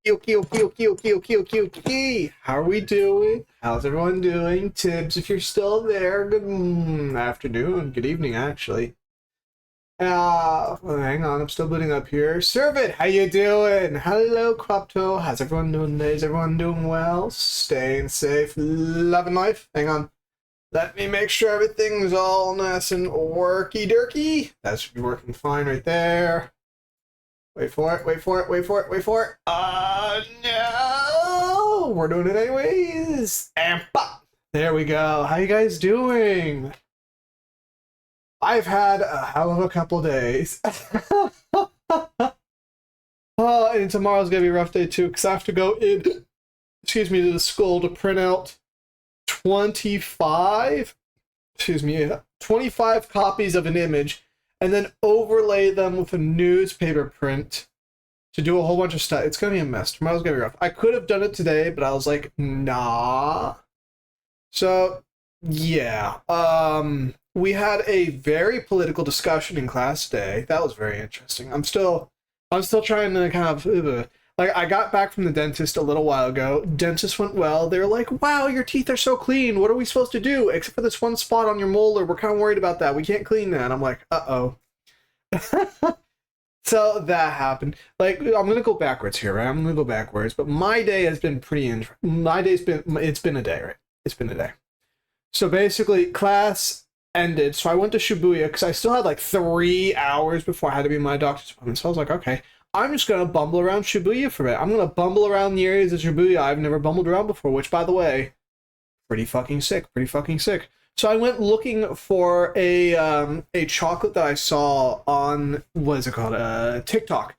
Okay, okay, okay, okay, okay, okay, okay. How are we doing? How's everyone doing? Tibbs, if you're still there, good afternoon, good evening, actually. Hang on, I'm still booting up here. Servant, how you doing? Hello, Cropto. How's everyone doing today? Is everyone doing well? Staying safe, loving life? Hang on. Let me make sure everything's all nice and worky-durky. That should be working fine right there. Wait for it, wait for it, wait for it, wait for it. No! We're doing it anyways. And pop! There we go. How you guys doing? I've had a hell of a couple days. Oh, and tomorrow's gonna be a rough day too, because I have to go in, excuse me, to the school to print out 25 copies of an image and then overlay them with a newspaper print to do a whole bunch of stuff. It's gonna be a mess. Tomorrow's gonna be rough. I could have done it today, but I was like, nah. So yeah. We had a very political discussion in class today. That was very interesting. I'm still trying to kind of like, I got back from the dentist a little while ago. Dentist went well. They're like, wow, your teeth are so clean. What are we supposed to do? Except for this one spot on your molar. We're kind of worried about that. We can't clean that. I'm like, uh-oh. So that happened. Like, I'm going to go backwards here, right? I'm going to go backwards. But my day has been pretty interesting. It's been a day, right? It's been a day. So basically, class ended. So I went to Shibuya because I still had like 3 hours before I had to be in my doctor's appointment. So I was like, okay. I'm just going to bumble around Shibuya for a bit. I'm going to bumble around the areas of Shibuya I've never bumbled around before, which, by the way, pretty fucking sick. So I went looking for a chocolate that I saw on, what is it called? TikTok.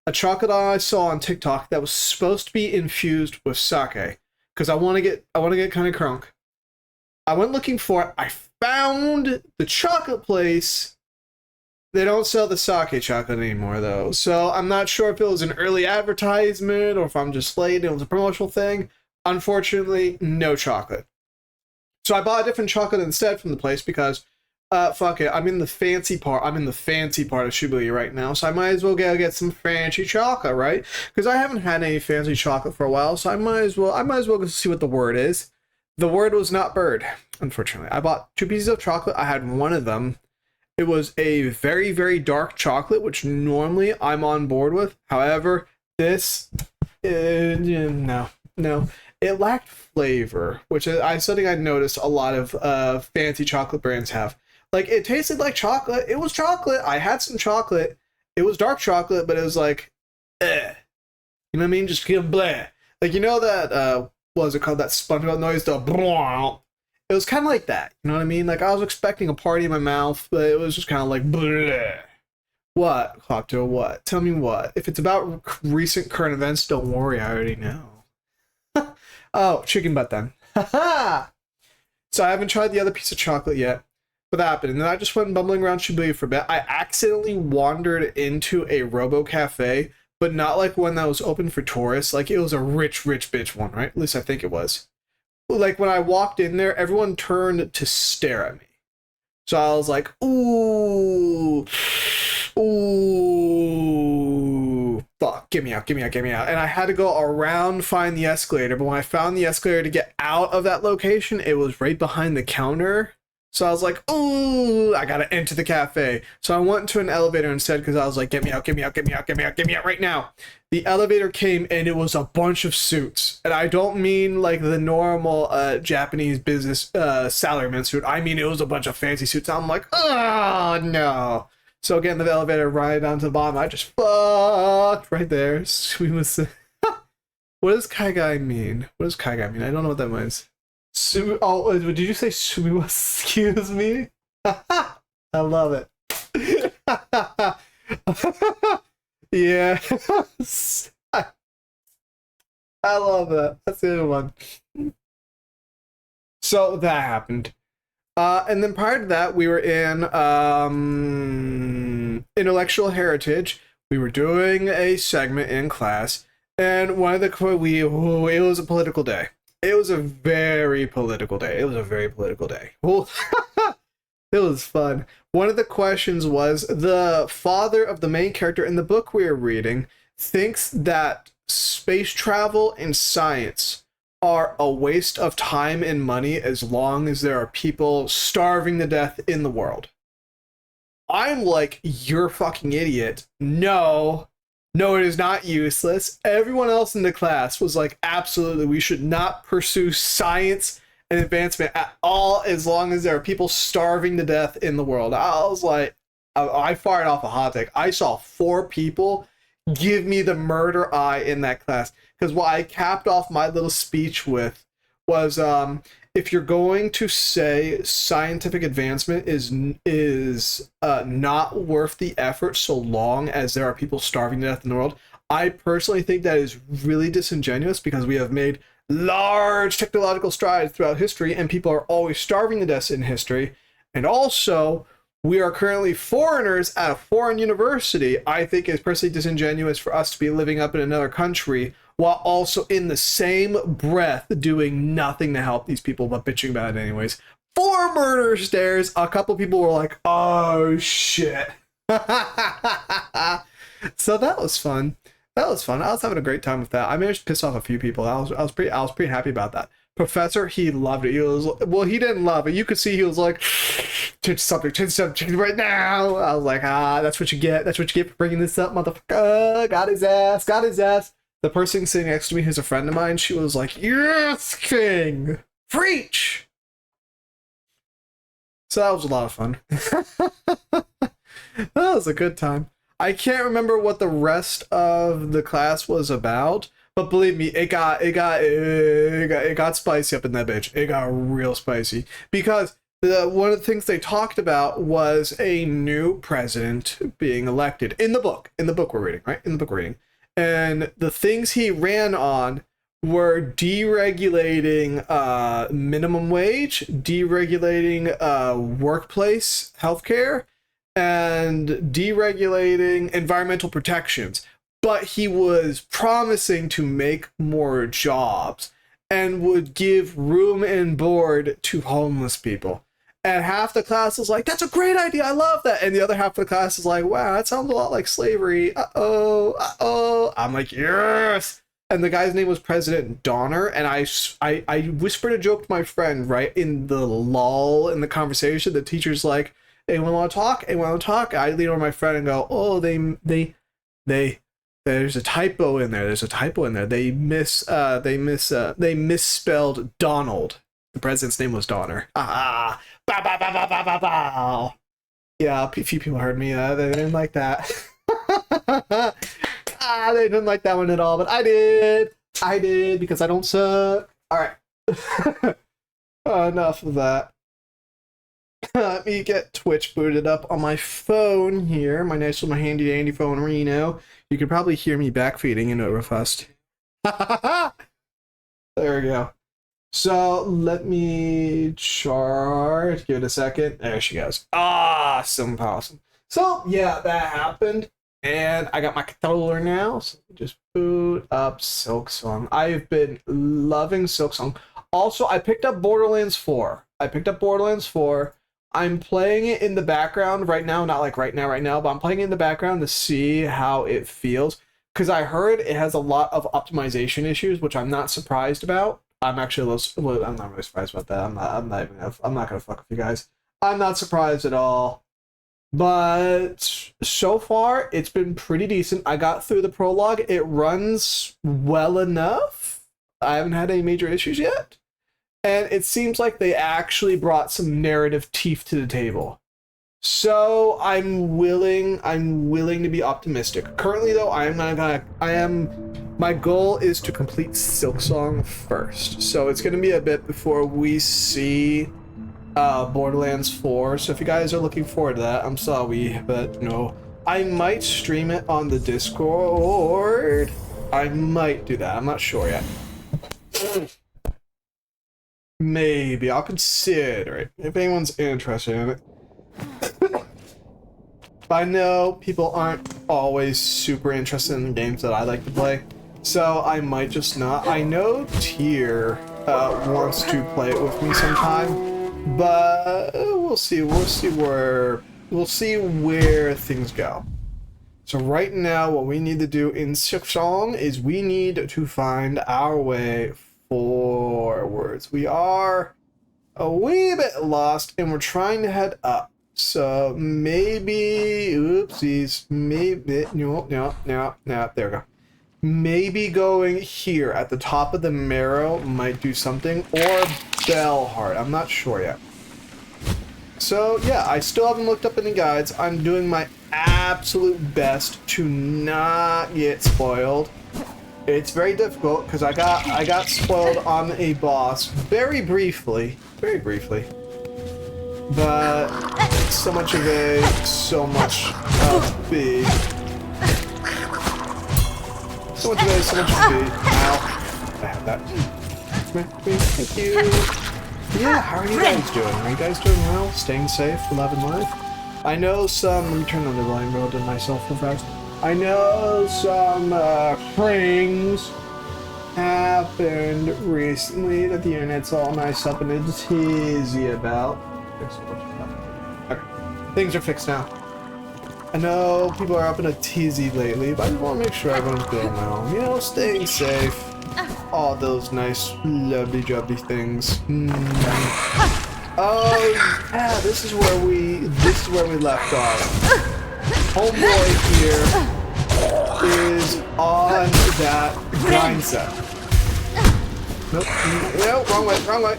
A chocolate I saw on TikTok that was supposed to be infused with sake, because I want to get kind of crunk. I went looking for it. I found the chocolate place. They don't sell the sake chocolate anymore, though. So I'm not sure if it was an early advertisement or if I'm just late and it was a promotional thing. Unfortunately, no chocolate. So I bought a different chocolate instead from the place because, fuck it. I'm in the fancy part of Shibuya right now. So I might as well go get some fancy chocolate, right? Because I haven't had any fancy chocolate for a while. So I might as well go see what the word is. The word was not bird, unfortunately. I bought 2 pieces of chocolate. I had one of them. It was a very, very dark chocolate, which normally I'm on board with. However, this, no. It lacked flavor, which I something I noticed a lot of fancy chocolate brands have. Like, it tasted like chocolate. It was chocolate. I had some chocolate. It was dark chocolate, but it was like, eh. You know what I mean? Just kind of bleh. Like, you know that, what was it called? That SpongeBob noise, the blah. It was kind of like that, you know what I mean? Like, I was expecting a party in my mouth, but it was just kind of like, bleh. What, Clopto, what? Tell me what. If it's about recent current events, don't worry, I already know. Oh, chicken butt then. So I haven't tried the other piece of chocolate yet, but that happened. And then I just went bumbling around Shibuya for a bit. I accidentally wandered into a Robo Cafe, but not like one that was open for tourists. Like, it was a rich bitch one, right? At least I think it was. Like, when I walked in there, everyone turned to stare at me. So I was like, ooh, fuck, get me out. And I had to go around, find the escalator. But when I found the escalator to get out of that location, it was right behind the counter. So I was like, ooh, I gotta enter the cafe. So I went to an elevator instead because I was like, get me out right now. The elevator came and it was a bunch of suits. And I don't mean like the normal Japanese business salaryman suit. I mean, it was a bunch of fancy suits. I'm like, oh, no. So again, the elevator right down to the bottom. I just fucked right there. What does Kai Guy mean? I don't know what that means. Oh, did you say Sumiwa? Excuse me? I love it. Yeah. I love that. That's the other one. So that happened. And then prior to that, we were in intellectual heritage. We were doing a segment in class, and one of the it was a political day. It was a very political day. Well, it was fun. One of the questions was, the father of the main character in the book we were reading thinks that space travel and science are a waste of time and money as long as there are people starving to death in the world. I'm like, you're a fucking idiot. No, it is not useless. Everyone else in the class was like, absolutely, we should not pursue science and advancement at all as long as there are people starving to death in the world. I was like, I fired off a hot take. I saw 4 people give me the murder eye in that class. Because what I capped off my little speech with was, if you're going to say scientific advancement is not worth the effort so long as there are people starving to death in the world, I personally think that is really disingenuous because we have made large technological strides throughout history and people are always starving to death in history. And also, we are currently foreigners at a foreign university. I think it's personally disingenuous for us to be living up in another country while also in the same breath doing nothing to help these people but bitching about it anyways. 4 murder stares. A couple people were like, oh shit. So that was fun. I was having a great time with that. I managed to piss off a few people. I was pretty happy about that. Professor, he loved it. He didn't love it. You could see he was like, change subject right now. I was like, that's what you get. That's what you get for bringing this up, motherfucker. Got his ass. The person sitting next to me, who's a friend of mine, she was like, yes, king, preach. So that was a lot of fun. That was a good time. I can't remember what the rest of the class was about, but believe me, it got spicy up in that bitch. It got real spicy because one of the things they talked about was a new president being elected in the book we're reading, right? In the book we're reading. And the things he ran on were deregulating minimum wage, deregulating workplace healthcare, and deregulating environmental protections. But he was promising to make more jobs and would give room and board to homeless people. And half the class is like, that's a great idea, I love that. And the other half of the class is like, wow, that sounds a lot like slavery. Uh-oh. I'm like, yes. And the guy's name was President Donner. And I whispered a joke to my friend, right, in the lull in the conversation. The teacher's like, anyone want to talk? I lean over my friend and go, oh, they there's a typo in there. They misspelled Donald. The president's name was Donner. Yeah, a few people heard me. They didn't like that. They didn't like that one at all, but I did because I don't suck. All right. Enough of that. Let me get Twitch booted up on my phone here. My nice little handy dandy phone Reno. You can probably hear me backfeeding into it real fast. There we go. So let me charge. Give it a second. There she goes. Awesome. So yeah, that happened. And I got my controller now. So just boot up Silksong. I've been loving Silksong. Also, I picked up Borderlands 4. I'm playing it in the background right now. Not like right now, but I'm playing it in the background to see how it feels. Because I heard it has a lot of optimization issues, which I'm not surprised about. I'm actually I'm not really surprised about that. I'm not gonna fuck with you guys. I'm not surprised at all. But so far, it's been pretty decent. I got through the prologue. It runs well enough. I haven't had any major issues yet. And it seems like they actually brought some narrative teeth to the table. So I'm willing to be optimistic. Currently though, my goal is to complete Silksong first. So it's gonna be a bit before we see Borderlands 4. So if you guys are looking forward to that, I'm sorry, but no. I might stream it on the Discord. I might do that. I'm not sure yet. Maybe. I'll consider it if anyone's interested in it. But I know people aren't always super interested in the games that I like to play, so I might just not. I know Tyr wants to play it with me sometime, but we'll see where things go. So right now, what we need to do in Silksong is we need to find our way forwards. We are a wee bit lost, and we're trying to head up. So maybe, oopsies, maybe, no, there we go. Maybe going here at the top of the marrow might do something, or Bellheart. I'm not sure yet. So yeah, I still haven't looked up any guides. I'm doing my absolute best to not get spoiled. It's very difficult because I got spoiled on a boss very briefly, but so much of A, so much of B. So much of A, so much of B. Ow. I have that. Come here, thank you. Yeah, how are you guys doing? Are you guys doing well? Staying safe, alive and life? I know some... Let me turn on the volume real to myself real fast. I know some things happened recently that the internet's all nice up and a tizzy about. Okay. Things are fixed now. I know people are up in a tizzy lately, but I just want to make sure everyone's doing well. You know, staying safe. All those nice, lovely, jubbly things. Oh, yeah, this is where we left off. Homeboy here is on that grind set. Nope, no, wrong way.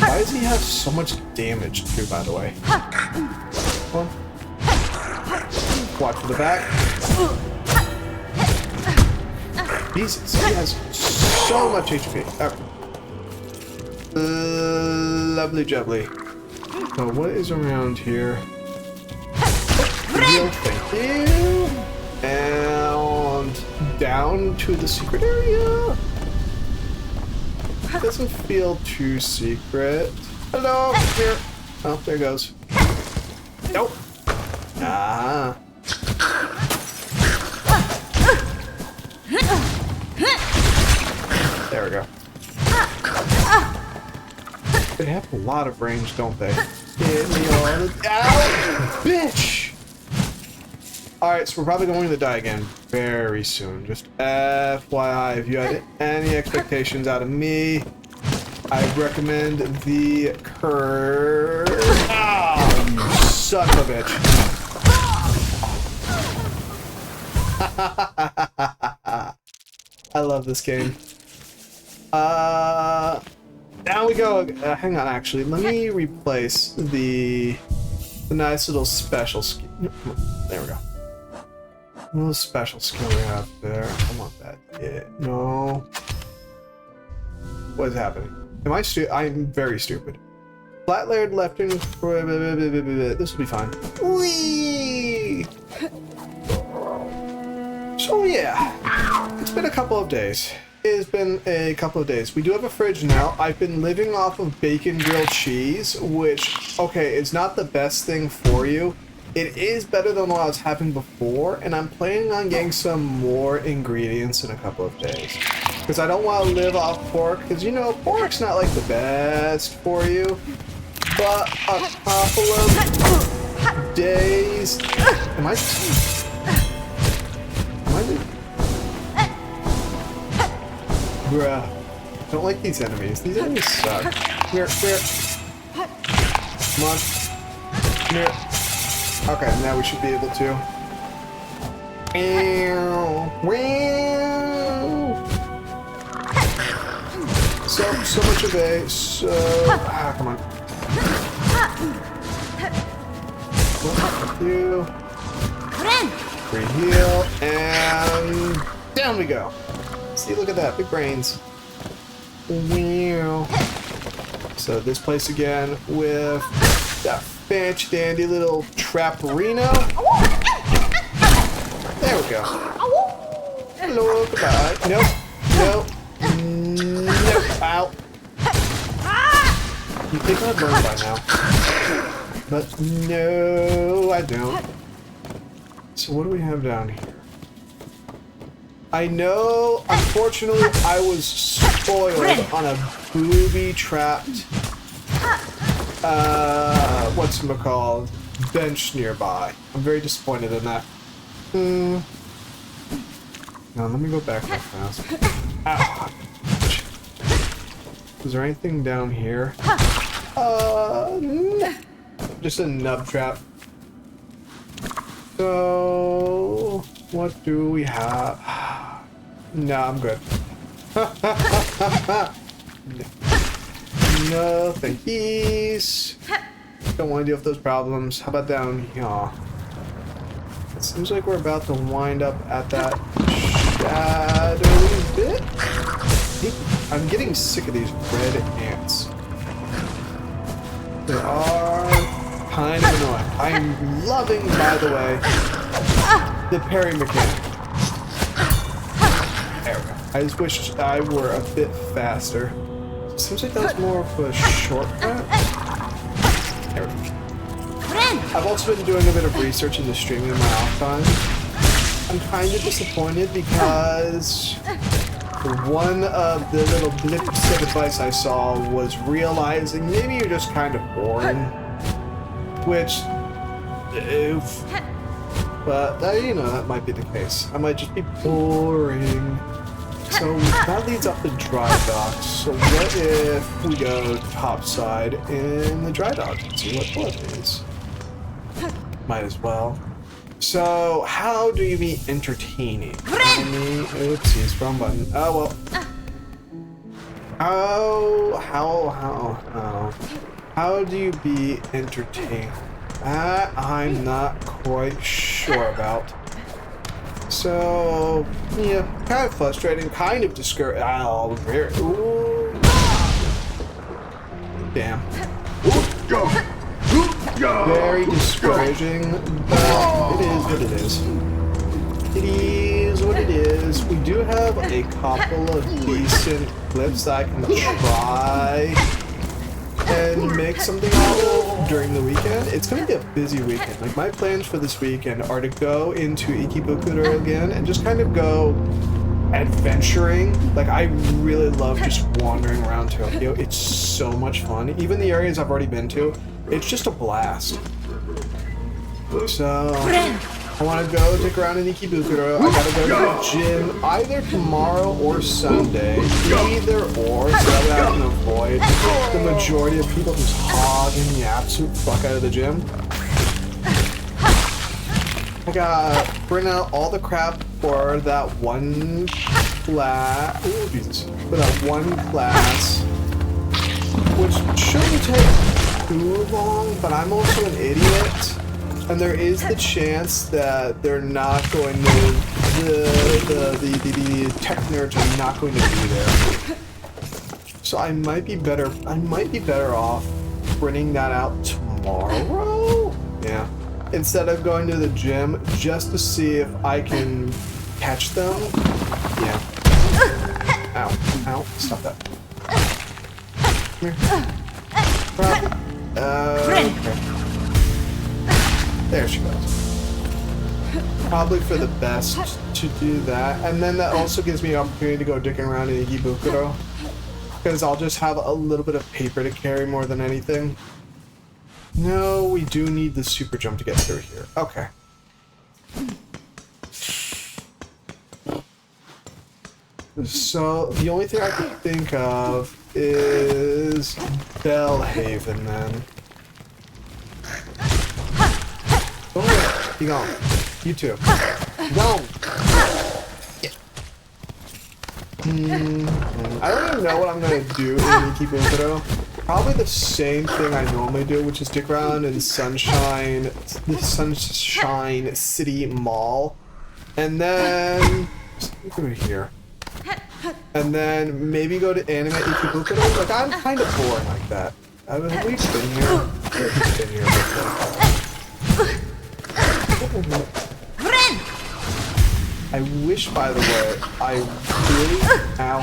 Why does he have so much damage too, by the way? Come on. Watch for the back. Jesus, he has so much HP. Lovely jubbly. So what is around here? Heal, thank you. And down to the secret area. Doesn't feel too secret. Hello, here. Oh, there goes. Nope. Ah. There we go. They have a lot of range, don't they? Hit me on the... Ow! Bitch! Alright, so we're probably going to die again very soon. Just FYI, if you had any expectations out of me, I recommend the curve. Ah, you son of a bitch. I love this game. Now we go. Hang on, actually, let me replace the nice little special skill. There we go. A little special skill we have there. I want that. Yeah. No. What is happening? Am I I'm very stupid. Flat layered left and this will be fine. Whee! So yeah, it's been a couple of days. It has been a couple of days. We do have a fridge now. I've been living off of bacon grilled cheese, which, okay, it's not the best thing for you. It is better than what I was having before, and I'm planning on getting some more ingredients in a couple of days. Because I don't want to live off pork, because, you know, pork's not, like, the best for you. But a couple of days... Am I Bruh. Don't like these enemies. These enemies suck. Come here. Come on. Come here. Okay, now we should be able to. So much of A. Come on. You. Free heal. And down we go. See, look at that. Big brains. Wow. So this place again with that fancy dandy little Trapperino. There we go. Hello, goodbye. Nope. Ow. You think I'd learn by now. But no, I don't. So what do we have down here? I know, unfortunately, I was spoiled on a booby-trapped, whatchamacallit, bench nearby. I'm very disappointed in that. Now let me go back real fast. Ow. Is there anything down here? No. Just a nub trap. So, what do we have? No, I'm good. No, thank yous. Don't want to deal with those problems. How about down here? It seems like we're about to wind up at that shadowy bit. I'm getting sick of these red ants. They are kind of annoying. I'm loving, by the way, the parry mechanic. There we go. I just wish I were a bit faster. Seems like that's more of a shortcut. There we go. I've also been doing a bit of research into streaming in my off time. I'm kind of disappointed because one of the little blips of advice I saw was realizing maybe you're just kind of boring. Which, oof. But, you know, that might be the case. I might just be boring. So that leads up to dry docks. So what if we go topside in the dry dock and see what blood is? Might as well. So how do you be entertaining? Oopsies, wrong button. Oh well. How do you be entertained? That I'm not quite sure about. So, yeah, kind of frustrating, kind of discouraging. Oh, very. Ooh. Damn. Very discouraging, but it is what it is. It is what it is. We do have a couple of decent clips that I can try and make something out of during the weekend. It's going to be a busy weekend. Like, my plans for this weekend are to go into Ikebukuro again and just kind of go adventuring. Like, I really love just wandering around Tokyo. It's so much fun. Even the areas I've already been to, it's just a blast. So, I want to go dick around in Ikebukuro. I gotta go to the gym either tomorrow or Sunday. Either or, so that way I can avoid the majority of people just hogging the absolute fuck out of the gym. I gotta bring out all the crap for that one class. Oh, Jesus. For that one class, which shouldn't take too long, but I'm also an idiot. And there is the chance that they're not going to, the tech nerds are not going to be there. So I might be better off printing that out tomorrow. Yeah. Instead of going to the gym just to see if I can catch them. Yeah. Ow. Ow. Stop that. Come here. Okay. There she goes. Probably for the best to do that. And then that also gives me an opportunity to go dicking around in Ikebukuro. Because I'll just have a little bit of paper to carry more than anything. No, we do need the super jump to get through here. Okay. So, the only thing I can think of is Bellhaven then. Oh, you gone. You too. Gone. Yeah. I don't even know what I'm gonna do in Ikebukuro. Probably the same thing I normally do, which is stick around in the Sunshine City Mall, and then over here, and then maybe go to Anime Ikebukuro. Like, I'm kind of boring like that. Have we been here? Yeah, we've been here before. I wish, by the way, I really... Ow.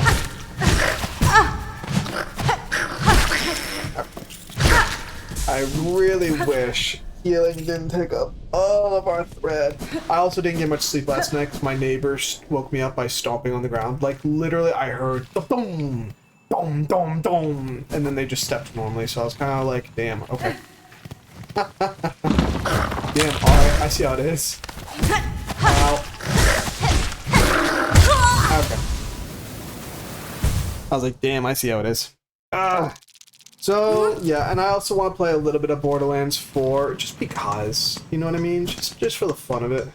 I really wish healing didn't take up all of our thread. I also didn't get much sleep last night because my neighbors woke me up by stomping on the ground. Like, literally, I heard dum dum dum dum, and then they just stepped normally, so I was kind of like, damn, okay. I see how it is. Ow. Okay. I was like, damn, I see how it is. So, yeah, and I also want to play a little bit of Borderlands 4, just because, you know what I mean? Just for the fun of it.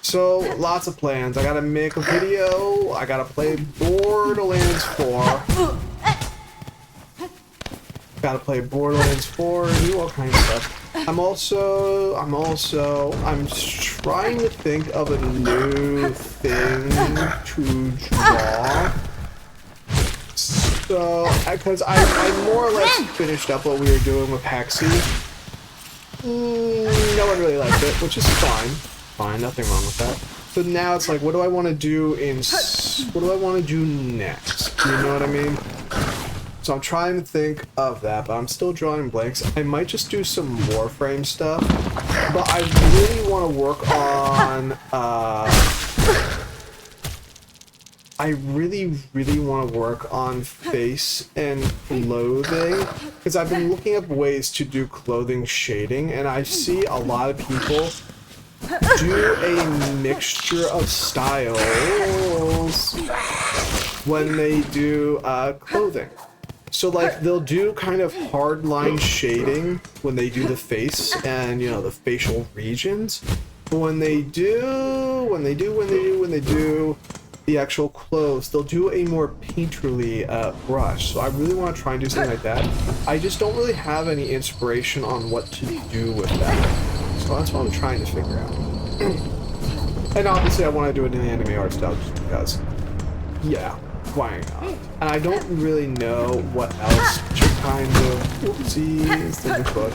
So, lots of plans. I gotta make a video, I gotta play Borderlands 4. Gotta play Borderlands 4, and do all kinds of stuff. I'm trying to think of a new thing to draw. So, because I more or less finished up what we were doing with Hexy. No one really liked it, which is fine. Fine, nothing wrong with that. So now it's like, what do I want to do what do I want to do next? You know what I mean? So I'm trying to think of that, but I'm still drawing blanks. I might just do some Warframe stuff, but I really want to work on, I really want to work on face and clothing, because I've been looking up ways to do clothing shading, and I see a lot of people do a mixture of styles when they do clothing. So like they'll do kind of hard line shading when they do the face and, you know, the facial regions. But when they do the actual clothes, they'll do a more painterly brush. So I really want to try and do something like that. I just don't really have any inspiration on what to do with that. So that's what I'm trying to figure out. And obviously I want to do it in the anime art style just because, yeah, why not? And I don't really know what else to kind of, whoopsies, there's a book.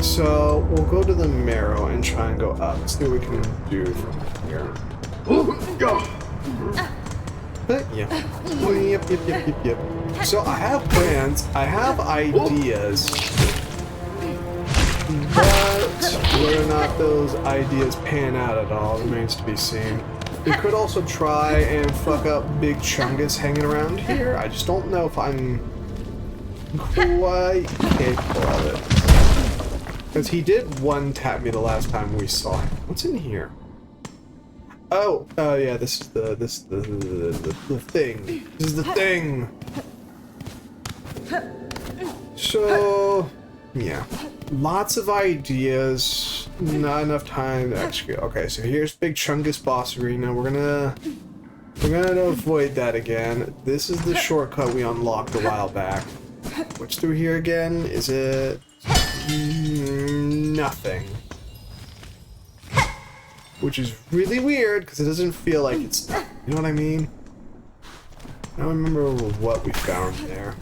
So we'll go to the marrow and try and go up. See what we can do from here. But yeah. Yep. So I have plans, I have ideas, but whether or not those ideas pan out at all remains to be seen. We could also try and fuck up Big Chungus hanging around here. I just don't know if I'm quite capable of it. Because he did one-tap me the last time we saw him. What's in here? Oh, yeah, this is the thing. This is the thing. So, yeah. Lots of ideas, not enough time to execute. Okay, so here's Big Chungus Boss Arena. We're gonna avoid that again. This is the shortcut we unlocked a while back. What's through here again? Is it nothing? Which is really weird because it doesn't feel like it's, you know what I mean? I don't remember what we found there.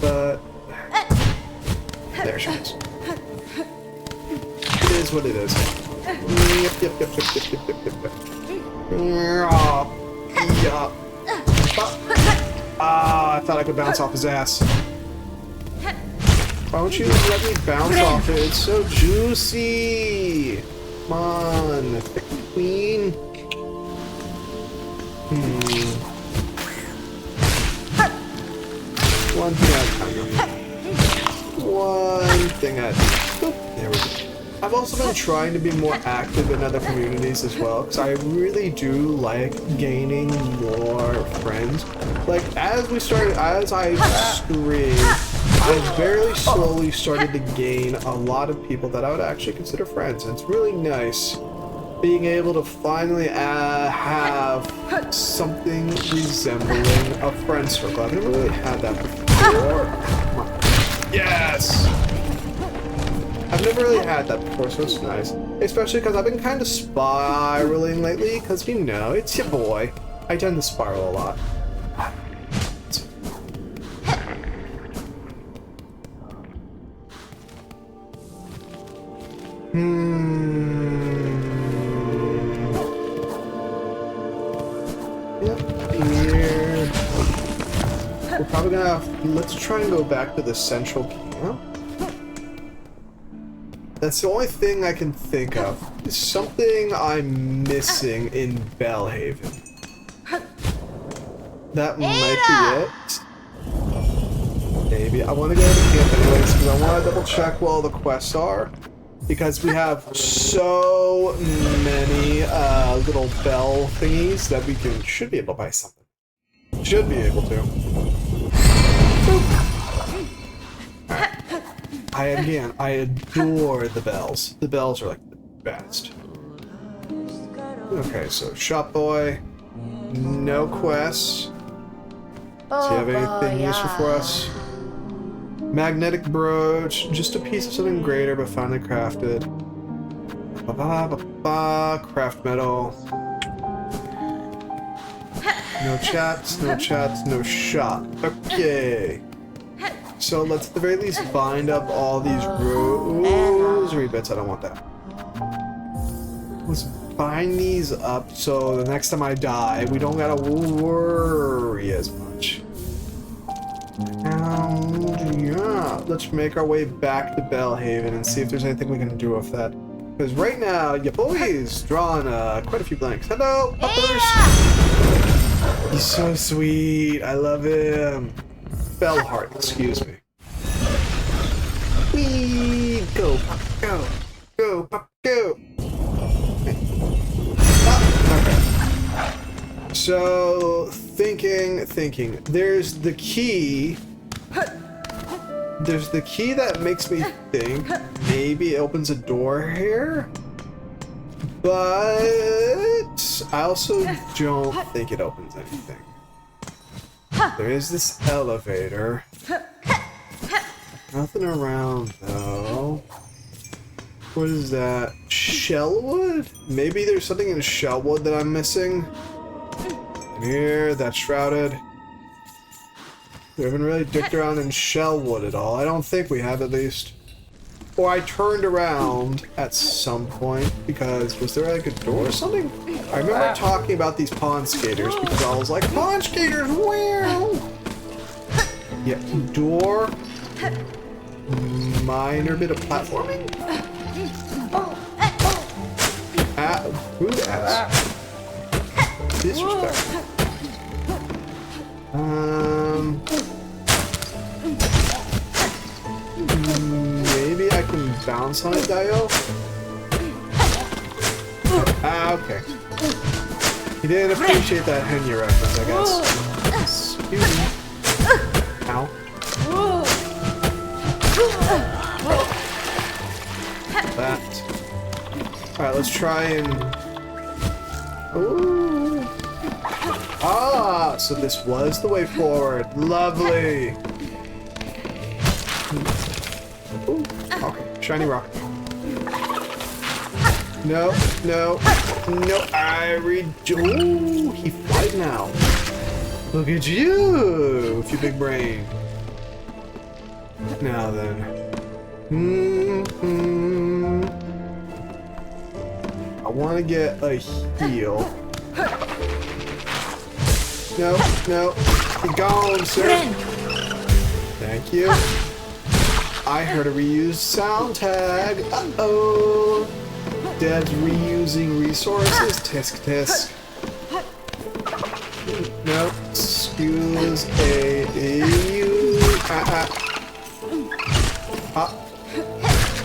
But there she is. It is what it is. Yep. I thought I could bounce off his ass. Why don't you let me bounce off it? It's so juicy. Come on, the queen. One thing at a time. One thing at a time. There we go. I've also been trying to be more active in other communities as well, because I really do like gaining more friends. Like, as I stream, I've very slowly started to gain a lot of people that I would actually consider friends, and it's really nice being able to finally have something resembling a friend circle. I've never really had that before. Yes! I've never really had that before, so it's nice. Especially because I've been kind of spiraling lately, because, you know, it's your boy. I tend to spiral a lot. Yep, here. We're probably gonna have, let's try and go back to the central camp. That's the only thing I can think of. Is something I'm missing in Belhaven. That might be it. Maybe. I want to go to the camp anyways because I want to double check where all the quests are. Because we have so many little bell thingies that we should be able to buy something. Should be able to. I adore the bells. The bells are like the best. Okay, so shop boy, no quests. Does he have anything useful for us? Magnetic brooch, just a piece of something greater but finally crafted. Craft metal. No chats, no chats, no shop. Okay. So let's at the very least bind up all these rosary bits. I don't want that. Let's bind these up so the next time I die, we don't gotta worry as much. And yeah, let's make our way back to Bellhaven and see if there's anything we can do with that. Because right now, your boy's drawing quite a few blanks. Hello, puppers! He's so sweet. I love him. Bellheart, excuse me. Whee! Go, pup, go. Go, pup, go. Ah, okay. So, thinking. There's the key. There's the key that makes me think maybe it opens a door here. But I also don't think it opens anything. There is this elevator. Nothing around though. What is that? Shellwood? Maybe there's something in Shellwood that I'm missing. And here, that's shrouded. We haven't really dicked around in Shellwood at all. I don't think we have, at least. Or I turned around at some point because was there like a door or something? I remember talking about these pond skaters because I was like, pond skaters, wow! Yeah, door. Minor bit of platforming. Who asked? Disrespect. Maybe I can bounce on it, Dio? Okay. He didn't appreciate that Henya reference, I guess. Excuse me. Ow. That. Alright, let's try and... Ooh. Ah, so this was the way forward. Lovely. Ooh. Okay, shiny rock. No. Ooh, he flies now. Look at you with your big brain. Now then. I want to get a heal. No. Be gone, sir. Thank you. I heard a reused sound tag. Uh-oh. Dad's reusing resources. Tisk. No. Excuse you.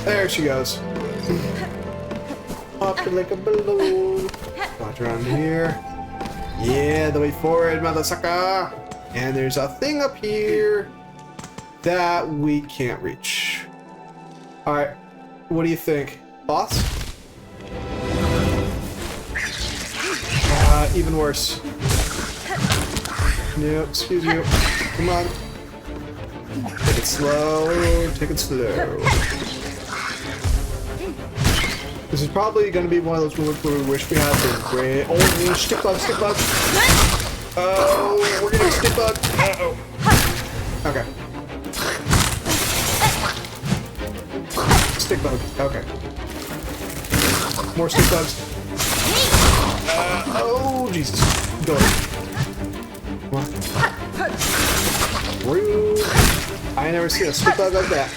There she goes. Popped like a balloon. Got around here. Yeah, the way forward, mother sucker. And there's a thing up here that we can't reach. Alright, what do you think? Boss? Even worse. No, excuse you. Come on. Take it slow. This is probably going to be one of those moments where we wish we had the great... Oh, stick bug. Oh, we're getting stick bug. Uh-oh. Okay. Stick bug. Okay. More stick bugs. Oh, Jesus. Go. Come on. Rude. I ain't never seen a stick bug like that.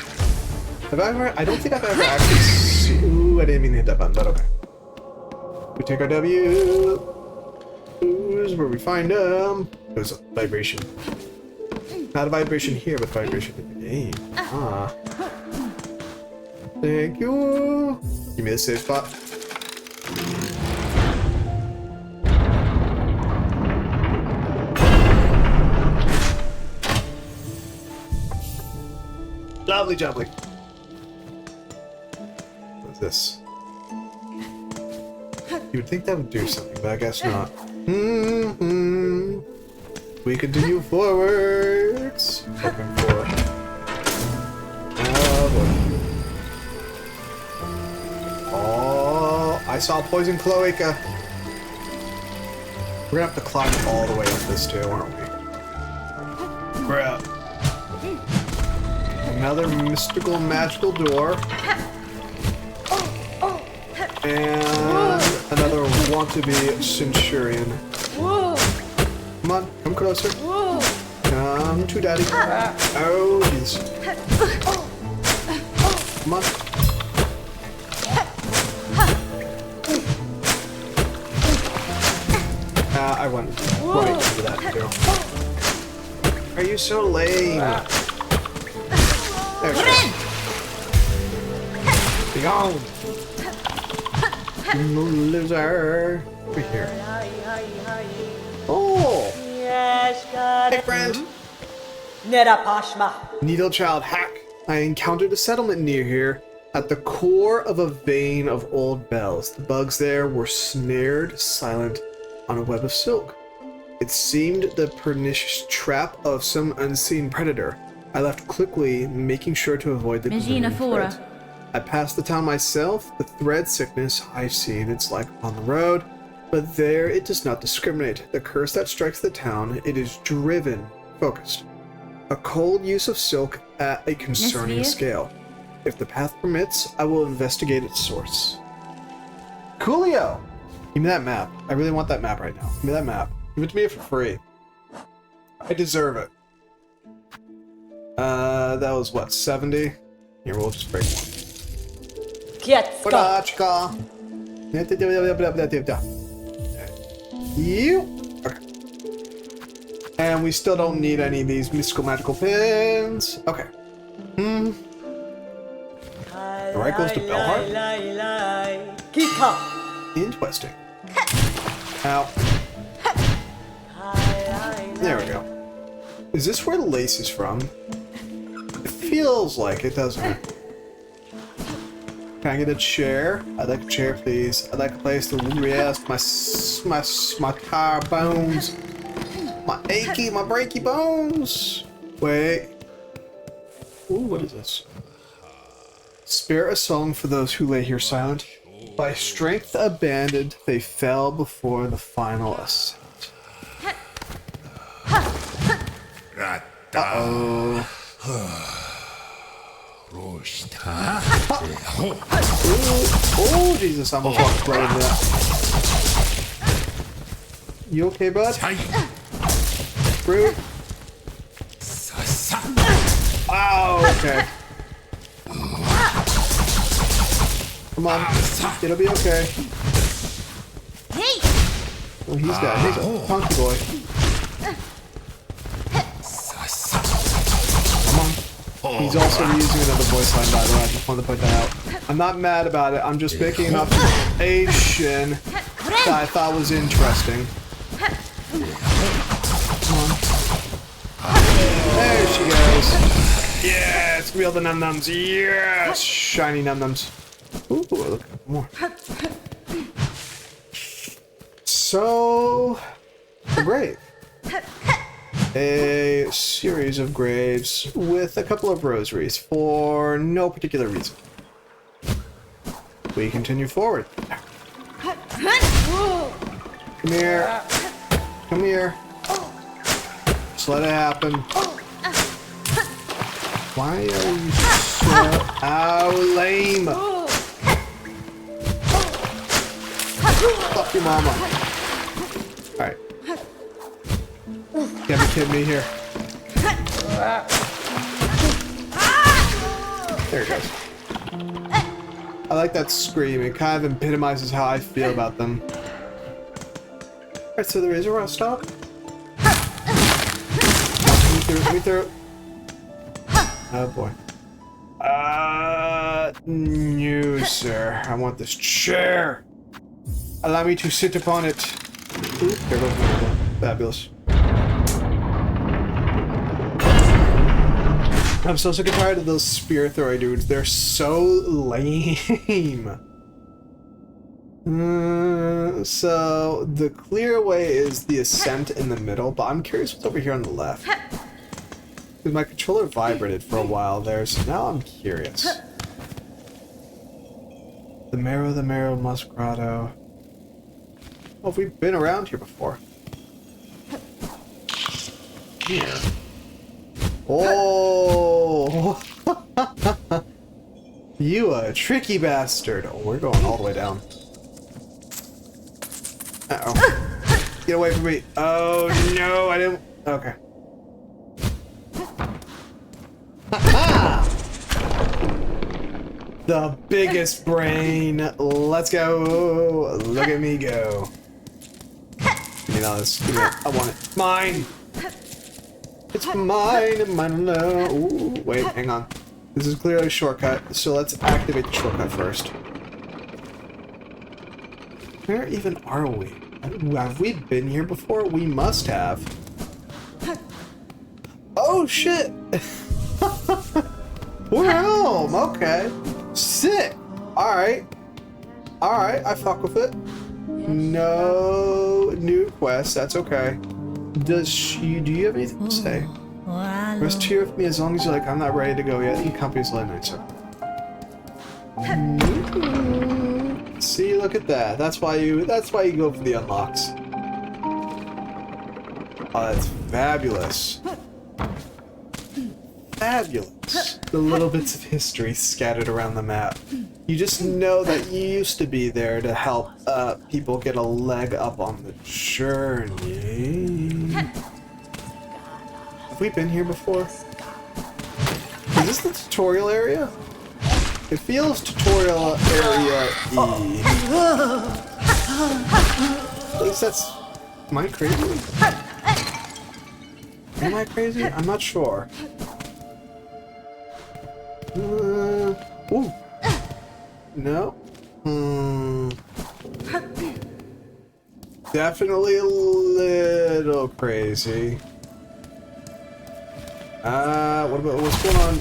Have I ever? I don't think I've ever actually seen... Ooh, I didn't mean to hit that button, but okay. We take our W. Here's where we find them. There's a vibration. Not a vibration here, but vibration in the game. Ah. Thank you. Give me the safe spot. Lovely jubbly. What's this? You would think that would do something, but I guess not. We continue forwards. Looking for. Oh, I saw poison cloaca. We're gonna have to climb all the way up this too, aren't we? Crap. Another mystical, magical door. And another want-to-be centurion. Come on, come closer. Come to daddy. Oh, jeez. Come on. I went right into that too. Are you so lame? There she is. Be gone. Loser. Over here. Oh! Hey, friend! Needle Child hack. I encountered a settlement near here. At the core of a vein of old bells. The bugs there were snared, silent, on a web of silk. It seemed the pernicious trap of some unseen predator. I left quickly, making sure to avoid the threads. I passed the town myself. The thread sickness, I've seen its like on the road, but there it does not discriminate. The curse that strikes the town, it is driven, focused. A cold use of silk at a concerning scale. If the path permits, I will investigate its source. Coolio! Give me that map. I really want that map right now. Give me that map. Give it to me for free. I deserve it. That was what, 70? Here, we'll just break one. You. Okay. And we still don't need any of these mystical magical pins. Okay. The right goes to Bellheart? Interesting. Ow. There we go. Is this where Lace is from? It feels like it, doesn't it? Can I get a chair? I'd like a chair, please. I'd like a place to rest my tired bones. My breaky bones. Wait. Ooh, what is this? Spare a song for those who lay here silent. By strength abandoned, they fell before the final ascent. Uh-oh. Oh, Jesus, I almost walked right into that. You okay, bud? Rude. Wow, okay. Come on, it'll be okay. Oh, he's got a funky boy. Come on. He's also using another voice line, by the way. I just wanted to point that out. I'm not mad about it. I'm just picking an observation that I thought was interesting. Come on. There she goes. Yeah, it's gonna be all the num-nums. Yes! Shiny num-nums. Ooh, look at more. So, a grave. A series of graves with a couple of rosaries for no particular reason. We continue forward. Come here. Come here. Just let it happen. Why are you so lame? Fuck your mama. Alright. Can't be kidding me here. There it goes. I like that scream. It kind of epitomizes how I feel about them. Alright, so there is a rust stop. Let me through. Oh boy. No, sir. I want this chair. Allow me to sit upon it. Ooh, there goes my door. Fabulous. I'm so sick and tired of those spear thrower dudes. They're so lame. So the clear way is the ascent in the middle, but I'm curious what's over here on the left. Because my controller vibrated for a while there, so now I'm curious. The Marrow Musk Grotto. Oh, have we been around here before? Here. Oh! You a tricky bastard. Oh, we're going all the way down. Uh-oh. Get away from me. Oh, no, I didn't... Okay. Ha-ha! The biggest brain. Let's go. Look at me go. Give me this. Give me that. I want it. Mine! It's mine and mine alone. Ooh, wait, hang on. This is clearly a shortcut, so let's activate the shortcut first. Where even are we? Have we been here before? We must have. Oh shit! We're home! Okay. Sick! Alright. Alright, I fuck with it. No new quest, that's okay. Do you have anything to say? Rest here with me as long as you're like, I'm not ready to go yet. The company's late night, sir. See, look at that. That's why you go for the unlocks. Oh, that's fabulous. Fabulous. The little bits of history scattered around the map. You just know that you used to be there to help people get a leg up on the journey. Have we been here before? Is this the tutorial area? It feels tutorial area-y. At least that's... Am I crazy? Am I crazy? I'm not sure. Ooh. No? Definitely a little crazy. What's going on?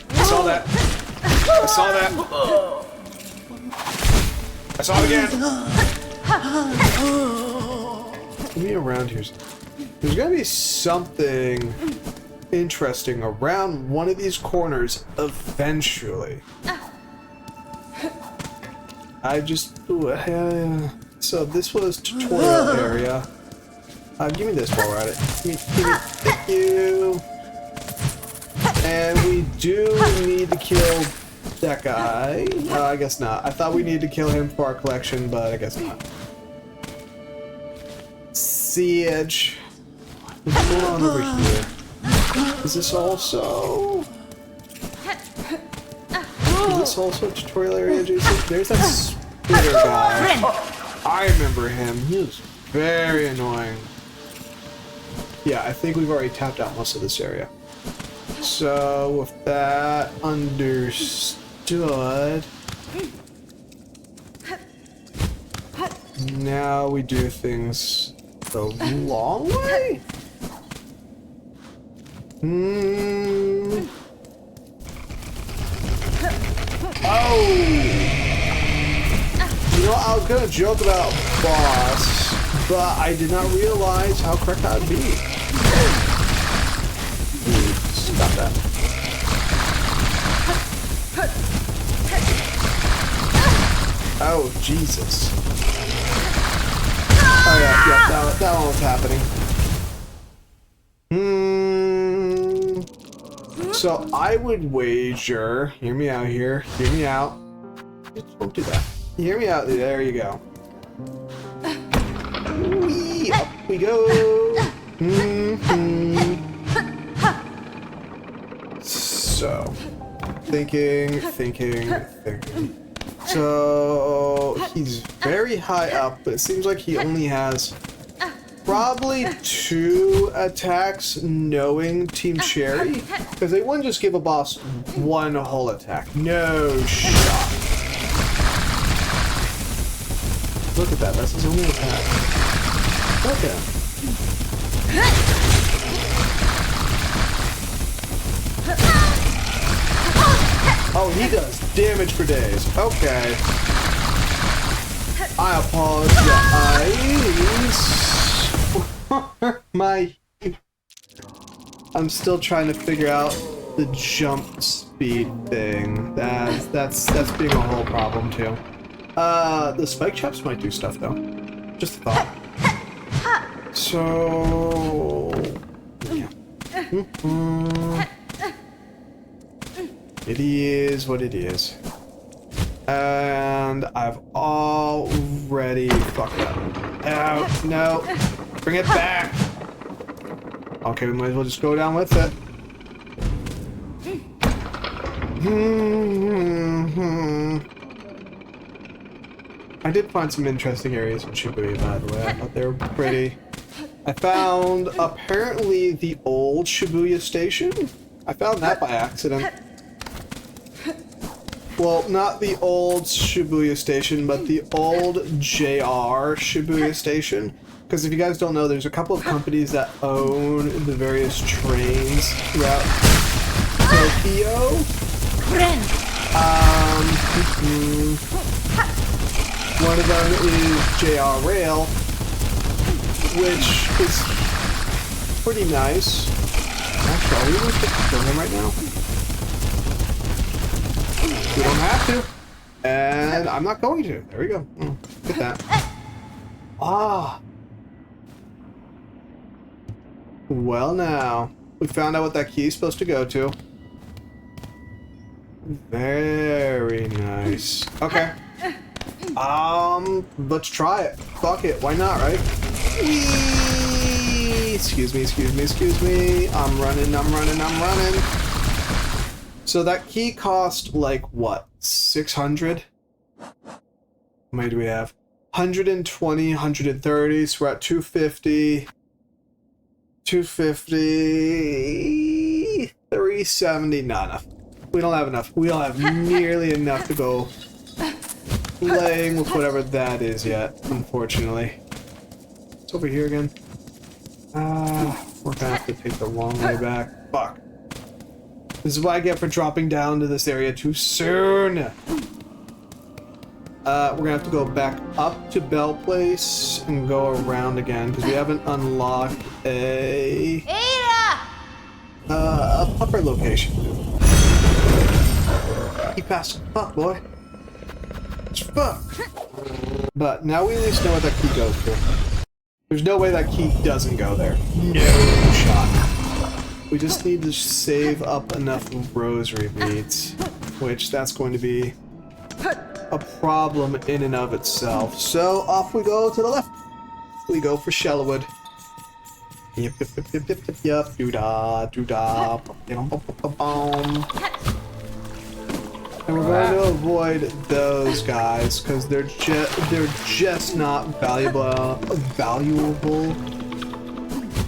I saw that. I saw that. I saw it again. Maybe around here. There's gotta be something interesting around one of these corners eventually. So this was tutorial area. Give me this while we're at it. Thank you. And we do need to kill that guy. I guess not. I thought we needed to kill him for our collection, but I guess not. Siege. What's going on over here? Is this also... Is this also a tutorial area, Jason? There's that spitter guy. I remember him. He was very annoying. Yeah, I think we've already tapped out most of this area. So, with that understood, now we do things the long way? Oh! You know, I was gonna joke about boss, but I did not realize how correct that would be. Stop that. Oh, Jesus. Oh yeah, that one was happening. So I would wager, hear me out here, hear me out. Don't do that. Hear me out, there you go. Whee, up we go. So, thinking. So, he's very high up, but it seems like he only has... probably 2 attacks knowing Team Cherry, because they wouldn't just give a boss 1 whole attack. No shot. Look at that, that's his only attack. Okay. Oh, he does damage for days. Okay. I apologize. I'm still trying to figure out the jump speed thing. That's being a whole problem too. The spike traps might do stuff though. Just a thought. So yeah. It is what it is. And I've already fucked up. Oh, no. Bring it back. Okay, we might as well just go down with it. I did find some interesting areas in Shibuya, by the way. I thought they were pretty. I found, apparently, the old Shibuya station. I found that by accident. Well, not the old Shibuya station, but the old JR Shibuya station. Because if you guys don't know, there's a couple of companies that own the various trains throughout Tokyo. One of them is JR Rail, which is pretty nice. Actually, are we going to kill him right now? We don't have to. And I'm not going to. There we go. Get that. Ah. Well now. We found out what that key is supposed to go to. Very nice. Okay. Let's try it. Fuck it. Why not, right? Whee! Excuse me. I'm running. So that key cost, like, what? 600? How many do we have? 120, 130, so we're at 250. 250... 370, not enough. We don't have enough. We don't have nearly enough to go playing with whatever that is yet, unfortunately. It's over here again. We're gonna have to take the long way back. Fuck. This is what I get for dropping down to this area too soon. We're gonna have to go back up to Bell Place and go around again because we haven't unlocked a upper location. Keep passing. Fuck, boy. Fuck. But now we at least know what that key goes to. There's no way that key doesn't go there. No shot. We just need to save up enough rosary beads, which that's going to be a problem in and of itself. So off we go to the left. We go for Shellwood. Yep. Doo-dah. And we're going to avoid those guys because they're just not valuable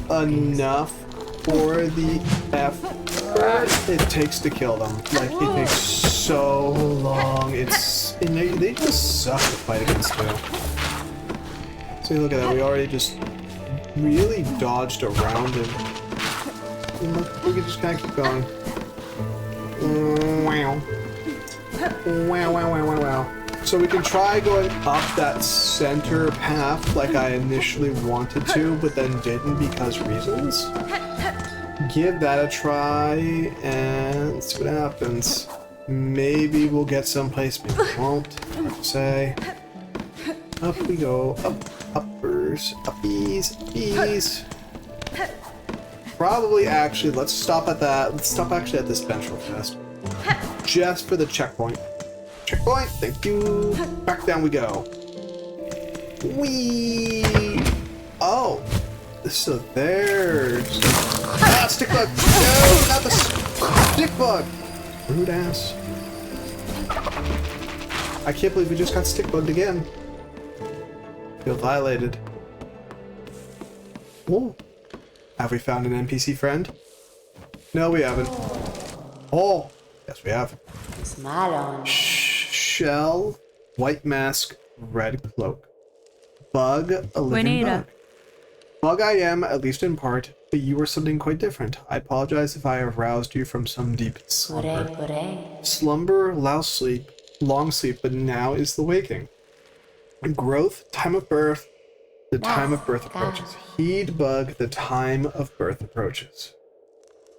enough for the effort it takes to kill them. Like, it takes so long. And they just suck to fight against too. See, look at that. We already just really dodged around him. And look, we can just kind of keep going. Wow. So we can try going up that center path like I initially wanted to, but then didn't because reasons. Give that a try and see what happens. Maybe we'll get someplace, maybe we won't. Hard to say. Up we go. Uppers. Uppies. Probably actually, let's stop at that. Let's stop actually at this bench real fast. Just for the checkpoint. Checkpoint, thank you. Back down we go. Whee! Oh! So there's... Ah, stick bug! No, not the stick bug! Rude ass. I can't believe we just got stick bugged again. Feel violated. Oh, have we found an NPC friend? No, we haven't. Oh, yes, we have. Shell, white mask, red cloak. Bug, a living bug. Bug I am, at least in part, but you are something quite different. I apologize if I have roused you from some deep slumber. Slumber, long sleep, but now is the waking. Growth, time of birth, the time of birth approaches. Heed bug, the time of birth approaches.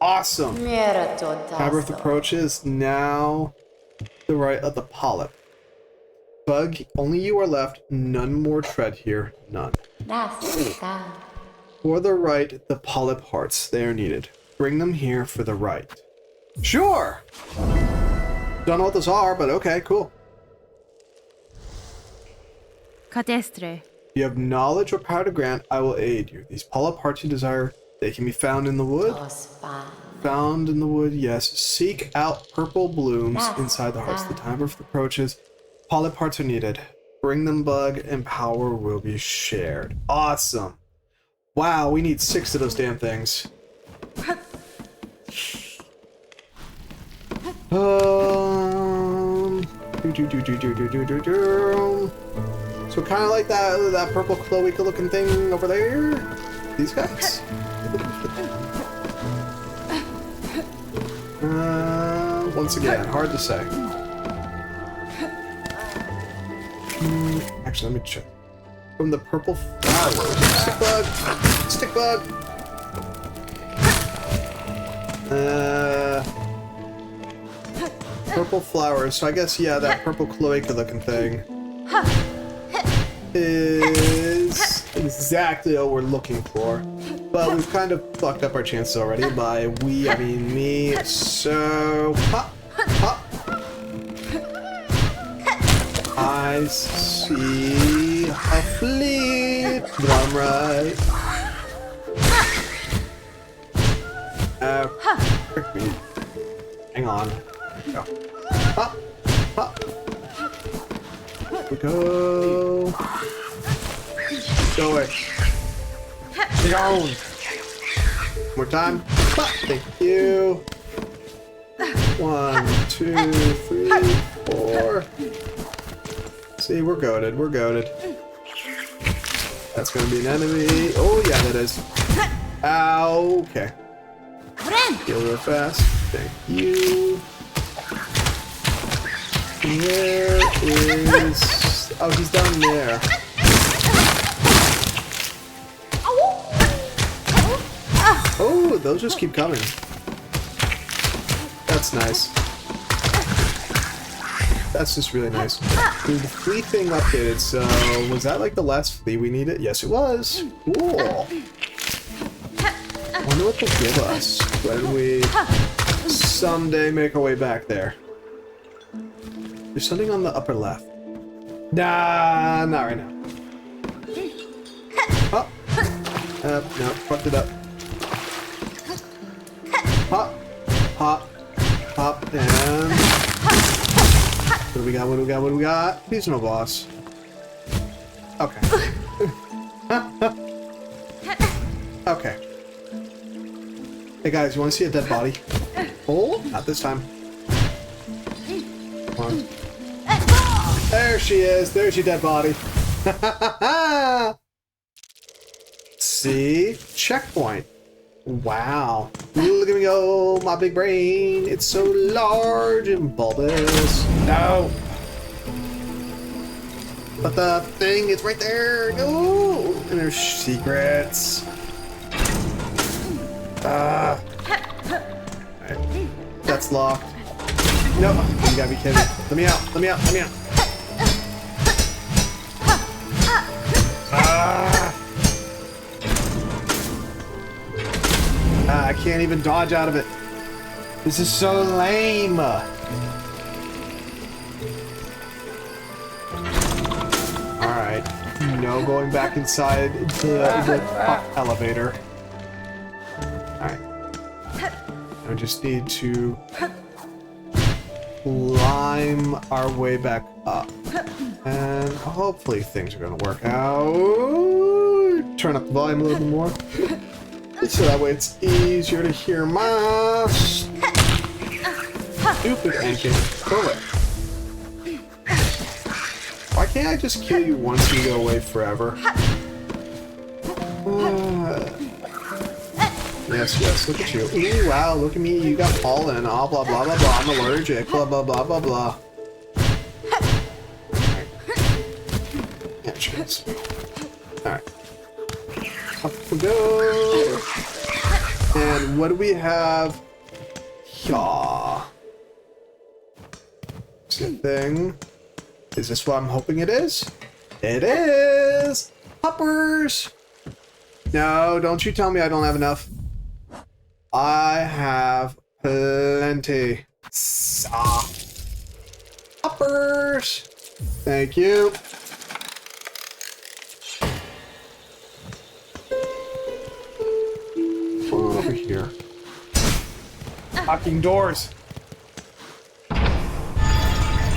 Awesome! Time of birth approaches, now the right of the polyp. Bug, only you are left, none more tread here, none. For the right, the polyp hearts, they are needed. Bring them here for the right. Sure! Don't know what those are, but okay, cool. Catestre. You have knowledge or power to grant, I will aid you. These polyp hearts you desire, they can be found in the wood. Found in the wood, yes. Seek out purple blooms inside the hearts. The time of approaches. Polyp hearts are needed. Bring them, bug, and power will be shared. Awesome. Wow, we need 6 of those damn things. So kind of like that purple cloaca looking thing over there. These guys. Once again, hard to say. Actually, let me check. From the purple flowers. Stick bug! Stick bug! Purple flowers. So I guess, yeah, that purple cloaca looking thing is exactly what we're looking for. But we've kind of fucked up our chances already. By we, I mean me. So, pop, pop. I see a fleet. Bottom right. Frick me. Hang on. Go. Pop, pop. Here we go. Go away. Down. More time. Thank you. 1, 2, 3, 4. See, we're goated. We're goated. That's gonna be an enemy. Oh yeah, that is. Ow. Okay. Heal real fast. Thank you. Where is? Oh, he's down there. Oh, those just keep coming. That's nice. That's just really nice. The flea thing updated, so was that like the last flea we needed? Yes, it was. Cool. I wonder what they'll give us when we someday make our way back there. There's something on the upper left. Nah, not right now. Oh. No, fucked it up. Pop, pop, pop, and... What do we got, what do we got, what do we got? He's no boss. Okay. Okay. Hey guys, you want to see a dead body? Oh, not this time. Come on. There she is. There's your dead body. See? Checkpoint. Wow. Look at me go, my big brain. It's so large and bulbous. No. But the thing is right there. No. And there's secrets. Alright. That's locked. No. You gotta be kidding me. Let me out. Let me out. Let me out. I can't even dodge out of it. This is so lame. Alright. No going back inside the elevator. Alright. I just need to climb our way back up. And hopefully things are gonna work out. turn up the volume a little bit more. So that way it's easier to hear my stupid engine. Go away. Why can't I just kill you once and go away forever? Yes, look at you. Ooh, wow, look at me, you got pollen. Oh, blah, blah, blah, blah, I'm allergic. Blah, blah, blah, blah, blah. Yeah, chance. Alright. Up we go. And what do we have? Yeah. Is the thing? Is this what I'm hoping it is? It is! Hoppers! No, don't you tell me I don't have enough. I have plenty. Hoppers! Thank you. Over here. Locking doors.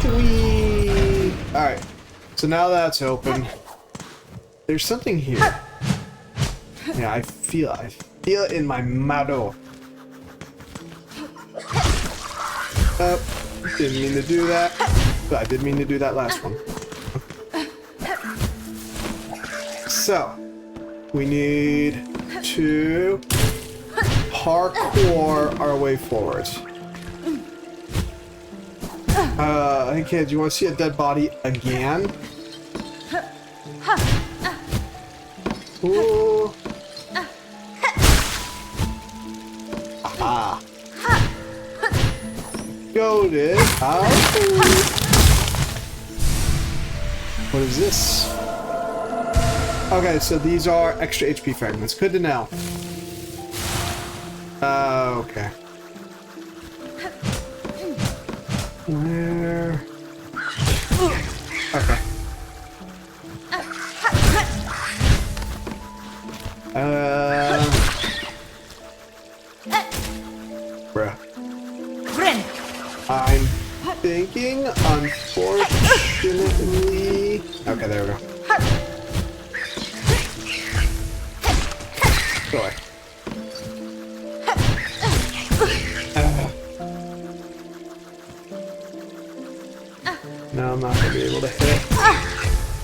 Whee! Alright. So now that's open. There's something here. Yeah, I feel it in my mouth. Didn't mean to do that. But I did mean to do that last one. So, we need to parkour our way forward. Hey kids, you want to see a dead body again? Ooh. Aha. Goated. What is this? Okay, so these are extra HP fragments. Good to know. Okay. Where? Okay. Bruh. I'm thinking, unfortunately... Okay, there we go. Go away. No, I'm not gonna be able to hit.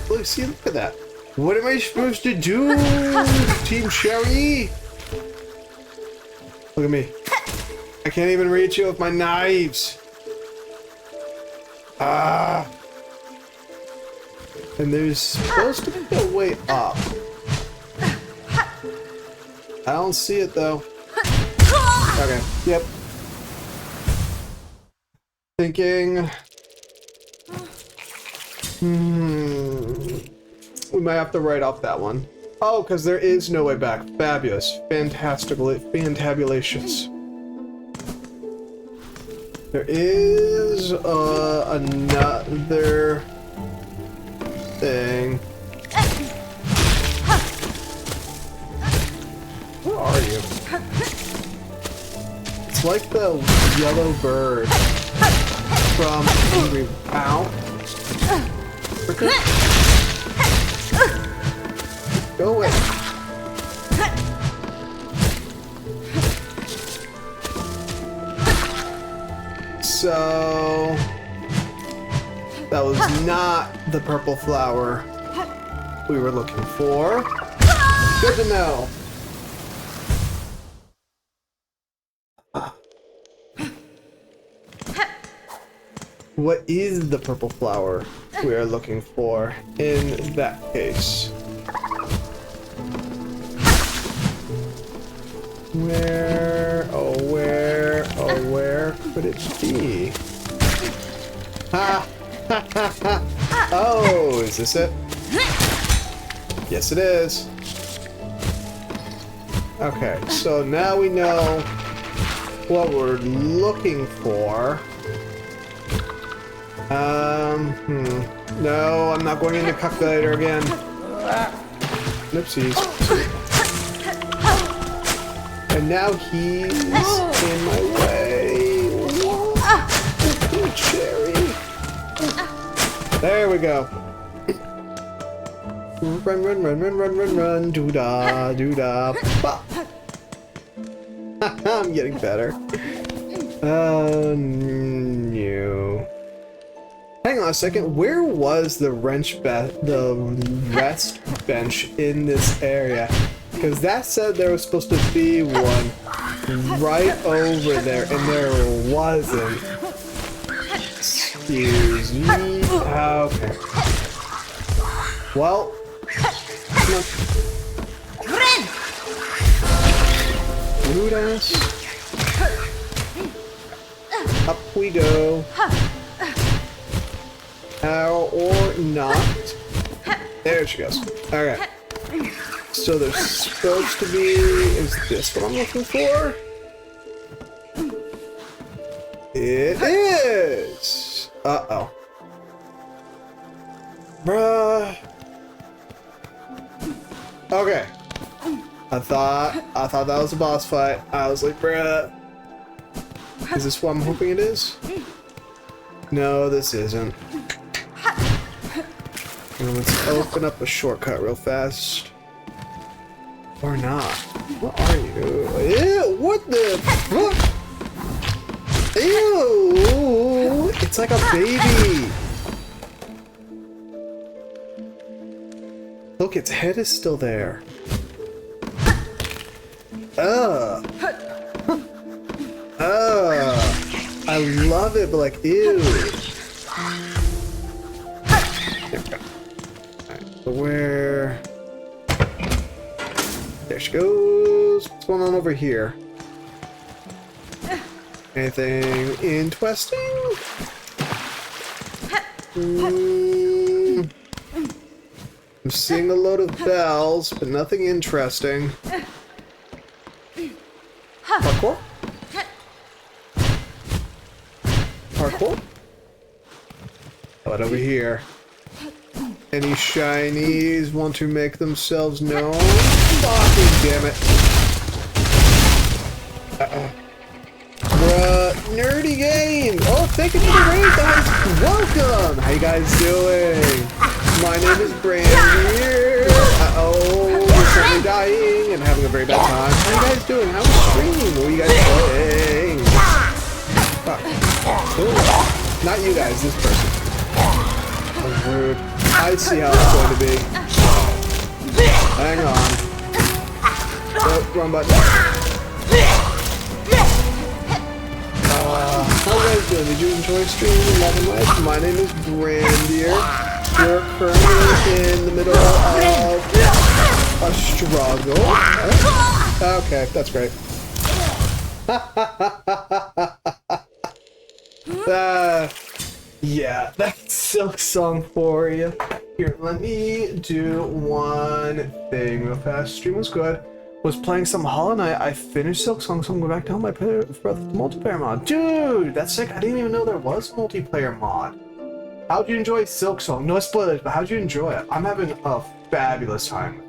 Look, see, look at that. What am I supposed to do, Team Sherry? Look at me. I can't even reach you with my knives. Ah. And there's supposed to be a way up. I don't see it though. Okay, yep. Thinking... We might have to write off that one. Oh, because there is no way back. Fabulous. Fantabulations. There is another thing. Where are you? It's like the yellow bird from Angry... Ow. Go away. So that was not the purple flower we were looking for. Good to know. What is the purple flower we are looking for in that case? Where, oh where could it be? Ha! Ha ha ha! Oh, is this it? Yes, it is. Okay, so now we know what we're looking for. No, I'm not going into calculator again. Oopsies. And now he's in my way. Good Cherry. There we go. Run, doo-da, bop. I'm getting better. No. Hang on a second, where was the the rest bench in this area? Because that said there was supposed to be one right over there, and there wasn't. Excuse me. Okay. Well, come on. Rude ass. Up we go. Or not. There she goes. Alright. So there's supposed to be... Is this what I'm looking for? It is! Uh-oh. Bruh. Okay. I thought that was a boss fight. I was like, bruh. Is this what I'm hoping it is? No, this isn't. And let's open up a shortcut real fast. Or not. What are you? Ew, what the fuck? Ew! It's like a baby! Look, its head is still there. Ugh. Ugh. I love it, but like, ew. There we go. Alright, so where... There she goes. What's going on over here? Anything interesting? I'm seeing a load of bells, but nothing interesting. Parkour? Parkour? How about over here? Any shinies want to make themselves known? Fucking damn it. Bruh, nerdy game! Oh, thank you for the raid, guys! Welcome! How you guys doing? My name is Brandon here. Uh-oh, we're suddenly dying and having a very bad time. How you guys doing? How was streaming? What are you guys playing? Ooh. Not you guys, this person. That was rude. I see how it's going to be. Hang on. Oh, wrong button. How you guys doing? Did you enjoy streaming Love and Life? My name is Brandier. We're currently in the middle of a struggle. Okay, that's great. Yeah, that's Silk Song for you. Here, let me do one thing real fast. Stream was good. Was playing some Hollow Knight. I finished Silk Song, so I'm going back to my multiplayer mod. Dude, that's sick. I didn't even know there was a multiplayer mod. How'd you enjoy Silk Song? No spoilers, but how'd you enjoy it? I'm having a fabulous time.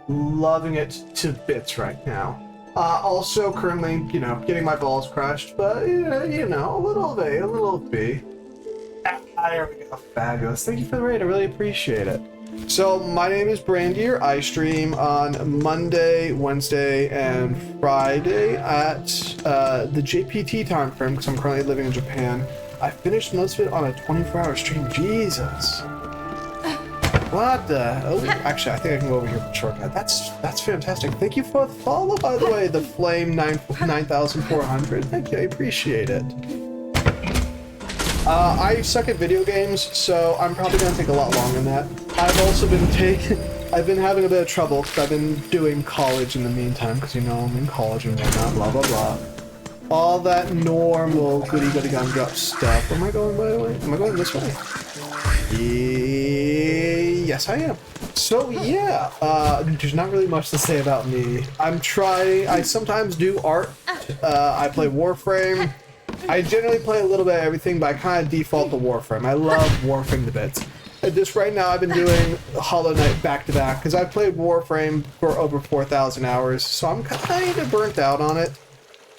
Loving it to bits right now. Also currently, you know, getting my balls crushed, but you know, a little of A, a little of B. There we go. Fabulous. Thank you for the raid. I really appreciate it. So my name is Brandier. I stream on Monday, Wednesday, and Friday at the JPT time frame because I'm currently living in Japan. I finished most of it on a 24-hour stream. Jesus. What the? Oh, actually, I think I can go over here with the shortcut. That's fantastic. Thank you for the follow, by the way. The Flame 9400. Thank you. I appreciate it. I suck at video games, so I'm probably gonna take a lot longer than that. I've also been I've been having a bit of trouble because I've been doing college in the meantime, because you know I'm in college and whatnot, blah blah blah. All that normal goody goody gumdrop stuff. Where am I going, by the way? Am I going this way? Yes, I am. So yeah, there's not really much to say about me. I sometimes do art. I play Warframe. I generally play a little bit of everything, but I kind of default to Warframe. I love Warframe to bits. Just right now, I've been doing Hollow Knight back to back because I've played Warframe for over 4,000 hours, so I'm kind of burnt out on it.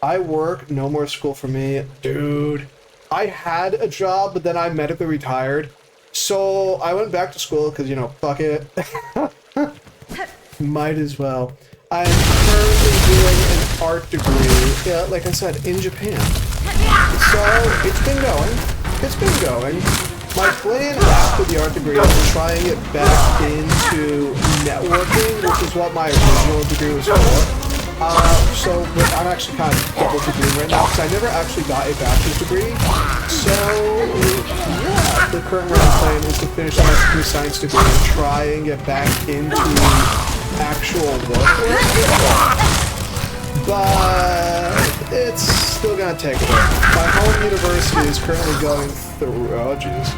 I work, no more school for me. Dude, I had a job, but then I medically retired. So I went back to school because, you know, fuck it. Might as well. I'm currently doing an art degree, like I said, in Japan. So it's been going. It's been going. My plan after the art degree is to try and get back into networking, which is what my original degree was for. So I'm actually kind of double degreeing right now because I never actually got a bachelor's degree. So yeah, the current round plan is to finish my computer science degree and try and get back into actual work. But it's still gonna take a bit. My home university is currently going through. Oh jeez.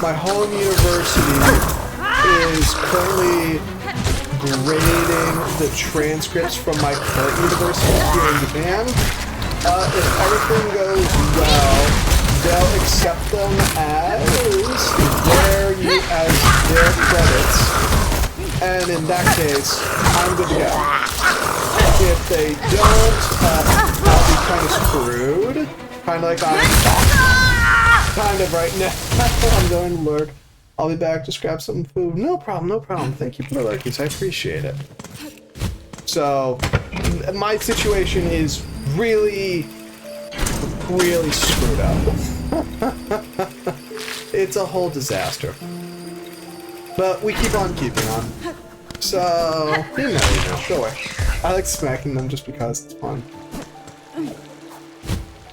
My home university is currently grading the transcripts from my current university here in Japan. If everything goes well, they'll accept them as their credits, and in that case, I'm good to go. If they don't, I'll be kind of screwed. Kind of like kind of right now. I'm going to lurk. I'll be back to scrap some food. No problem, no problem. Thank you for the lurkies. I appreciate it. So, my situation is really, really screwed up. It's a whole disaster. But we keep on keeping on. So, you know, go away. I like smacking them just because it's fun.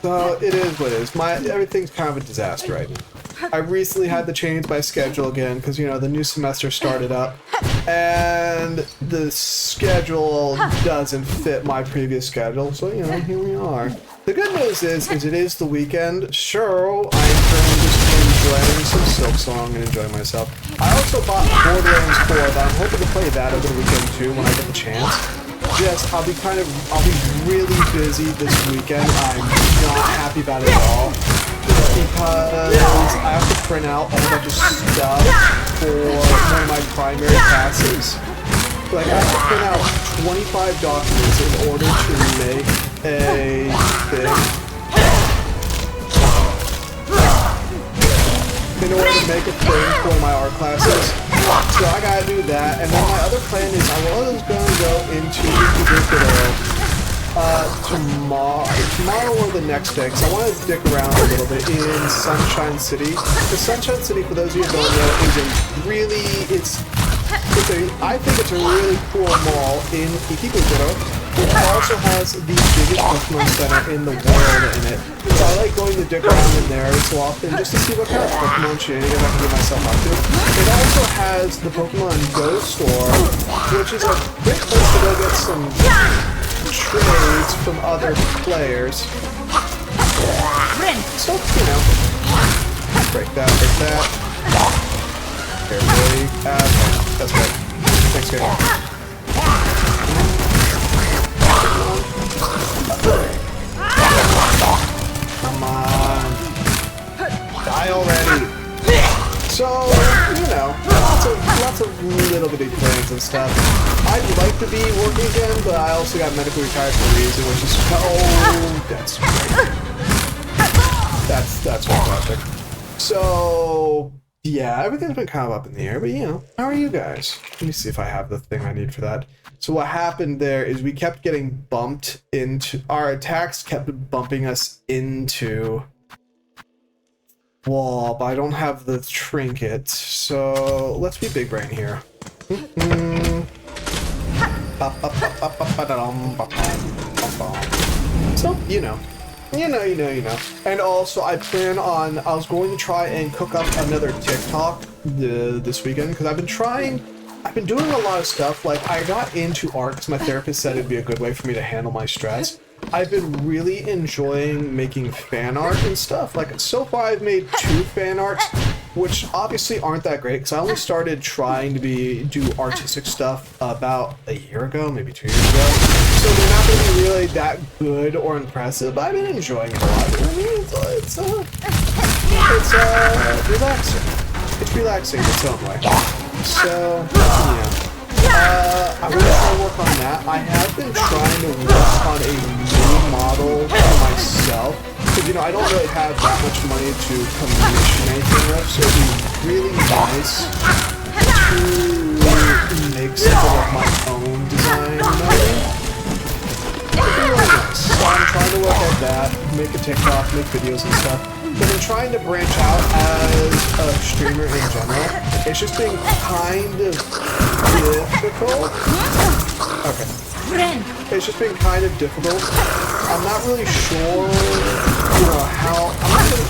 So, it is what it is. Everything's kind of a disaster right now. I recently had to change my schedule again because, you know, the new semester started up and the schedule doesn't fit my previous schedule. So, you know, here we are. The good news is it is the weekend. Sure, I'm currently just enjoying some Silksong and enjoying myself. I also bought Borderlands 4, but I'm hoping to play that over the weekend too when I get the chance. Yes, I'll be really busy this weekend. I'm not happy about it at all. Because I have to print out a bunch of stuff for one of my primary classes. Like, I have to print out 25 documents in order to make a thing. In order to make a thing for my art classes. So I gotta do that. And then my other plan is I was gonna go into Ikebukuro tomorrow or the next day, because I want to dick around a little bit in Sunshine City. The Sunshine City, for those of you who don't know, is a really, I think it's a really cool mall in Ikebukuro, which also has the biggest Pokemon Center in the world in it. So I like going to dick around in there so often just to see what kind of Pokemon shenanigans I can get myself up to. It also has the Pokemon Go store, which is a great place to go get some trades from other players. So, you know, break that. Carefully. Okay, that's good. Thanks, guys. Come on. Die already. So, you know, lots of little bitty plans and stuff. I'd like to be working again, but I also got medically retired for a reason, which is that's great. That's fantastic. So yeah, everything's been kind of up in the air, but you know, how are you guys? Let me see if I have the thing I need for that. So what happened there is we kept getting bumped into, our attacks kept bumping us into wall, but I don't have the trinket, so let's be big brain here. So, you know. And also, I was going to try and cook up another TikTok this weekend, because I've been doing a lot of stuff. Like, I got into art because my therapist said it'd be a good way for me to handle my stress. I've been really enjoying making fan art and stuff. Like, so far I've made 2 fan arts, which obviously aren't that great, because I only started trying to do artistic stuff about a year ago, maybe 2 years ago. So they're not going to be really that good or impressive, but I've been enjoying it a lot. I mean, it's relaxing. It's relaxing in its own way. So, yeah. I will try to work on that. I have been trying to work on a new model for myself, Because, you know, I don't really have that much money to commission anything with, so it'd be really nice to make something of my own design, you know? It'd be really nice. So I'm trying to work at that, make a TikTok, make videos and stuff. But I'm trying to branch out as a streamer in general. It's just been kind of difficult. Okay. It's just been kind of difficult. I'm not really sure, you know, how.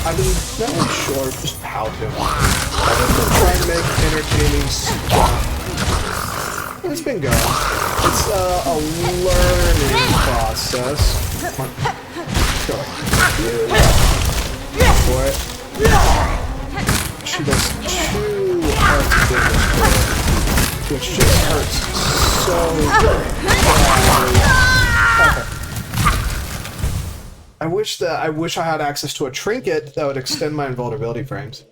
I've been not really sure just how to. I've been trying to make entertaining stuff. It's been going. It's a learning process. Come on. Go. For it. She does 2 hearts of damage for it, which just hurts so badly. Okay. I wish I had access to a trinket that would extend my invulnerability frames.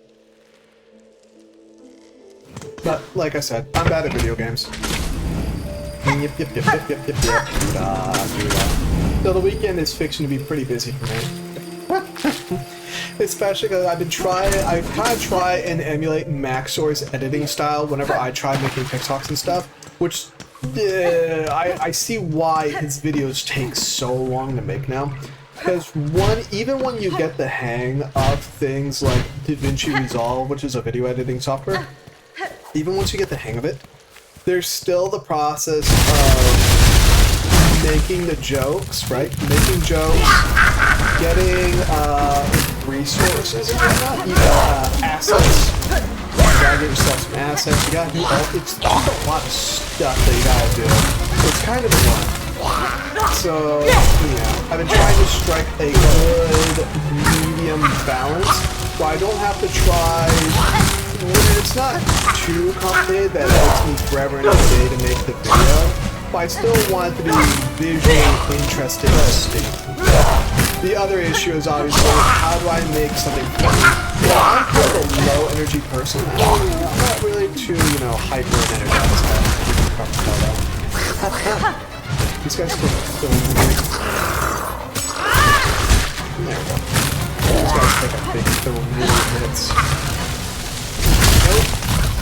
But like I said, I'm bad at video games. Yep. So the weekend is fixing to be pretty busy for me. Especially because I kind of try and emulate Maxor's editing style whenever I try making TikToks and stuff, which I see why his videos take so long to make now. Because even when you get the hang of things like DaVinci Resolve, which is a video editing software, even once you get the hang of it, there's still the process of making the jokes, right? Making jokes, getting resources and whatnot, you know, assets. You gotta get yourself some assets. You gotta do it's a lot of stuff that you gotta do. It's kind of fun. So, yeah, I've been trying to strike a good medium balance where I don't have to try. It's not too complicated that it takes me forever and a day to make the video, but I still want it to be visually interesting to see. The other issue is obviously, how do I make something funny? Well, I'm kind of a low energy person. I'm not really too, you know, hyper energized. These guys still weird. There we go. These guys take a big 30 minutes. Nope.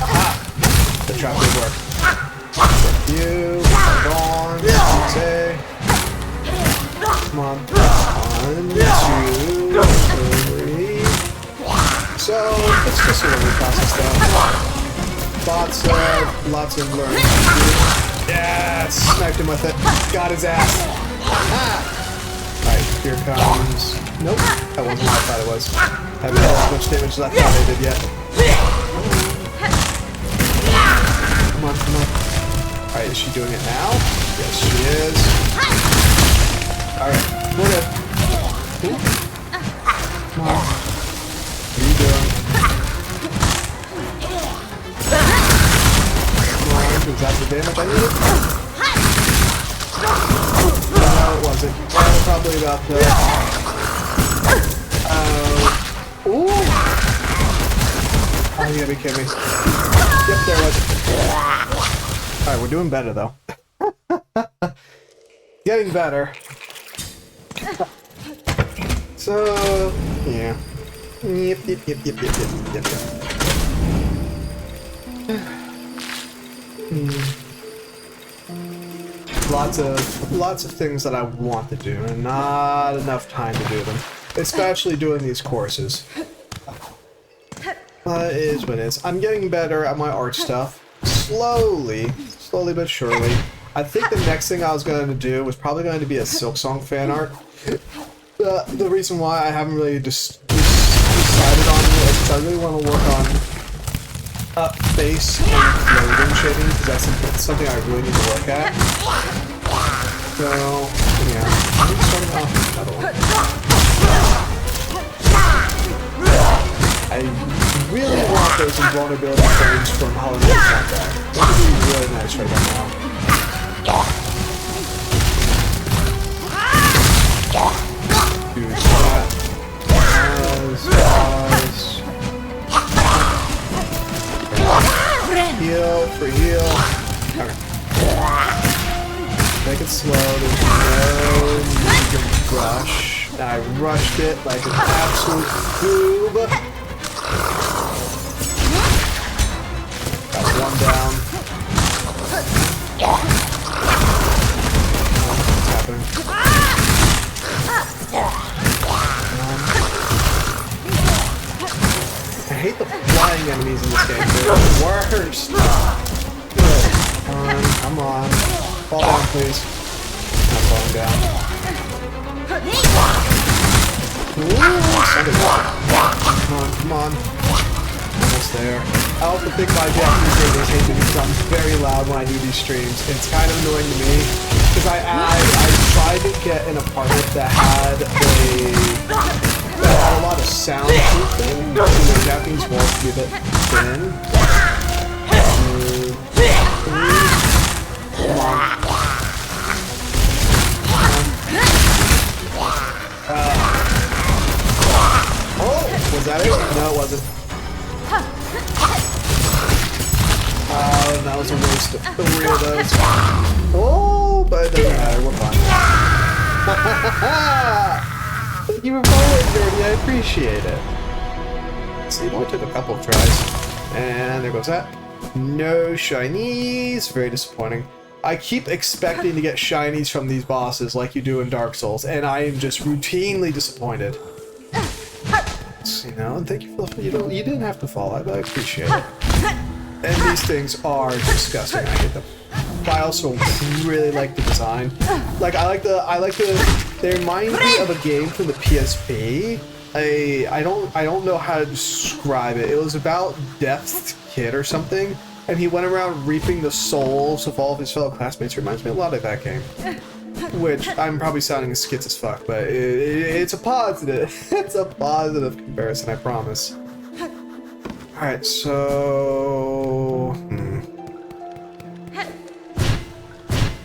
Aha! The trap did work. You, gone, say. Come on. 1, 2, 3. So, it's just a learning process though. Lots of learning. Yeah, sniped him with it. Got his ass. Ah! Alright, here comes. Nope, that wasn't what I thought it was. I haven't done as much damage as I thought I did yet. Come on. Alright, is she doing it now? Yes, she is. Alright, we're good. Ooh. Come on. What are you doing? Is that the damage I needed? No, it wasn't. Probably about the... ooh! Oh, you gotta be kidding me. Yep, there it was. Alright, we're doing better, though. Getting better. So, yeah. Yep. Lots of things that I want to do, and not enough time to do them. Especially doing these courses. It is what it is. I'm getting better at my art stuff. Slowly but surely. I think the next thing I was going to do was probably going to be a Silksong fan art. The reason why I haven't really decided on it is because I really want to work on face and clothing shading, because that's something I really need to look at. So, yeah. I'm starting off with another one. I really want those invulnerability frames from Hollow Knight Combat. That would be really nice right about now. Do that. Heal, free heal. Okay. Make it slow, there's no need to rush. I rushed it like an absolute boob. Got one down. What's happening? I hate the flying enemies in this game. They're the worst. Good. Come on. Fall down, please. Not falling down. Ooh, come on. Almost there. I also think my Japanese neighbors hate me because I'm very loud when I do these streams. It's kind of annoying to me because I tried to get an apartment that had a lot of soundproofing. The Japanese walls to be a bit thin. Come on. Oh, was that it? No, it wasn't. Oh, that was a waste of 3 of those. Oh, but it doesn't matter. We're fine. Thank you for following, Dirty. I appreciate it. See, it only took a couple of tries. And there goes that. No shinies. Very disappointing. I keep expecting to get shinies from these bosses like you do in Dark Souls, and I am just routinely disappointed. You know, and thank you for the, you didn't have to fall, but I appreciate it. And these things are disgusting. I hate them. But I also really like the design. Like I like the they remind me of a game from the PSP. I don't know how to describe it. It was about Death's kid or something, and he went around reaping the souls of all of his fellow classmates. It reminds me a lot of that game. Which, I'm probably sounding skits as fuck, but it's a positive. It's a positive comparison, I promise. Alright, so...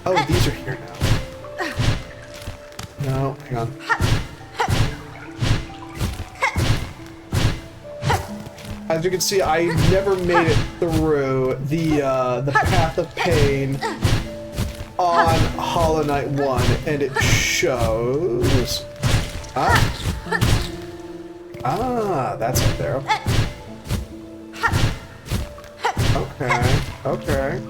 Oh, these are here now. No, hang on. As you can see, I never made it through the Path of Pain on Hollow Knight 1, and it shows... that's up there. Okay.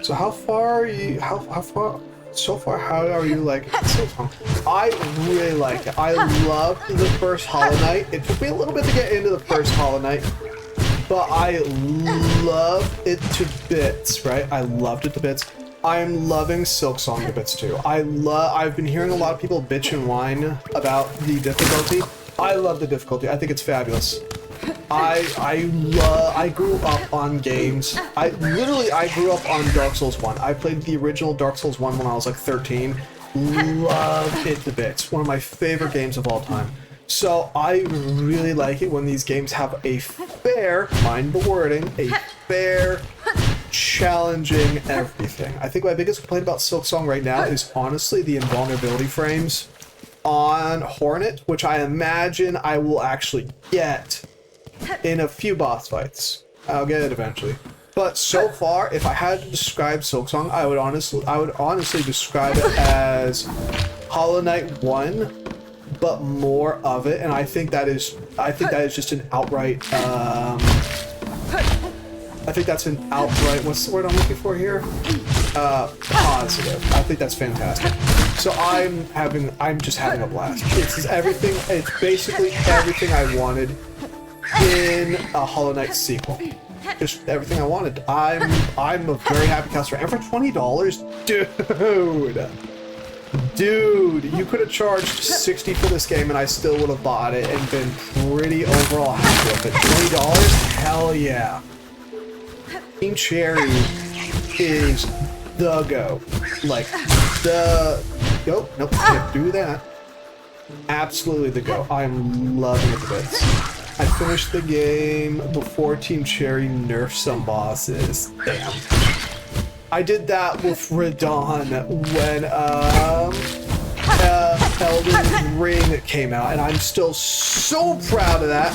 So how far are you, how far, so far, how are you like Silksong? I really like it. I loved the first Hollow Knight. It took me a little bit to get into the first Hollow Knight, but I love it to bits, right? I loved it to bits. I'm loving Silksong to bits too. I've been hearing a lot of people bitch and whine about the difficulty. I love the difficulty. I think it's fabulous. I grew up on games. I grew up on Dark Souls 1. I played the original Dark Souls 1 when I was like 13. Loved it to bits. One of my favorite games of all time. So I really like it when these games have a fair, mind the wording, a fair, challenging everything. I think my biggest complaint about Silksong right now is honestly the invulnerability frames on Hornet, which I imagine I will actually get in a few boss fights. I'll get it eventually. But so far, if I had to describe Silksong, I would honestly describe it as Hollow Knight 1, but more of it, and I think that is just an outright I think that's an outright, what's the word I'm looking for here? Positive. I think that's fantastic. So I'm just having a blast. It's everything, it's basically everything I wanted in a Hollow Knight sequel. Just everything I wanted. I'm a very happy customer. And for $20, dude, you could have charged $60 for this game and I still would have bought it and been pretty overall happy with it. $20? Hell yeah. Team Cherry is the go. Like, the go. Nope, can't do that. Absolutely the go. I'm loving it to bits. I finished the game before Team Cherry nerfed some bosses. Damn. I did that with Radon when Elden Ring came out, and I'm still so proud of that.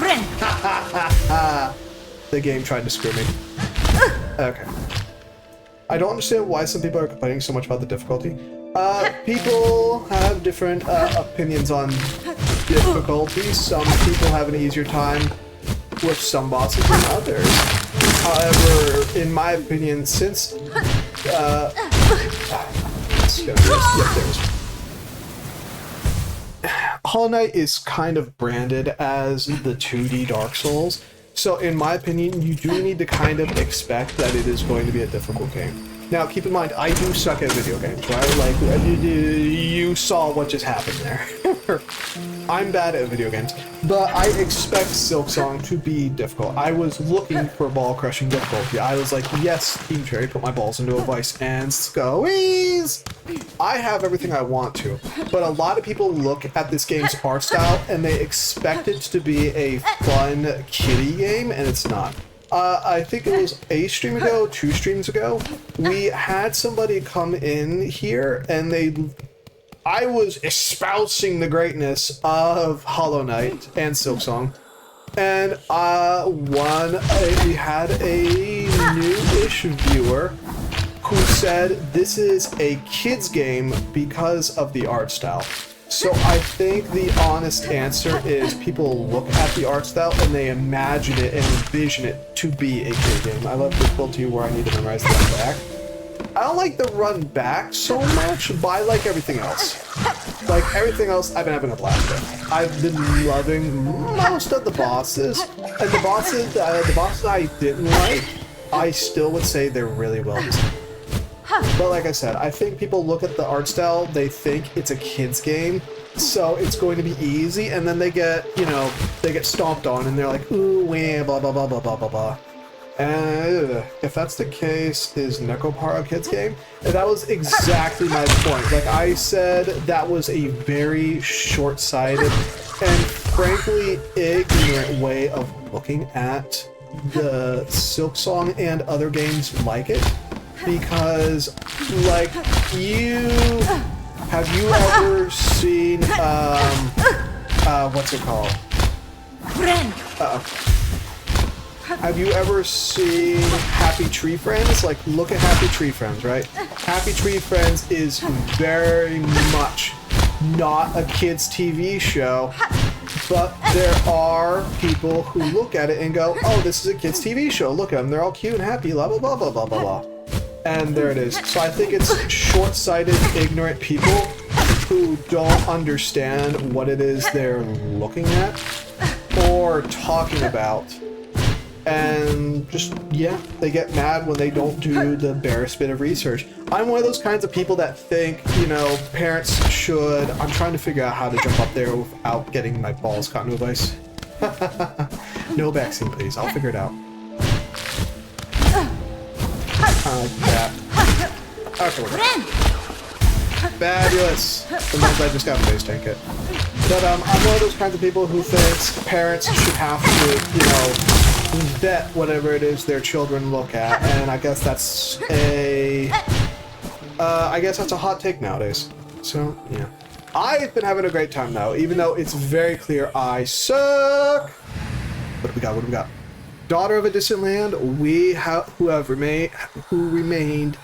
The game tried to screw me. Okay. I don't understand why some people are complaining so much about the difficulty. People have different opinions on difficulty. Some people have an easier time with some bosses than others. However, in my opinion, since Hollow Knight is kind of branded as the 2D Dark Souls, so in my opinion, you do need to kind of expect that it is going to be a difficult game. Now, keep in mind, I do suck at video games, right? Like, you saw what just happened there. I'm bad at video games, but I expect Silksong to be difficult. I was looking for ball-crushing difficulty. I was like, yes, Team Cherry, put my balls into a vice and squeeze! I have everything I want to, but a lot of people look at this game's art style and they expect it to be a fun kiddie game, and it's not. I think it was a stream ago, 2 streams ago, we had somebody come in here and I was espousing the greatness of Hollow Knight and Silksong, and we had a new-ish viewer who said this is a kid's game because of the art style. So I think the honest answer is people look at the art style and they imagine it and envision it to be a kid game. I love difficulty where I need to memorize the run back. I don't like the run back so much, but I like everything else. Like everything else, I've been having a blast with. I've been loving most of the bosses, and the bosses I didn't like, I still would say they're really well designed. But like I said, I think people look at the art style, they think it's a kid's game, so it's going to be easy, and then they get, they get stomped on, and they're like, ooh, wah, blah, blah, blah, blah, blah, blah, blah. And if that's the case, is Necropara a kid's game? And that was exactly my point. Like I said, that was a very short-sighted and frankly ignorant way of looking at the Silksong and other games like it. Because, like, have you ever seen, what's it called? Have you ever seen Happy Tree Friends? Like, look at Happy Tree Friends, right? Happy Tree Friends is very much not a kid's TV show, but there are people who look at it and go, oh, this is a kid's TV show. Look at them. They're all cute and happy, blah, blah, blah, blah, blah, blah, blah. And there it is. So I think it's short-sighted, ignorant people who don't understand what it is they're looking at or talking about. And just, yeah, they get mad when they don't do the barest bit of research. I'm one of those kinds of people that think, parents should... I'm trying to figure out how to jump up there without getting my balls caught in a vice. No backseat, please. I'll figure it out. Like that. Okay, we're good. Fabulous. Sometimes I just got face tank it. But I'm one of those kinds of people who thinks parents should have to, vet whatever it is their children look at, and I guess that's a hot take nowadays. So yeah, I've been having a great time now, even though it's very clear I suck. What do we got? What do we got? Daughter of a distant land, who remained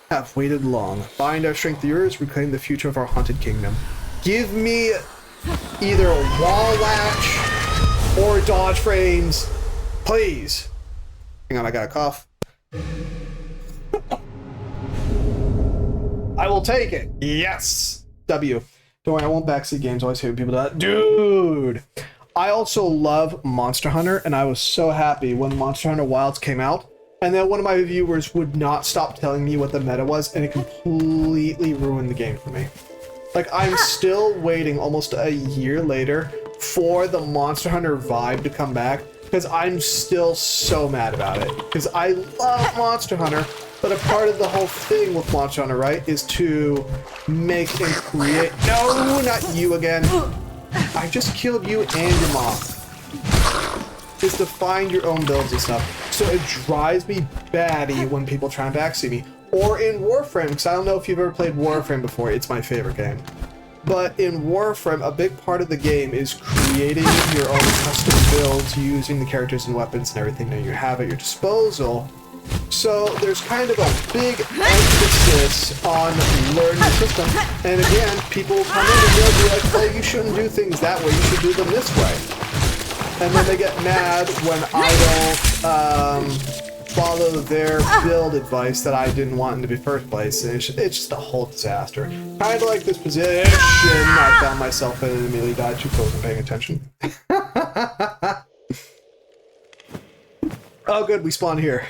have waited long. Bind our strength to yours, reclaim the future of our haunted kingdom. Give me either a wall latch or dodge frames, please. Hang on, I got a cough. I will take it. Yes. W. Don't worry, I won't backseat games. I always hate people that. Dude. I also love Monster Hunter, and I was so happy when Monster Hunter Wilds came out, and then one of my viewers would not stop telling me what the meta was, and it completely ruined the game for me. Like, I'm still waiting almost a year later for the Monster Hunter vibe to come back, because I'm still so mad about it. Because I love Monster Hunter, but a part of the whole thing with Monster Hunter, right, is to make and create... No, not you again. I just killed you and your mom. Is to find your own builds and stuff. So it drives me batty when people try and backseat me. Or in Warframe, because I don't know if you've ever played Warframe before, it's my favorite game. But in Warframe, a big part of the game is creating your own custom builds using the characters and weapons and everything that you have at your disposal. So there's kind of a big emphasis on learning the system. And again, people will come in and they'll be like, well, you shouldn't do things that way, you should do them this way. And then they get mad when I don't follow their build advice that I didn't want in the first place. And it's just a whole disaster. Kind of like this position I found myself in and immediately died to because I wasn't paying attention. Oh good, we spawned here.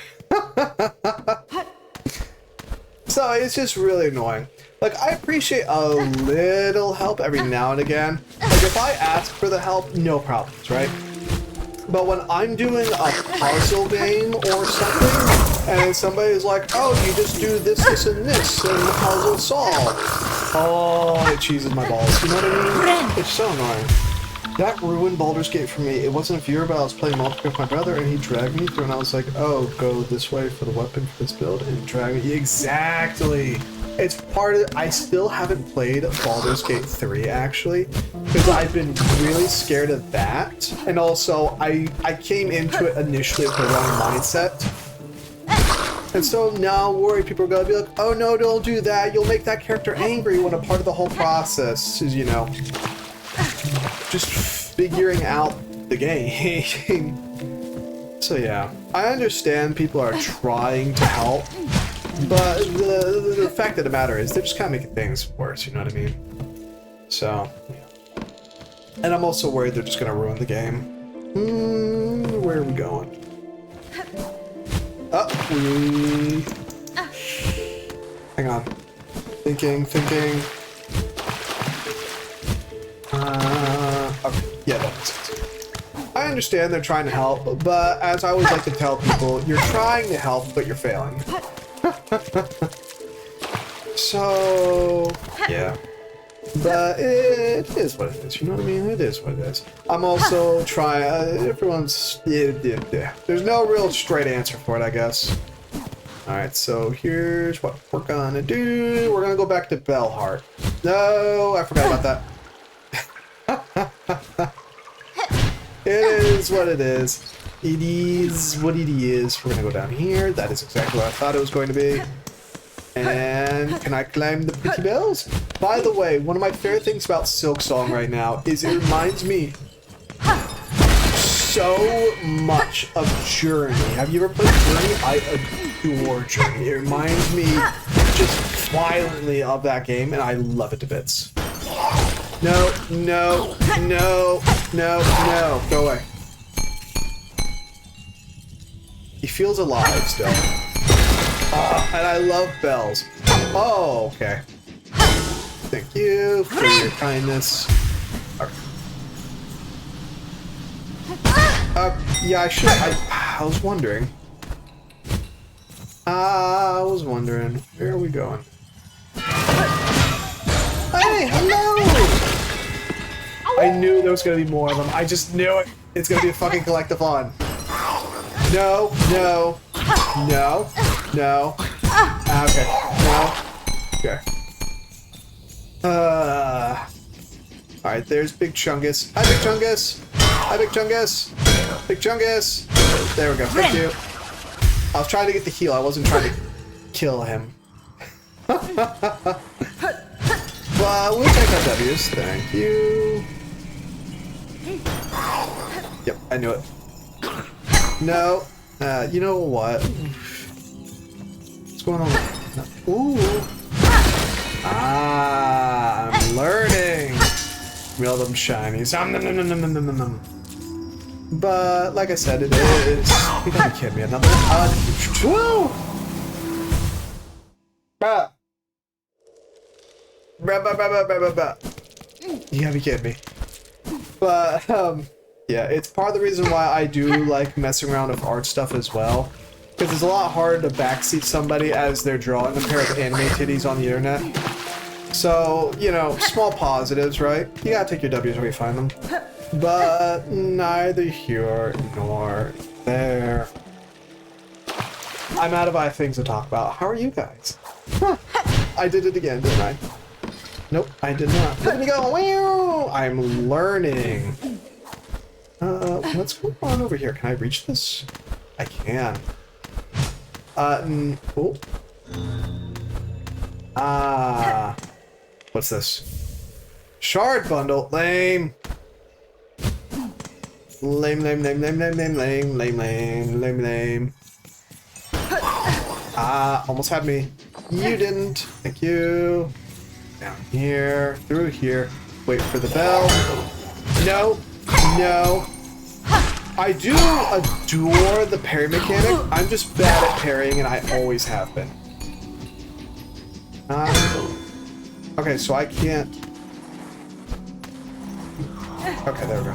So it's just really annoying. Like, I appreciate a little help every now and again. Like, if I ask for the help, no problems, right? But when I'm doing a puzzle game or something, and somebody's like, oh, you just do this, this, and this, and the puzzle's solved. Oh, it cheeses my balls. You know what I mean? It's so annoying. That ruined Baldur's Gate for me. It wasn't a fear, but I was playing multiplayer with my brother, and he dragged me through, and I was like, oh, go this way for the weapon for this build, and drag me. Exactly! It's part of... I still haven't played Baldur's Gate 3, actually, because I've been really scared of that, and also, I came into it initially with the wrong mindset. And so now I'm worried people are gonna be like, oh no, don't do that, you'll make that character angry, when a part of the whole process is, you know, just figuring out the game. So yeah, I understand people are trying to help, but the fact of the matter is they're just kind of making things worse, you know what I mean? So, yeah. And I'm also worried they're just gonna ruin the game. Where are we going? Hang on. Thinking. Okay, yeah, that makes sense. I understand they're trying to help, but as I always like to tell people, you're trying to help, but you're failing. So, yeah. But it is what it is, you know what I mean? It is what it is. I'm also trying, everyone's, there's no real straight answer for it, I guess. Alright, so here's what we're gonna do. We're gonna go back to Bellheart. No, I forgot about that. It is what it is. It is what it is. We're gonna go down here. That is exactly what I thought it was going to be. And can I climb the pretty bells? By the way, one of my favorite things about Silksong right now is it reminds me so much of Journey. Have you ever played Journey? I adore Journey. It reminds me just violently of that game, and I love it to bits. No. Go away. He feels alive still. And I love bells. Oh, okay. Thank you for your kindness. Yeah, I should. I was wondering. Where are we going? Hey, hello! I knew there was gonna be more of them. I just knew it. It's gonna be a fucking collectathon. No. Okay. No. Okay. Alright, there's Big Chungus. Hi, Big Chungus! Big Chungus! There we go. Thank you. I was trying to get the heal. I wasn't trying to kill him. But we'll take our W's. Thank you. Yep, I knew it. No. You know what? What's going on? No. Ooh. I'm learning. Real them shinies. But like I said, it is. You gotta kid me. Another. Woo! You gotta be kidding me. But yeah, it's part of the reason why I do like messing around with art stuff as well. Because it's a lot harder to backseat somebody as they're drawing a pair of anime titties on the internet. So, you know, small positives, right? You gotta take your W's where you find them. But neither here nor there. I'm out of things to talk about. How are you guys? Huh. I did it again, didn't I? Nope, I did not. Let me go. Wow! I'm learning. What's going on over here? Can I reach this? I can. Oh. Ah. What's this? Shard bundle. Lame. Lame, lame, lame, lame, lame, lame, lame, lame, lame, lame, lame. Ah, almost had me. You didn't. Thank you. Down here, through here. Wait for the bell. No, no. I do adore the parry mechanic. I'm just bad at parrying, and I always have been. Okay, so I can't. Okay, there we go.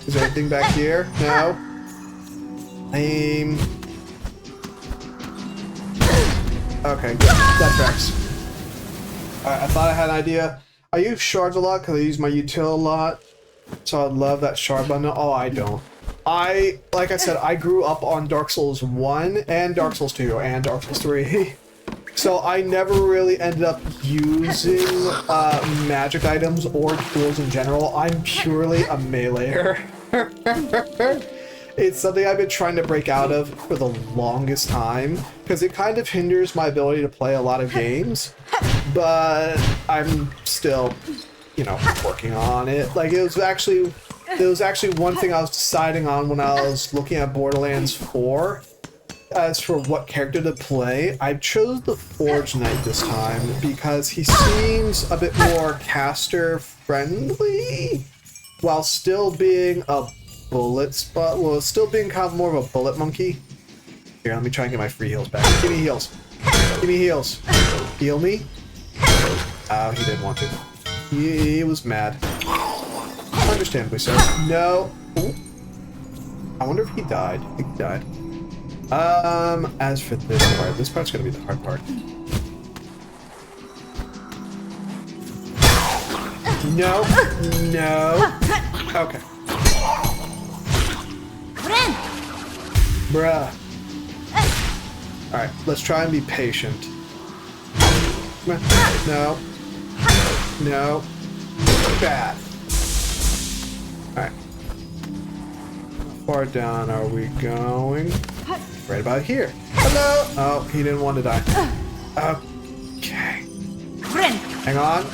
Is there anything back here? No. Aim. Okay, good. That tracks. I thought I had an idea. I use shards a lot because I use my util a lot. So I love that shard bundle. Oh, I don't. Like I said, I grew up on Dark Souls 1 and Dark Souls 2 and Dark Souls 3. So I never really ended up using magic items or tools in general. I'm purely a meleeer. It's something I've been trying to break out of for the longest time because it kind of hinders my ability to play a lot of games, but I'm still, you know, working on it. Like it was actually one thing I was deciding on when I was looking at Borderlands 4. As for what character to play, I chose the Forge Knight this time because he seems a bit more caster friendly while still being a still being kind of more of a bullet monkey. Here, let me try and get my free heals back. Give me heals. Give me heals. Heal me. Oh, he didn't want to. He was mad. Understandably so. No. Ooh. I wonder if he died. I think he died. As for this part's gonna be the hard part. No. No. Okay. Bruh. Alright, let's try and be patient. No. No. Bad. Alright. How far down are we going? Right about here. Hello! Oh, he didn't want to die. Okay. Hang on.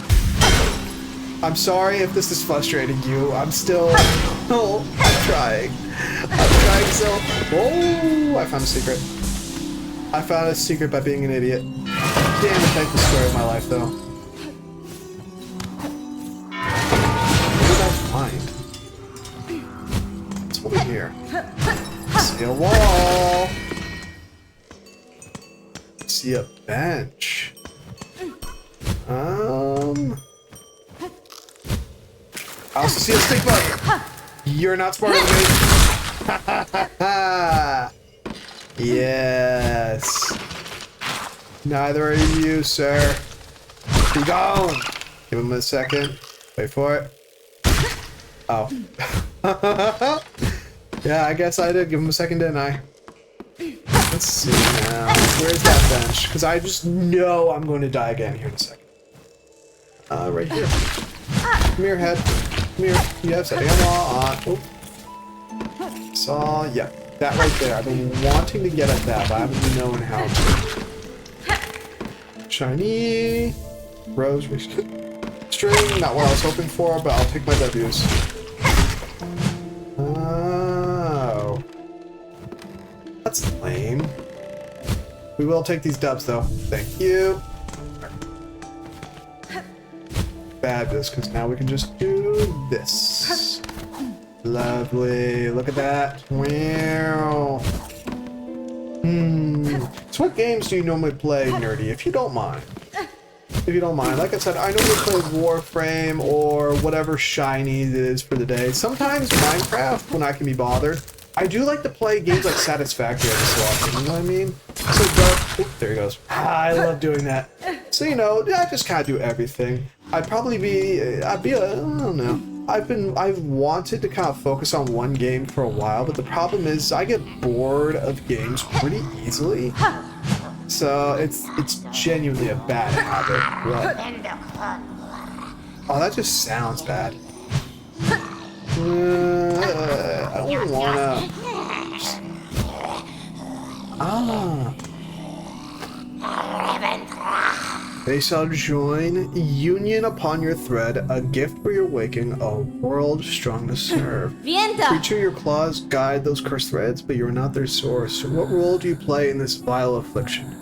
I'm sorry if this is frustrating you. I'm still... Oh, I'm trying. I'm trying so... Oh, I found a secret. I found a secret by being an idiot. Damn it, that's the story of my life, though. What did I find? What's over here? See a wall. See a bench. I also see a stick bug. You're not smarter than me. Yes. Neither are you, sir. Be gone. Give him a second. Wait for it. Oh. Yeah, I guess I did give him a second, didn't I? Let's see now. Where's that bench? Because I just know I'm going to die again here in a second. Right here. Come here, head. Come here. Yes, I am on. Oh. Saw, yeah. That right there. I've been wanting to get at that, but I haven't known how to. Shiny. Rose. String. Not what I was hoping for, but I'll take my W's. Oh. That's lame. We will take these dubs, though. Thank you. Fabulous, because now we can just do this. Lovely. Look at that. Wow. So what games do you normally play, Nerdy, if you don't mind? If you don't mind. Like I said, I normally play Warframe or whatever shiny it is for the day. Sometimes Minecraft, when I can be bothered. I do like to play games like Satisfactory every so often, you know what I mean? So, there he goes. I love doing that. So, you know, I just kind of do everything. I don't know. I've wanted to kind of focus on one game for a while, but the problem is I get bored of games pretty easily. So it's genuinely a bad habit. But... Oh, that just sounds bad. I don't wanna... Ah. They shall join union upon your thread, a gift for your waking, a world strong to serve. Vienta! Creature, your claws guide those cursed threads, but you are not their source. What role do you play in this vile affliction?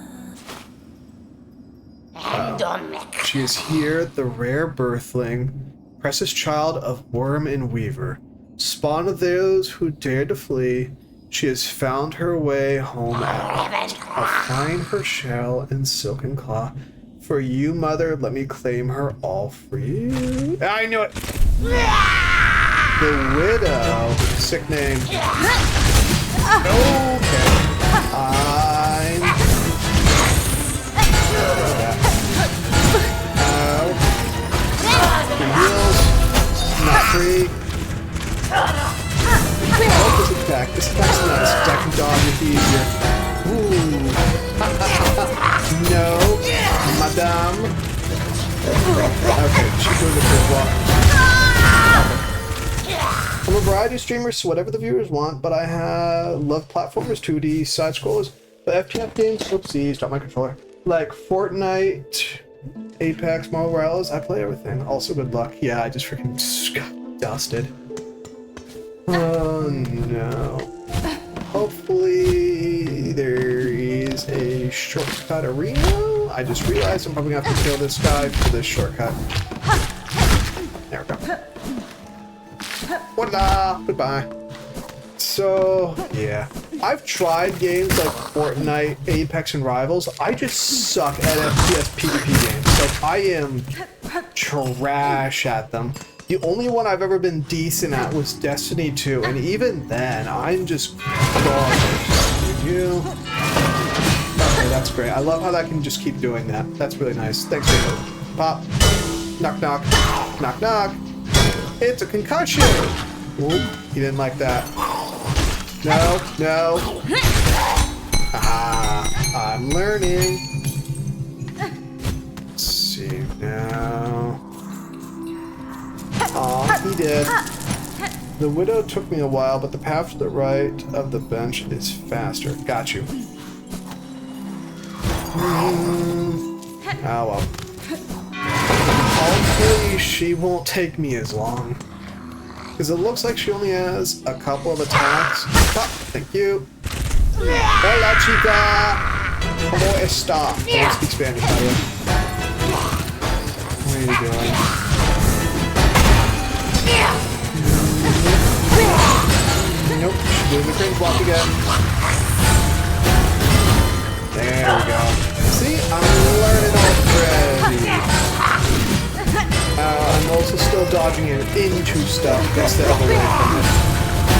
She is here, the rare birthling, precious child of worm and weaver. Spawn of those who dared to flee, she has found her way home at last. I'll find her shell and silken claw. For you, mother, let me claim her all for you. I knew it! The Widow. Sick name. Okay. I'm... The heals. Not free. Oh, this attack. This attack's nice. I can dodge it easier. Ooh. No. Madame. Okay, she's doing the good walk. I'm a variety streamer, so whatever the viewers want, but I love platformers, 2D, side scrollers, but FTF games, oopsies, drop my controller. Like Fortnite, Apex, Marvel Rivals, I play everything. Also, good luck. Yeah, I just freaking got dusted. Oh no. Hopefully there is a shortcut arena. I just realized I'm probably gonna have to kill this guy for this shortcut. There we go. Voila! Goodbye. So, yeah. I've tried games like Fortnite, Apex, and Rivals. I just suck at FPS PvP games. Like, I am trash at them. The only one I've ever been decent at was Destiny 2, and even then, I'm just garbage. You. Okay, that's great. I love how that can just keep doing that. That's really nice. Thanks for it. Pop. Knock, knock. Knock, knock. It's a concussion! Ooh, he didn't like that. No, no. Ah, I'm learning. Let's see now. Aw, he did. The Widow took me a while, but the path to the right of the bench is faster. Got you. Oh well. Hopefully she won't take me as long. Because it looks like she only has a couple of attacks. Oh, thank you. Hola, chica. ¿Cómo está? I don't speak Spanish, by the way. What are you doing? Nope, she's doing the cringe block again. There we go. See, I'm learning already. I'm also still dodging it into stuff instead of away from it.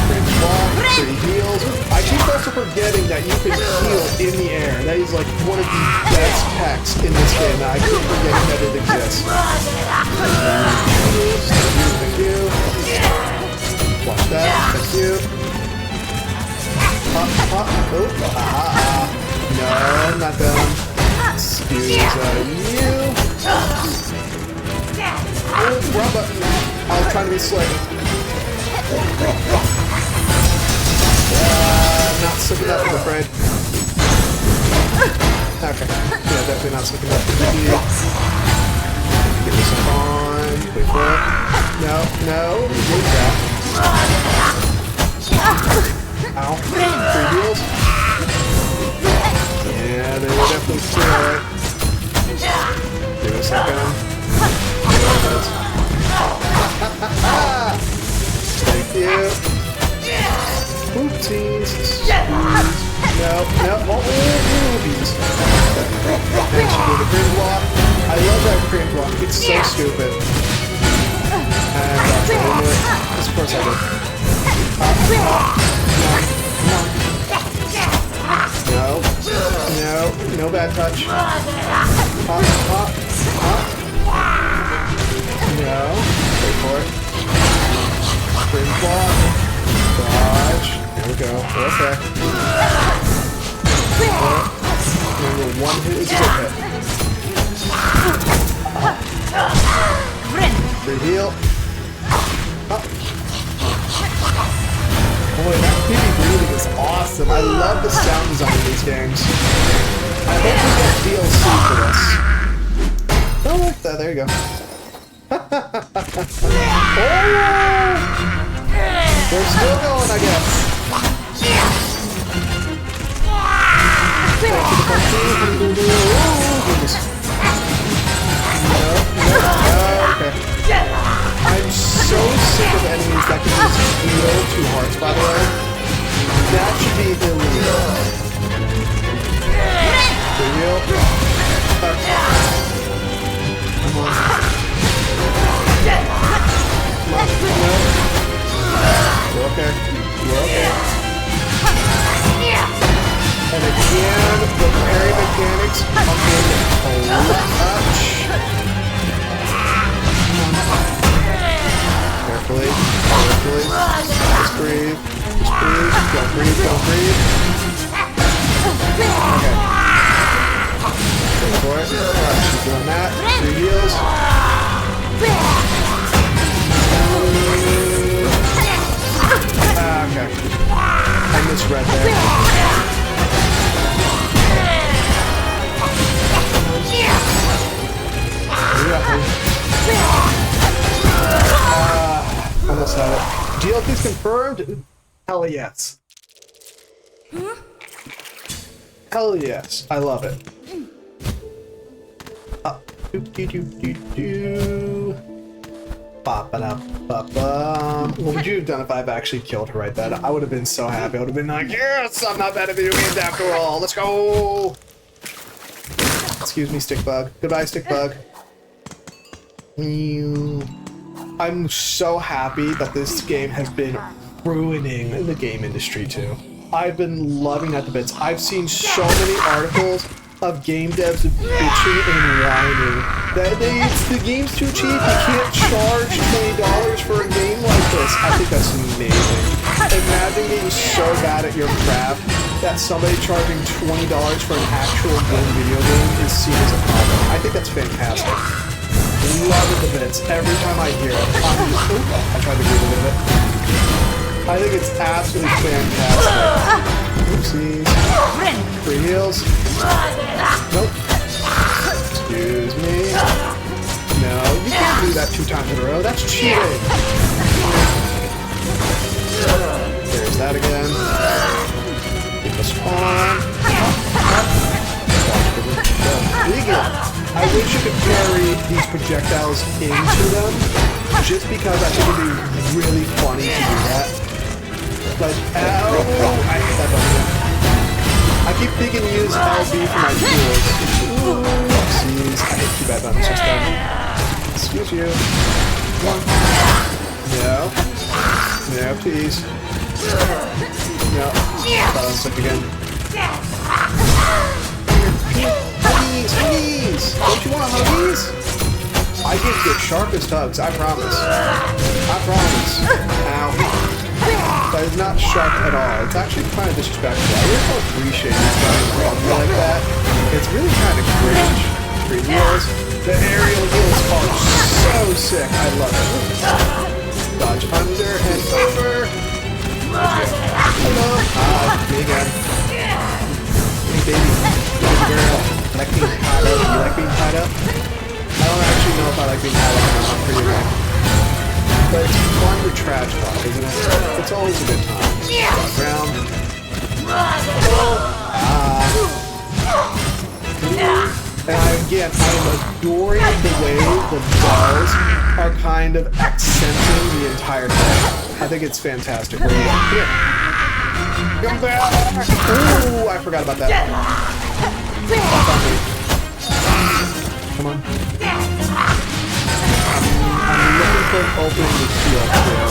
Cringe block, pretty heals. I keep also forgetting that you can heal in the air. That is like one of the best techs in this game. I keep forgetting that it exists. Thank you. Watch that. Thank you. Pop, pop. Oh, no, I'm not done. Excuse you. Oh, wrong button. I was trying to be slick. Not slick enough, I'm afraid. Okay. Yeah, definitely not slick enough. Give me some fun. Wait for it. No, no. Move that. Ow. 3 heals. Yeah, they were definitely clear. Give it a second. Thank you. Oopsies. No, no. Oh, movies. Thanks for the cringe block. I love that cringe block. It's so stupid. And of course I did. No. No. No bad touch. No. Wait for it. Cringe block. Dodge. There we go. Okay. Remember, one hit is a good hit. Free heal. Boy, that PB breathing is awesome. I love the sound design of these games. I hope we get DLC for this. like that. There you go. Oh! They're still going, I guess. Okay. I'm so sick of enemies that can just heal 2 hearts, by the way. That should be illegal. For real? Come on. Come on. No. We're okay. We're okay. And again, the parry mechanics come in clutch. Carefully. Carefully. Just breathe. Just breathe. Don't breathe. Don't breathe. Okay. Go for it. Alright, she's doing that. 3 heals. Okay. I misread there. Almost had it. DLP's confirmed? Hell yes. Hell yes. I love it. What would you have done if I've actually killed her right then? I would have been so happy. I would have been like, yes, I'm not bad at video games after all. Let's go. Excuse me, Stickbug. Goodbye, Stickbug. I'm so happy that this game has been ruining the game industry too. I've been loving it to bits. I've seen so many articles of game devs bitching and whining that the game's too cheap. You can't charge $20 for a game like this. I think that's amazing. Imagine being so bad at your craft that somebody charging $20 for an actual good video game is seen as a problem. I think that's fantastic. Love it to bits. Every time I hear it, I'm just, I tried to get rid of it. I think it's absolutely fantastic. Oopsies. 3 heals. Nope. Excuse me. No, you can't do that 2 times in a row. That's cheating. There's that again. Keep us on. I wish you could carry these projectiles into them, just because I think it'd be really funny to do that. Like, ow! I hate that button. I keep thinking to use LB for my tools. Oopsies. I hate 2 bad buttons just then. Excuse you. No. No, please. No. Button stuck again. Huggies! Huggies! Don't you want huggies? I give the sharpest hugs, I promise. I promise. Ow. But it's not sharp at all. It's actually kind of disrespectful. I really don't appreciate these guys around me like that. It's really kind of cringe. 3 heals. The aerial heals are so sick. I love it. Dodge under and over. Hello. Me again. Hey, baby. Baby girl. Like being tied up? You like being tied up? I don't actually know if I like being tied up or not. I'm pretty right. But it's fun to trash talk, isn't it? It's always a good time. Walk around. And I'm adoring the way the balls are kind of accenting the entire thing. I think it's fantastic. Where you go? Here. Come back! Ooh, I forgot about that. Come on. I'm looking for an opening to shield here.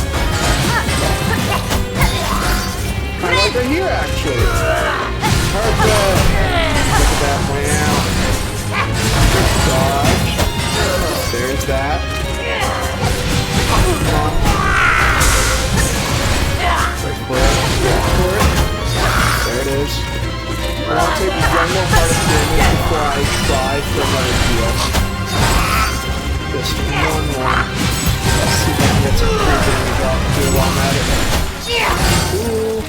Kind of like right here, actually. Perfect. Look at that. Wow. Dodge. There's that. Come on. Wait for it. Wait for it. There it is. I'll take one more part of damage before I try for another heal. Just one more. Let's see if I can get some free damage off to while I'm at it. Ooh.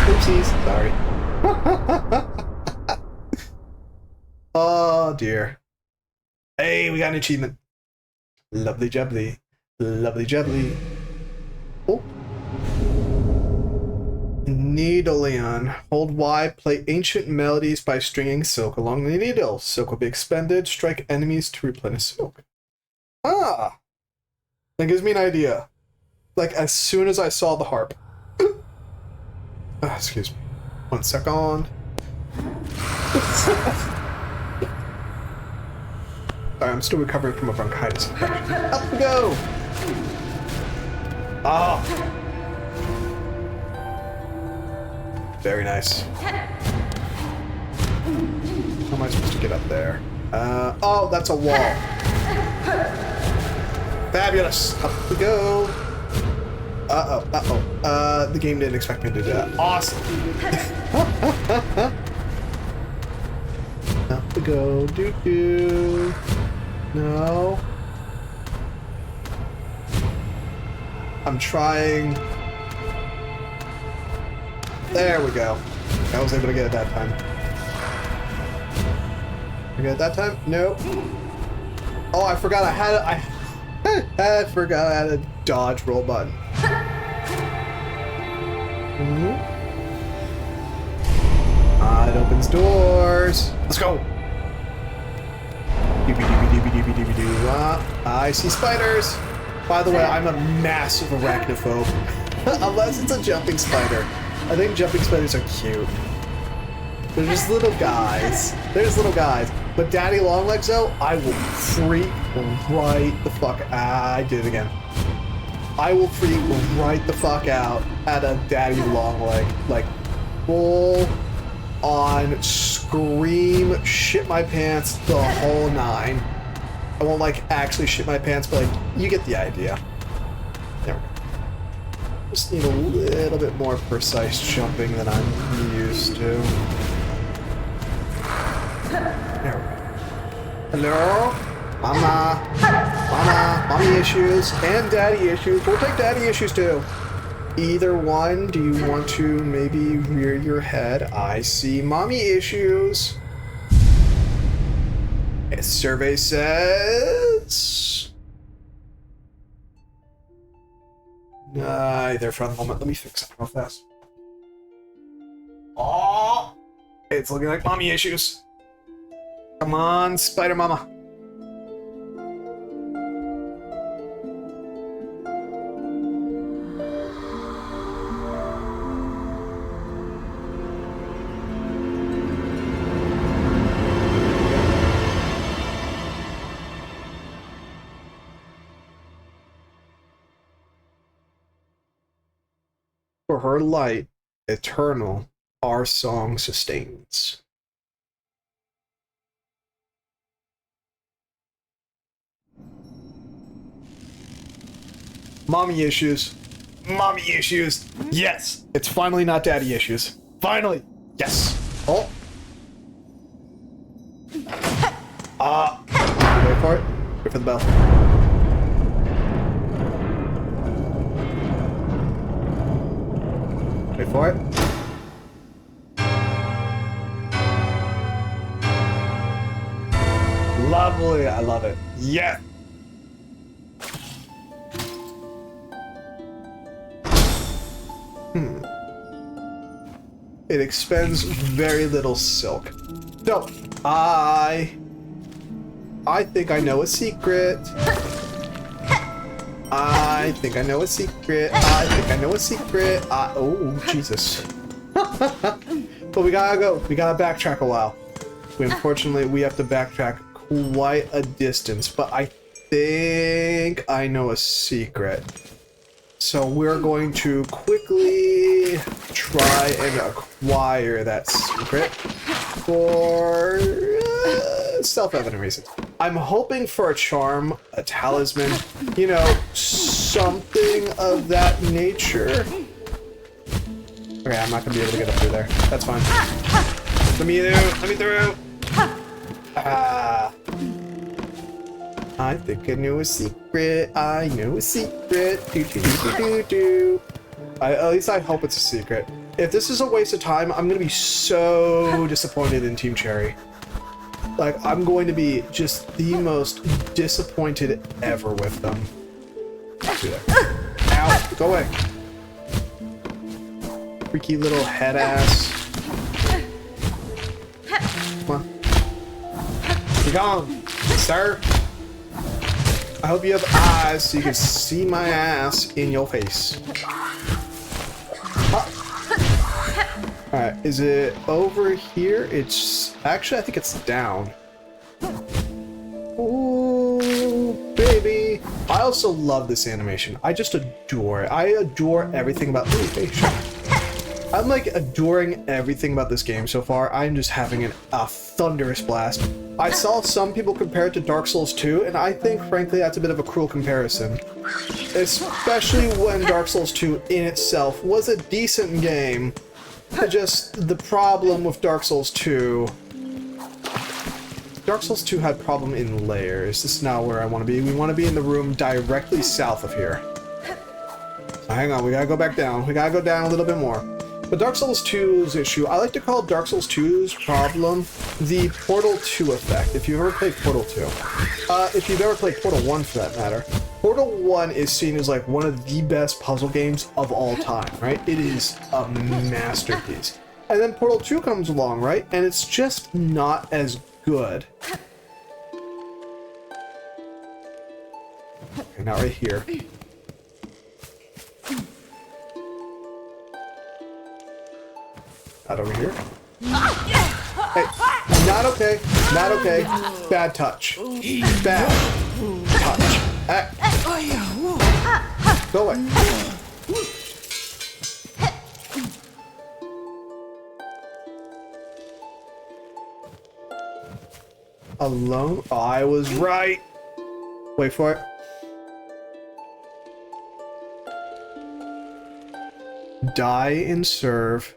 Oopsies. Sorry. Oh dear. Hey, we got an achievement. Lovely jubbly. Lovely jubbly. Oh. Needleon. Hold Y, play ancient melodies by stringing silk along the needle. Silk will be expended. Strike enemies to replenish silk. Ah! That gives me an idea. Like, as soon as I saw the harp. Excuse me. 1 second. Sorry, I'm still recovering from a bronchitis infection. Up we go! Ah! Very nice. How am I supposed to get up there? Oh, that's a wall. Fabulous! Up we go! The game didn't expect me to do that. Awesome! Up we go. Doo-doo. No. I'm trying. There we go. I was able to get it that time. I get it that time? Nope. Oh, I forgot I had I forgot I had a dodge roll button. It opens doors. Let's go. I see spiders. By the way, I'm a massive arachnophobe. Unless it's a jumping spider. I think jumping spiders are cute. They're just little guys. There's little guys. But daddy longlegs though, I will freak right the fuck out. I did it again. I will freak right the fuck out at a daddy longleg. Like, full on scream, shit my pants, the whole nine. I won't like actually shit my pants, but like, you get the idea. There we go. Just need a little bit more precise jumping than I'm used to. There we go. Hello? Mama. Mommy issues and daddy issues. We'll take daddy issues too. Either one, do you want to maybe rear your head? I see mommy issues. A survey says... Neither for the moment. Let me fix it real fast. Oh, it's looking like mommy issues. Come on, Spider Mama. For her light, eternal, our song sustains. Mommy issues. Mommy issues. Yes. It's finally not daddy issues. Finally. Yes. Oh. Wait for it. Wait for the bell. Wait for it. Lovely. I love it. Yeah. It expends very little silk. So, I think I know a secret. I think I know a secret. I think I know a secret. Oh, Jesus. But we gotta go. We gotta backtrack a while. Unfortunately, we have to backtrack quite a distance. But I think I know a secret. So we're going to quickly try and acquire that secret for self-evident reasons. I'm hoping for a charm, a talisman, you know, something of that nature. Okay, I'm not gonna be able to get up through there. That's fine. Let me through. I think I know a secret. I know a secret. At least I hope it's a secret. If this is a waste of time, I'm gonna be so disappointed in Team Cherry. Like, I'm going to be just the most disappointed ever with them. Do that. Ow! Go away. Freaky little head ass. Come on. Be gone, sir. I hope you have eyes so you can see my ass in your face. Alright, is it over here? It's... Actually, I think it's down. Ooh, baby. I also love this animation. I just adore it. I adore everything about... Ooh, hey, shut up. I'm like adoring everything about this game so far. I'm just having a thunderous blast. I saw some people compare it to Dark Souls 2, and I think, frankly, that's a bit of a cruel comparison. Especially when Dark Souls 2 in itself was a decent game. Just the problem with Dark Souls 2... Dark Souls 2 had problem in layers. This is not where I want to be. We want to be in the room directly south of here. So hang on, we gotta go back down. We gotta go down a little bit more. But Dark Souls 2's issue, I like to call Dark Souls 2's problem the Portal 2 effect, if you've ever played Portal 2. If you've ever played Portal 1 for that matter. Portal 1 is seen as like one of the best puzzle games of all time, right? It is a masterpiece. And then Portal 2 comes along, right? And it's just not as good. Okay, now right here. Not over here. Hey, not okay. Not okay. Bad touch. Bad touch. Go away. Alone? Oh, I was right. Wait for it. Die and serve.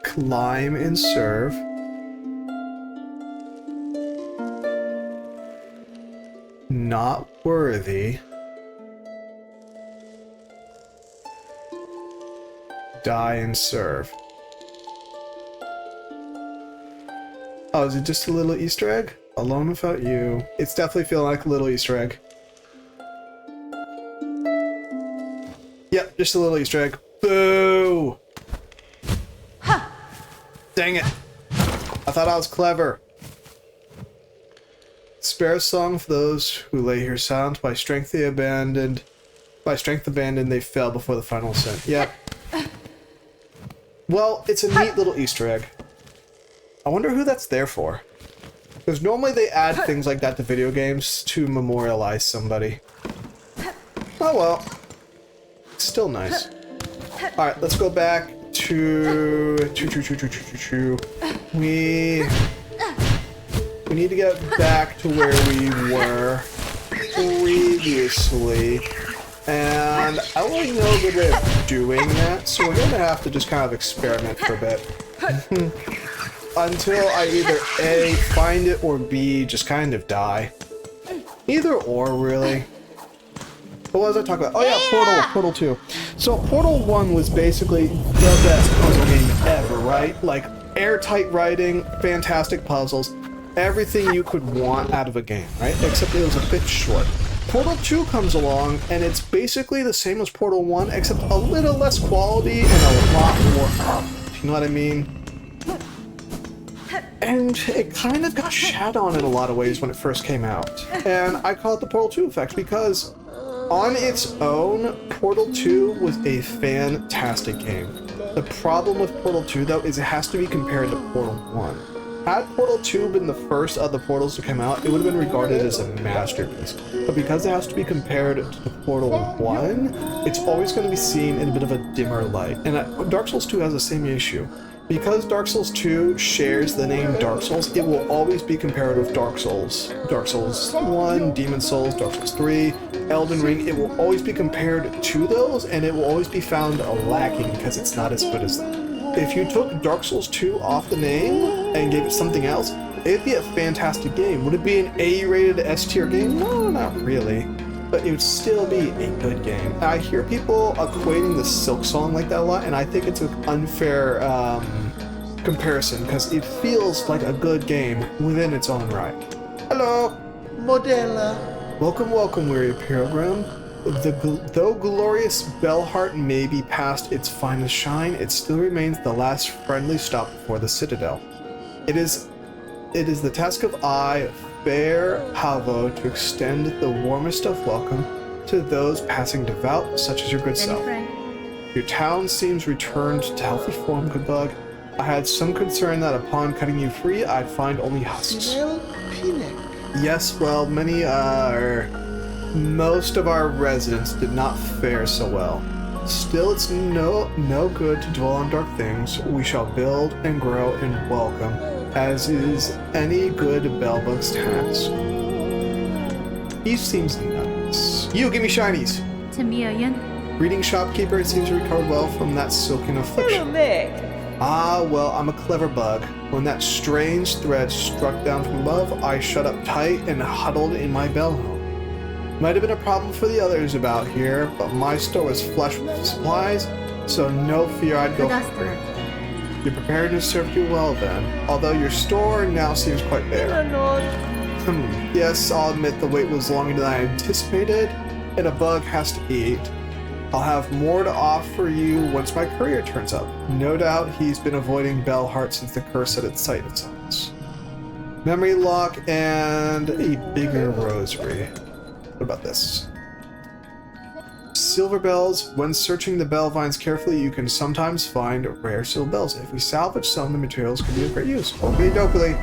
Climb and serve. Not worthy. Die and serve. Oh, is it just a little Easter egg? Alone without you. It's definitely feeling like a little Easter egg. Yep, just a little Easter egg. Boo! Dang it. I thought I was clever. Spare a song for those who lay here silent. By strength abandoned, they fell before the final ascent. Yep. Well, it's a neat little Easter egg. I wonder who that's there for. Because normally they add things like that to video games to memorialize somebody. Oh well. Still nice. Alright, let's go back to we need to get back to where we were previously, and I don't really know a good way of doing that, so we're gonna have to just kind of experiment for a bit until I either A, find it, or B, just kind of die. Either or, really. What was I talking about? Oh yeah, Portal 2. So Portal 1 was basically the best puzzle game ever, right? Like, airtight writing, fantastic puzzles, everything you could want out of a game, right? Except it was a bit short. Portal 2 comes along, and it's basically the same as Portal 1, except a little less quality and a lot more up. You know what I mean? And it kind of got shat on in a lot of ways when it first came out. And I call it the Portal 2 effect because on its own, Portal 2 was a fantastic game. The problem with Portal 2, though, is it has to be compared to Portal 1. Had Portal 2 been the first of the Portals to come out, it would have been regarded as a masterpiece. But because it has to be compared to Portal 1, it's always going to be seen in a bit of a dimmer light. And Dark Souls 2 has the same issue. Because Dark Souls 2 shares the name Dark Souls, it will always be compared with Dark Souls. Dark Souls 1, Demon Souls, Dark Souls 3, Elden Ring, it will always be compared to those, and it will always be found lacking because it's not as good as them. If you took Dark Souls 2 off the name and gave it something else, it'd be a fantastic game. Would it be an A-rated S-tier game? No, not really. but it would still be a good game. I hear people equating the Silk Song like that a lot, and I think it's an unfair comparison because it feels like a good game within its own right. Hello! Modella. Welcome, weary pilgrim. Though glorious Bellheart may be past its finest shine, it still remains the last friendly stop before the Citadel. It is the task of I, fair Havo, to extend the warmest of welcome to those passing devout, such as your good self. Your town seems returned to healthy form, good bug. I had some concern that upon cutting you free, I'd find only husks. Yes, well, most of our residents did not fare so well. Still, it's no good to dwell on dark things. We shall build and grow and welcome, as is any good Bellbug's task. He seems nice. You, give me shinies! 1,000,000. Greeting shopkeeper, it seems to recover well from that silken affliction. Ah, well, I'm a clever bug. When that strange thread struck down from above, I shut up tight and huddled in my bell home. Might have been a problem for the others about here, but my store was flush with supplies, so no fear I'd go hungry. Your preparedness served you well then, although your store now seems quite bare. Yes, I'll admit the wait was longer than I anticipated, and a bug has to eat. I'll have more to offer you once my courier turns up. No doubt he's been avoiding Bellheart since the curse set its sight on us. Memory lock and a bigger rosary. What about this? Silver bells. When searching the bell vines carefully, you can sometimes find rare silver bells. If we salvage some, the materials could be of great use. Oakley dokley.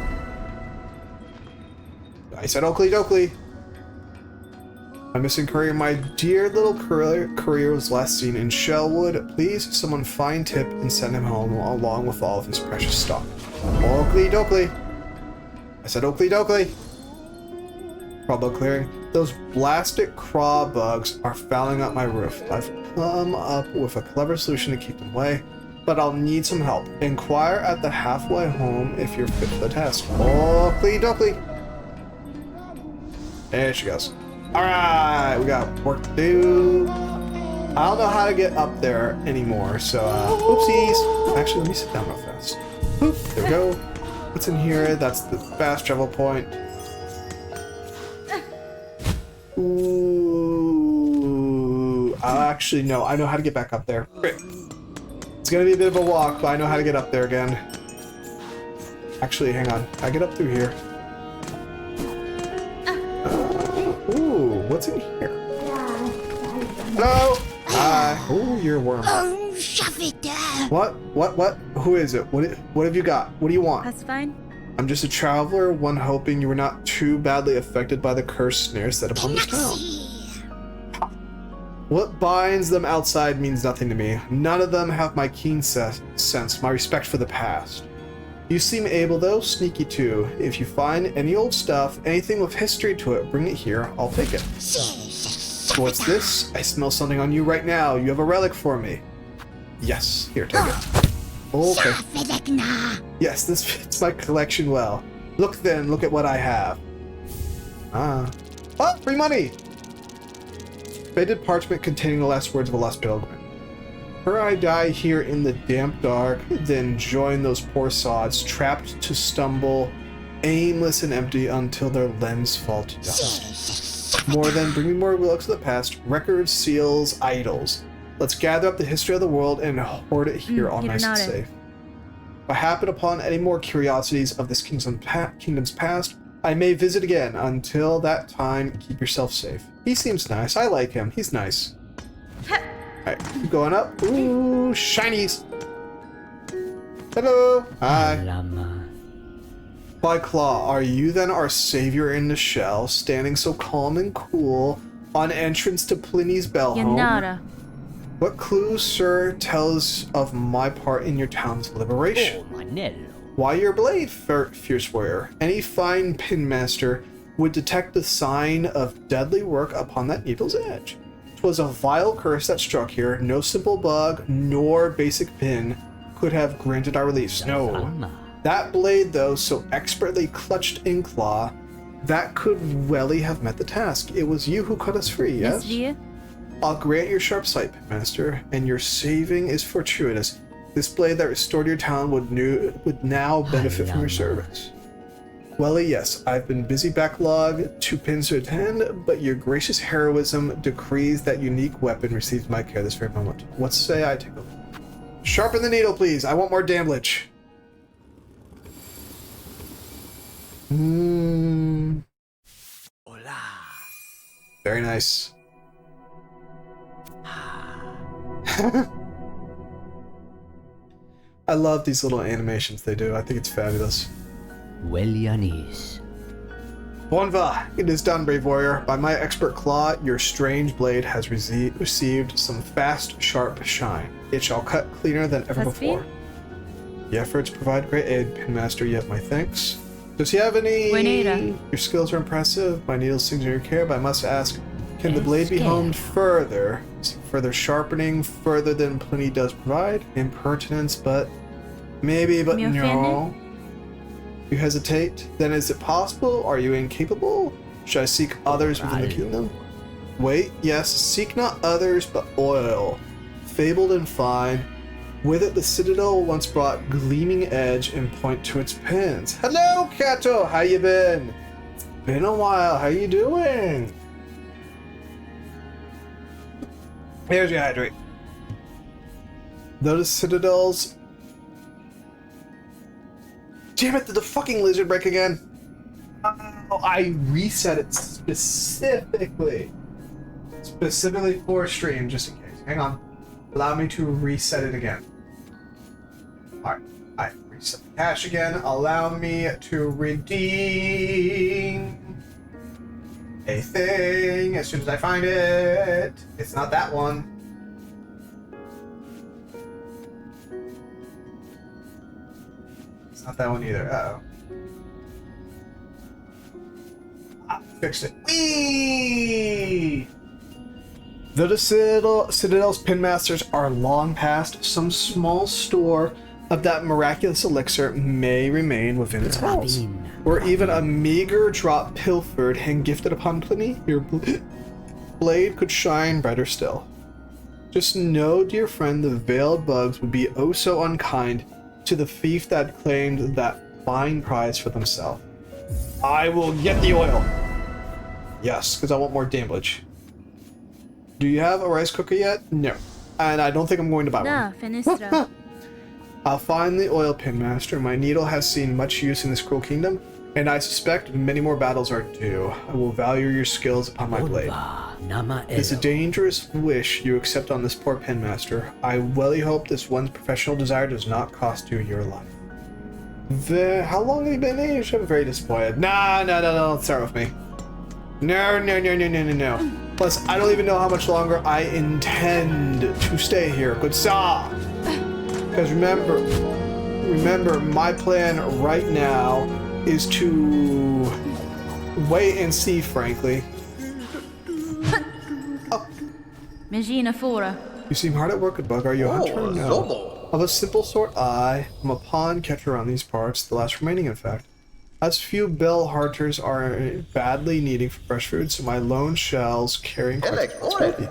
I said Oakley dokley. My missing courier, my dear little courier was last seen in Shellwood. Please, someone find Tip and send him home along with all of his precious stock. Oakley dokley. I said Oakley dokley. Crawbug clearing. Those blasted craw bugs are fouling up my roof. I've come up with a clever solution to keep them away, but I'll need some help. Inquire at the halfway home if you're fit for the task. Oakley dokley. There she goes. Alright, we got work to do. I don't know how to get up there anymore, so oopsies. Actually, let me sit down real fast. Boop, there we go. What's in here? That's the fast travel point. Ooh, actually, no, I know how to get back up there. Great. It's gonna be a bit of a walk, but I know how to get up there again. Actually, hang on. I get up through here. Ooh, what's in here? Hello? Hi. Ooh, you're a worm. Oh, shove it down. What? Who is it? What have you got? What do you want? That's fine. I'm just a traveler, one hoping you were not too badly affected by the cursed snare set upon this town. What binds them outside means nothing to me. None of them have my keen sense, my respect for the past. You seem able though, sneaky too. If you find any old stuff, anything with history to it, bring it here, I'll take it. What's this? I smell something on you right now. You have a relic for me. Yes, here, take it. Okay. Yes, this fits my collection well. Look then, look at what I have. Ah. Oh, free money! Faded parchment containing the last words of a lost pilgrim. Her I die here in the damp dark, then join those poor sods, trapped to stumble, aimless and empty until their limbs fall to dust. More than bring me more relics of the past, records, seals, idols. Let's gather up the history of the world and hoard it here all nice and safe. If I happen upon any more curiosities of this kingdom's past, I may visit again. Until that time, keep yourself safe. He seems nice. I like him. He's nice. Alright, keep going up. Ooh, shinies! Hello! Hi. By Claw, are you then our savior in the shell, standing so calm and cool on entrance to Pliny's bell home? Yanara. What clue, sir, tells of my part in your town's liberation? Why your blade, fierce warrior? Any fine pinmaster would detect the sign of deadly work upon that needle's edge. 'Twas a vile curse that struck here. No simple bug nor basic pin could have granted our release. No. That blade, though, so expertly clutched in claw, That could welly have met the task. It was you who cut us free, yes? Mesrie, I'll grant your sharp sight, Pitmaster, and your saving is fortuitous. This blade that restored your talent would now benefit from your service. Welly, yes, I've been busy backlog, 2 pins to attend, but your gracious heroism decrees that unique weapon receives my care this very moment. What say I take a look? Sharpen the needle, please. I want more damage. Hola. Very nice. I love these little animations they do. I think it's fabulous. Wellianis. Bonva, it is done, brave warrior. By my expert claw, your strange blade has received some fast, sharp shine. It shall cut cleaner than ever That's before. The efforts provide great aid, Pinmaster, yet my thanks. Does he have any... Buenera. Your skills are impressive. My needle sings in your care, but I must ask, can the blade be honed further? Further sharpening, further than Pliny does provide? Impertinence, but... Maybe, but Me no. offended? You hesitate? Then is it possible? Are you incapable? Should I seek others within the kingdom? Wait, yes, seek not others, but oil. Fabled and fine. With it the citadel once brought gleaming edge and point to its pins. Hello, Kato! How you been? It's been a while. How you doing? Here's your hydrate. Though the citadels... Damn it, did the fucking lizard break again? Oh, I reset it specifically. Specifically for stream, just in case. Hang on. Allow me to reset it again. Alright, I reset the cache again. Allow me to redeem a thing as soon as I find it. It's not that one. It's not that one either. Uh-oh. I fixed it. Whee! Though the Citadel's pinmasters are long past, some small store of that miraculous elixir may remain within its halls. Or even a meager drop pilfered and gifted upon Pliny, your blade could shine brighter still. Just know, dear friend, the veiled bugs would be oh so unkind to the thief that claimed that fine prize for themselves. I will get the oil! Yes, because I want more damage. Do you have a rice cooker yet? No. And I don't think I'm going to buy Da, one. Fenestra. I'll find the oil pin master. My needle has seen much use in this cruel kingdom, and I suspect many more battles are due. I will value your skills upon my blade. It's a dangerous wish you accept on this poor pin master. I welly hope this one's professional desire does not cost you your life. How long have you been aged? I'm very disappointed. No, don't start with me. No. Plus, I don't even know how much longer I intend to stay here. Good saw. Because remember, my plan right now is to wait and see, frankly. Megina Fora. You seem hard at work, good bug. Are you a hunter? No. Of a simple sort, I am a pawn catcher around these parts, the last remaining, in fact. As few bell hunters are badly needing for fresh food, so my lone shells carrying responsibility.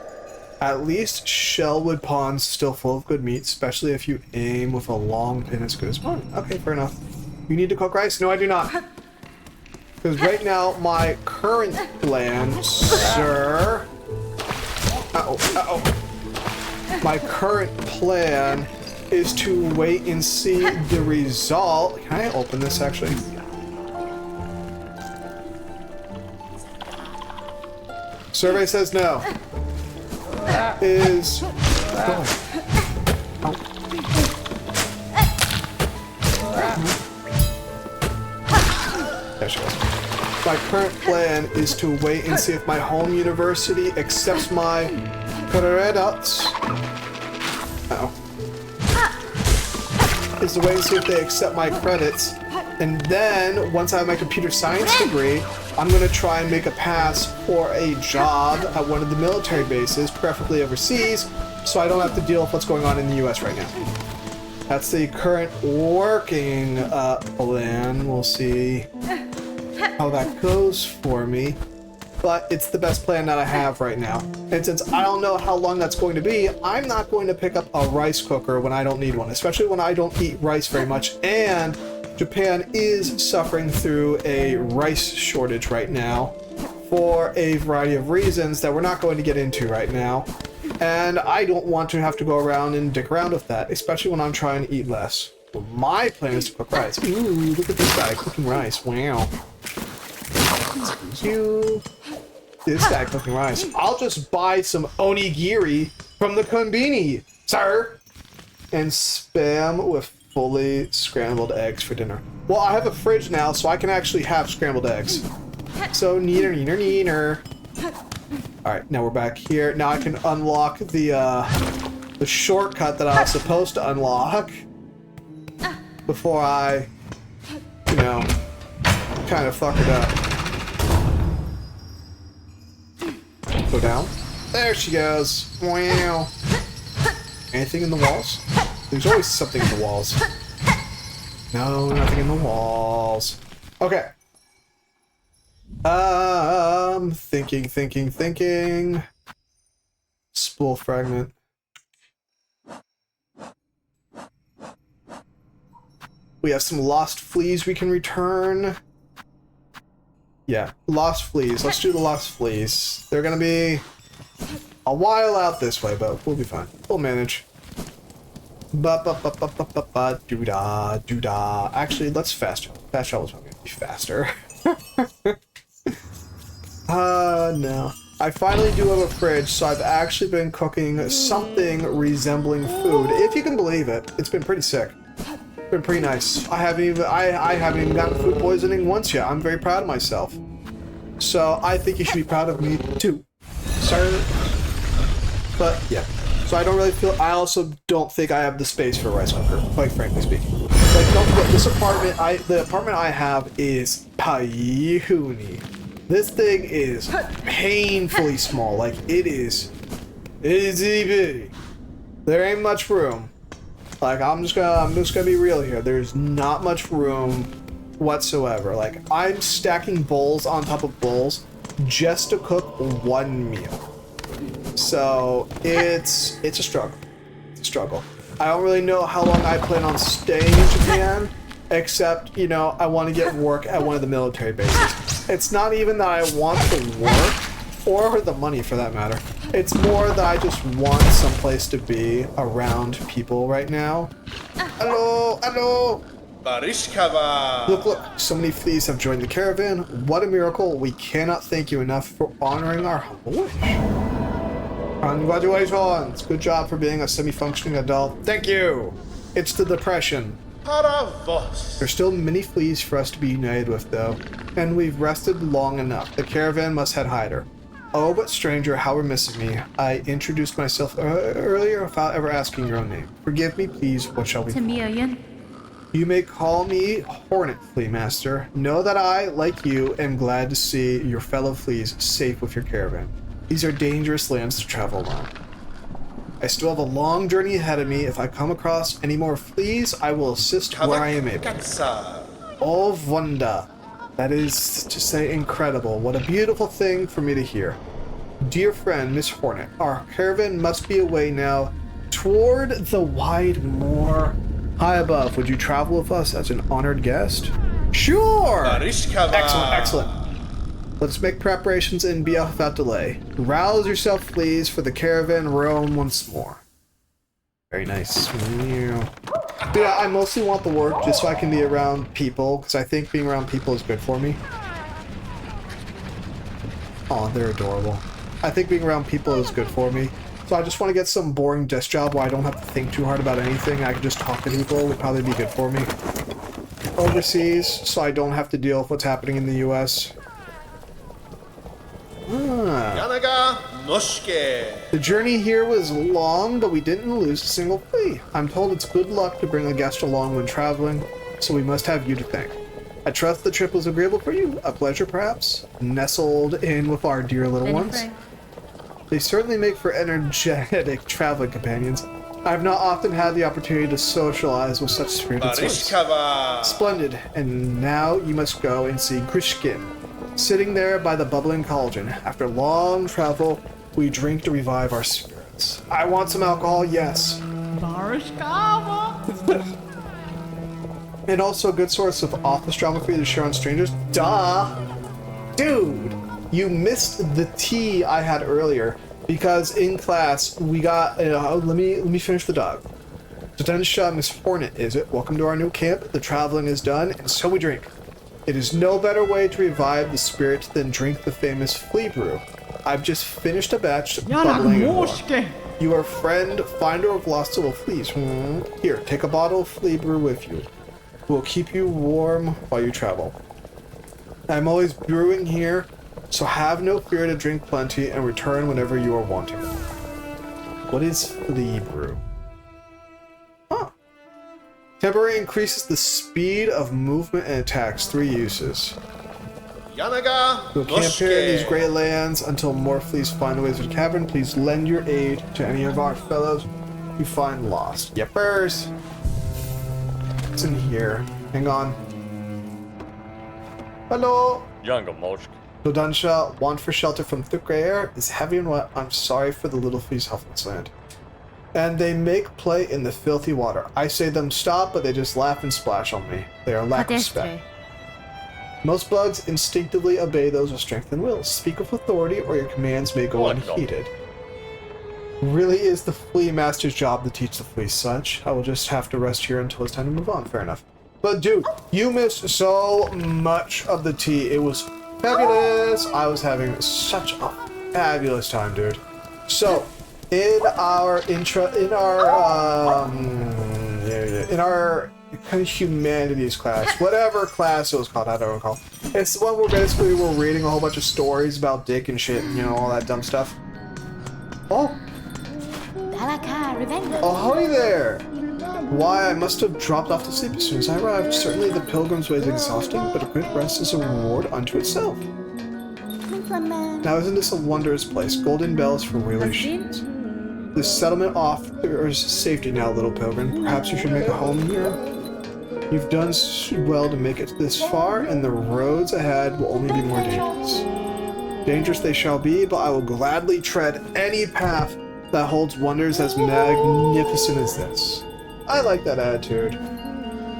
At least Shellwood Pond's still full of good meat, especially if you aim with a long pin as good as mine. Okay, fair enough. You need to cook rice? No, I do not. Because right now, my current plan, sir... My current plan is to wait and see the result. Can I open this, actually? Survey says no. Is... There she goes. My current plan is to wait and see if my home university accepts my credits. Is to wait and see if they accept my credits. And then, once I have my computer science degree, I'm going to try and make a pass for a job at one of the military bases, preferably overseas, so I don't have to deal with what's going on in the US right now. That's the current working plan. We'll see how that goes for me, but it's the best plan that I have right now. And since I don't know how long that's going to be, I'm not going to pick up a rice cooker when I don't need one, especially when I don't eat rice very much. And Japan is suffering through a rice shortage right now for a variety of reasons that we're not going to get into right now. And I don't want to have to go around and dick around with that, especially when I'm trying to eat less. Well, my plan is to cook rice. Ooh, look at this guy cooking rice. Wow. Thank you. This guy cooking rice. I'll just buy some onigiri from the konbini, sir, and spam with fully scrambled eggs for dinner. Well, I have a fridge now, so I can actually have scrambled eggs. So, neener, neener, neener. Alright, now we're back here. Now I can unlock the shortcut that I was supposed to unlock before I, you know, kind of fuck it up. Go down. There she goes. Wow. Anything in the walls? There's always something in the walls. No, nothing in the walls. Okay. Thinking. Spool fragment. We have some lost fleas we can return. Yeah, lost fleas. Let's do the lost fleas. They're gonna be a while out this way, but we'll be fine. We'll manage. Doo-da. Actually, let's fast travel. Fast travel is probably gonna be faster. No. I finally do have a fridge, so I've actually been cooking something resembling food. If you can believe it. It's been pretty sick. It's been pretty nice. I haven't even gotten food poisoning once yet. I'm very proud of myself. So I think you should be proud of me too, sir. But yeah. So I don't really feel. I also don't think I have the space for a rice cooker, quite frankly speaking. Like, don't forget, this apartment, the apartment I have is Payhuni. This thing is painfully small. Like, it is itty bitty. There ain't much room. Like, I'm just gonna be real here. There's not much room whatsoever. Like, I'm stacking bowls on top of bowls just to cook one meal. So it's a struggle. It's a struggle. I don't really know how long I plan on staying in Japan, except, you know, I want to get work at one of the military bases. It's not even that I want the work, or the money for that matter. It's more that I just want someplace to be around people right now. Hello! Look, so many fleas have joined the caravan. What a miracle. We cannot thank you enough for honoring our humble wish. Congratulations! Good job for being a semi-functioning adult. Thank you! It's the depression. There's still many fleas for us to be united with, though, and we've rested long enough. The caravan must head higher. Oh, but stranger, how remiss of me. I introduced myself earlier without ever asking your own name. Forgive me, please. What shall we call? Tamiyan. You may call me Hornet, Flea Master. Know that I, like you, am glad to see your fellow fleas safe with your caravan. These are dangerous lands to travel alone. I still have a long journey ahead of me. If I come across any more fleas, I will assist where I am able. Oh, Wanda. That is to say incredible. What a beautiful thing for me to hear. Dear friend, Miss Hornet, our caravan must be away now toward the wide moor high above. Would you travel with us as an honored guest? Sure! Excellent. Let's make preparations and be off without delay. Rouse yourself, fleas, for the caravan roam once more. Very nice. But yeah, I mostly want the work just so I can be around people, because I think being around people is good for me. Oh, they're adorable. I think being around people is good for me. So I just want to get some boring desk job where I don't have to think too hard about anything. I can just talk to people. Would probably be good for me. Overseas, so I don't have to deal with what's happening in the US. The journey here was long, but we didn't lose a single flea. I'm told it's good luck to bring a guest along when traveling, so we must have you to thank. I trust the trip was agreeable for you. A pleasure, perhaps? Nestled in with our dear little ones. They certainly make for energetic traveling companions. I've not often had the opportunity to socialize with such spirited souls. Barishkava. Splendid. And now you must go and see Grishkin, sitting there by the bubbling cauldron. After long travel, we drink to revive our spirits. I want some alcohol, yes. And also a good source of office drama for you to share on strangers. Duh! Dude! You missed the tea I had earlier. Because in class, we got... let me finish the dog. Dudensha Miss Hornet, is it? Welcome to our new camp. The traveling is done, and so we drink. It is no better way to revive the spirit than drink the famous flea brew. I've just finished a batch bubbling in water. You are friend, finder of lost little fleas. Here, take a bottle of flea brew with you. It will keep you warm while you travel. I'm always brewing here, so have no fear to drink plenty and return whenever you are wanting. What is flea brew? Huh. Temporarily increases the speed of movement and attacks. 3 uses. Yanaga. We'll camp here in these great lands until more fleas find ways to the cavern. Please lend your aid to any of our fellows you find lost. Yepers! What's in here? Hang on. Hello! Younger Moshk. Dodansha, want for shelter from thick gray air is heavy and wet. I'm sorry for the little fleas helpless land. And they make play in the filthy water. I say them stop, but they just laugh and splash on me. They are lack of respect. Most bugs instinctively obey those with strength and will. Speak with authority, or your commands may go unheeded. Really is the flea master's job to teach the fleas such. I will just have to rest here until it's time to move on. Fair enough. But dude, you missed so much of the tea. It was fabulous. I was having such a fabulous time, dude. So, in our kind of humanities class, whatever class it was called, I don't recall. It's the one where basically we're reading a whole bunch of stories about Dick and shit, and you know, all that dumb stuff. Oh, oh, howdy there. Why, I must have dropped off to sleep as soon as I arrived. Certainly the pilgrim's way is exhausting, but a good rest is a reward unto itself. Now isn't this a wondrous place? Golden bells for relations. This settlement offers safety now, little pilgrim. Perhaps you should make a home here? You've done well to make it this far, and the roads ahead will only be more dangerous. Dangerous they shall be, but I will gladly tread any path that holds wonders as magnificent as this. I like that attitude.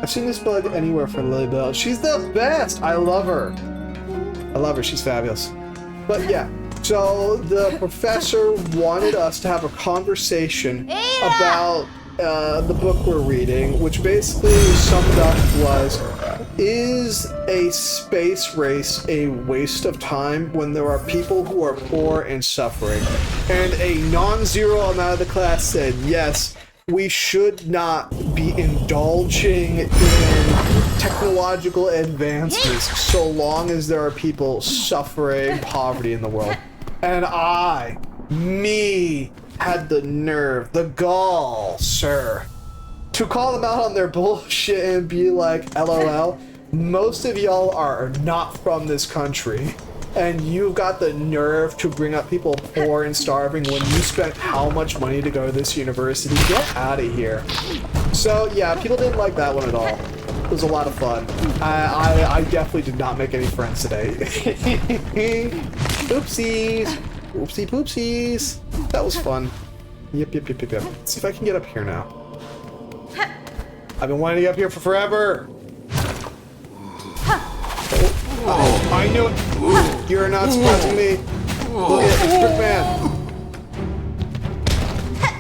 I've seen this bug anywhere for Lilybell. She's the best! I love her. I love her, she's fabulous. But yeah, so the professor wanted us to have a conversation about the book we're reading, which basically summed up was, is a space race a waste of time when there are people who are poor and suffering? And a non-zero amount of the class said, yes, we should not be indulging in technological advances so long as there are people suffering poverty in the world. And me, had the nerve, the gall, sir, to call them out on their bullshit and be like, LOL, most of y'all are not from this country, and you've got the nerve to bring up people poor and starving when you spent how much money to go to this university? Get out of here. So yeah, people didn't like that one at all. It was a lot of fun. I definitely did not make any friends today. Oopsies. Oopsie poopsies. That was fun. Yep. Let's see if I can get up here now. I've been wanting to get up here for forever. Oh, I knew it. You're not surprising me. Look at it, Trick Man.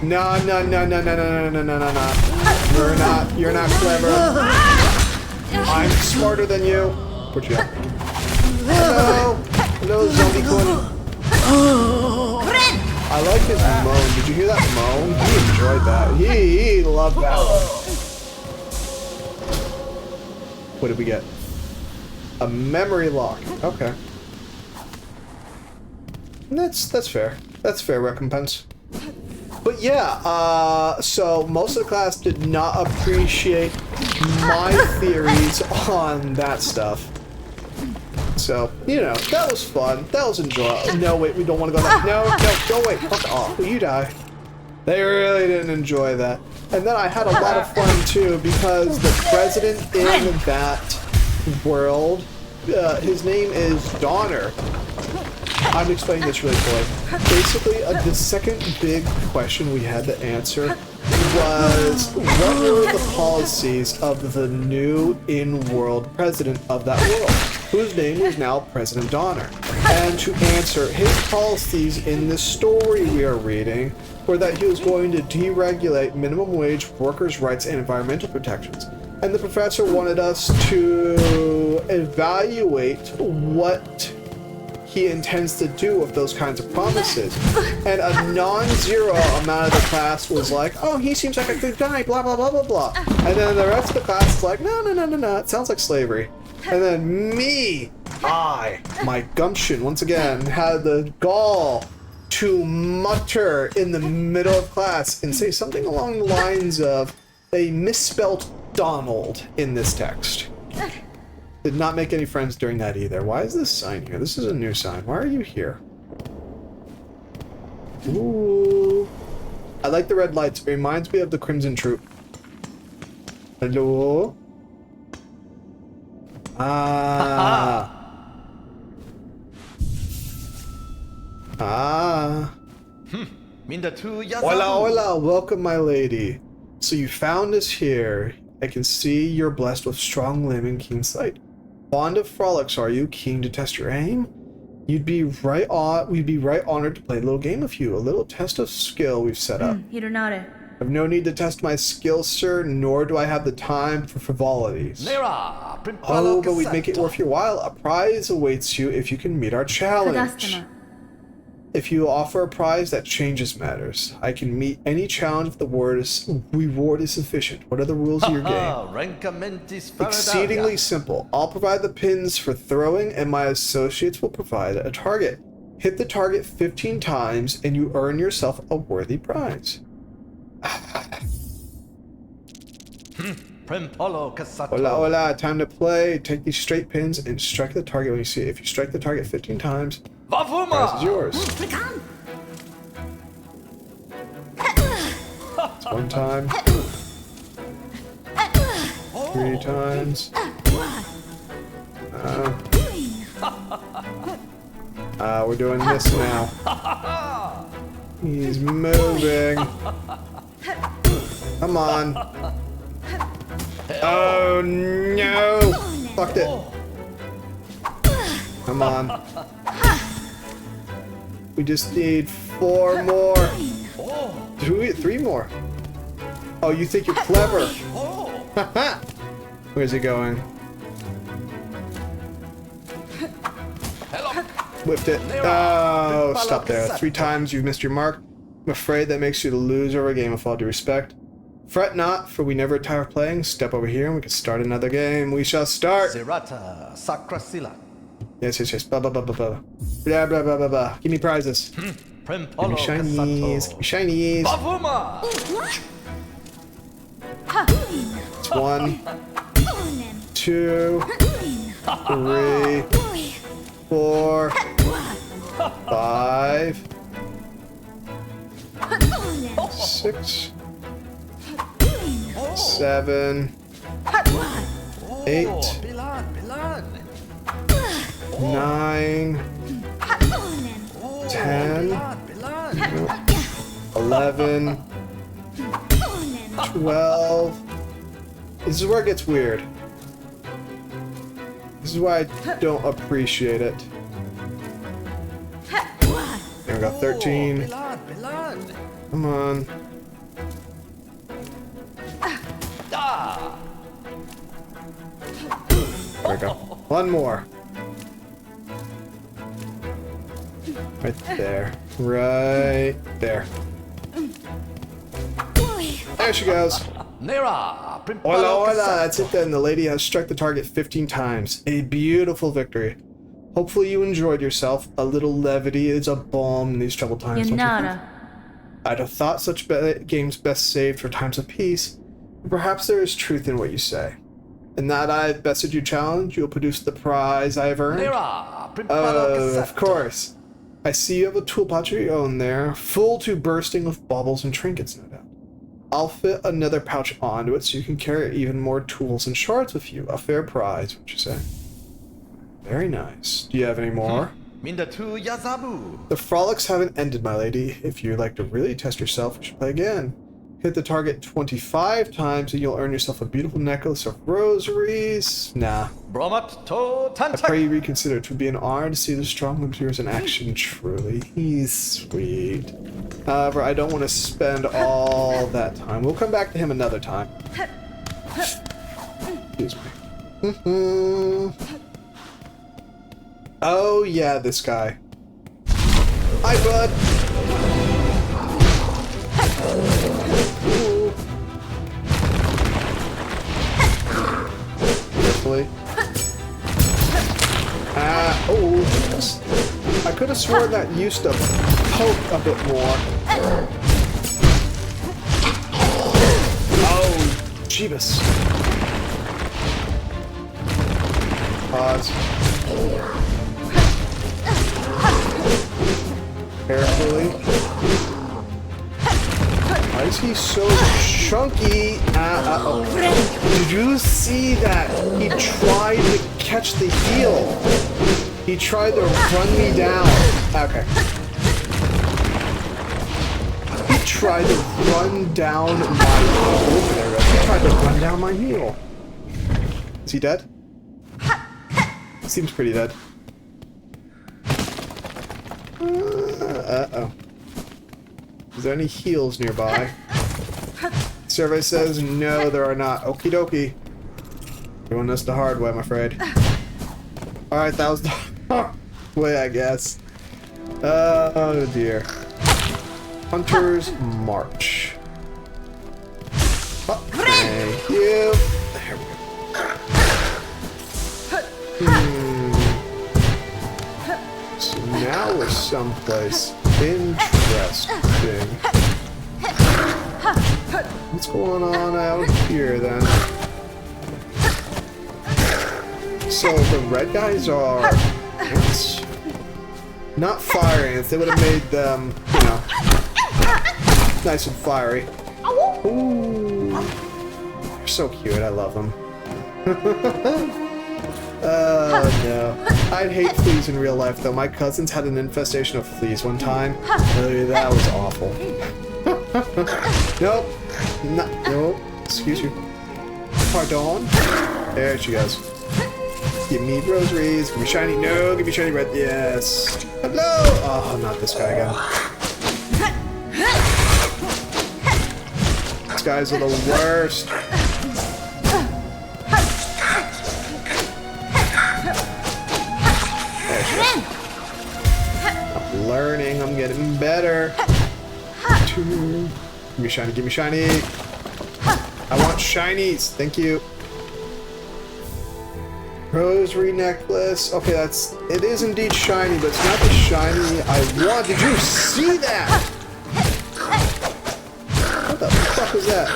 No. You're not clever. I'm smarter than you. Where'd you go? Hello, zombie coin. I like his moan. Did you hear that moan? He enjoyed that. He loved that. What did we get? A memory lock. Okay. That's fair. That's fair recompense. But yeah, so most of the class did not appreciate my theories on that stuff. So, you know, that was fun. That was enjoyable. No, wait, we don't want to go there. No, go away. Fuck off. Will you die? They really didn't enjoy that. And then I had a lot of fun too because the president in that world, his name is Donner. I'm explaining this really quick. Basically, the second big question we had to answer was what were the policies of the new in-world president of that world, whose name is now President Donner. And to answer, his policies in this story we are reading were that he was going to deregulate minimum wage, workers' rights, and environmental protections. And the professor wanted us to evaluate what he intends to do with those kinds of promises. And a non-zero amount of the class was like, oh, he seems like a good guy, blah, blah, blah, blah, blah. And then the rest of the class is like, no, it sounds like slavery. And then my gumption, once again, had the gall to mutter in the middle of class and say something along the lines of a misspelt Donald in this text. Did not make any friends during that either. Why is this sign here? This is a new sign. Why are you here? Ooh. I like the red lights. It reminds me of the Crimson Troop. Hello? Ah. Hola, hola. Welcome, my lady. So you found us here. I can see you're blessed with strong limb and keen sight. Fond of frolics, are you? Keen to test your aim? We'd be right honored to play a little game with you. A little test of skill we've set up. Hironare. I've no need to test my skill, sir, nor do I have the time for frivolities. Oh, but we'd make it worth your while. A prize awaits you if you can meet our challenge. Kadastama. If you offer a prize, that changes matters. I can meet any challenge if the reward is sufficient. What are the rules of your game? Exceedingly simple. I'll provide the pins for throwing, and my associates will provide a target. Hit the target 15 times, and you earn yourself a worthy prize. Hola, hola. Time to play. Take these straight pins and strike the target when you see it. If you strike the target 15 times, the prize is yours. It's one time. 3 times. We're doing this now. He's moving. Come on. Oh no! Fucked it. Come on. We just need 4 more. 3 more. Oh, you think you're clever? Where's he going? Whipped it. Oh, stop there. 3 times you've missed your mark. I'm afraid that makes you the loser of a game with all due respect. Fret not, for we never tire of playing. Step over here and we can start another game. We shall start. Zerata Sakrasila. Yes. Blah, blah, blah, blah, blah. Blah, blah, blah, blah, blah. Give me prizes. Give me shinies. Give me shinies. Bavuma! It's 1, 2, 3, 4, 5, 6, 7, 8, 9, 10, 11, 12. This is where it gets weird. This is why I don't appreciate it. There we go, 13. Come on. There we go. 1 more. Right there. Right there. There she goes. Hola, hola. That's it then. The lady has struck the target 15 times. A beautiful victory. Hopefully you enjoyed yourself. A little levity is a balm in these troubled times. Don't you think? Yanara. I'd have thought such games best saved for times of peace. Perhaps there is truth in what you say. In that I've bested your challenge, you'll produce the prize I have earned. Of course. I see you have a tool pouch of your own there, full to bursting with baubles and trinkets, no doubt. I'll fit another pouch onto it so you can carry even more tools and shards with you. A fair prize, would you say? Very nice. Do you have any more? Mindatu Yazabu. The frolics haven't ended, my lady. If you'd like to really test yourself, we should play again. Hit the target 25 times and you'll earn yourself a beautiful necklace of rosaries. Nah. Bromat to I Tantak. pray you reconsider. It would be an honor to see the strong limbs of yours in action, truly. He's sweet. However, I don't want to spend all that time. We'll come back to him another time. Excuse me. Oh, yeah, this guy. Hi, bud. Ooh. Carefully. Oh. I could have sworn that used to poke a bit more. Oh, Jeebus. Pause. Carefully. Why is he so chunky? Uh-oh. Did you see that? He tried to catch the heel. He tried to run me down. Okay. He tried to run down my heel. There we go. He tried to run down my heel. Is he dead? Seems pretty dead. Uh-oh. Is there any heals nearby? Survey says no, there are not. Okie dokie. Everyone knows the hard way, I'm afraid. Alright, that was the hard way, I guess. Oh dear. Hunter's March. Oh, thank you. There we go. So now we're someplace interesting. What's going on out here then? So the red guys are ants. Not fire ants. They would have made them, you know, nice and fiery. Ooh. They're so cute. I love them. Oh no. I'd hate fleas in real life though. My cousins had an infestation of fleas one time. That was awful. Nope. Nope. Excuse you. Pardon? There she goes. Give me rosaries. Give me shiny. No, give me shiny red. Yes. Hello. Oh, not this guy again. These guys are the worst. There she goes. I'm learning. I'm getting better. Give me shiny. Give me shiny. I want shinies. Thank you. Rosary necklace. Okay, it is indeed shiny, but it's not the shiny I want. Did you see that? What the fuck was that?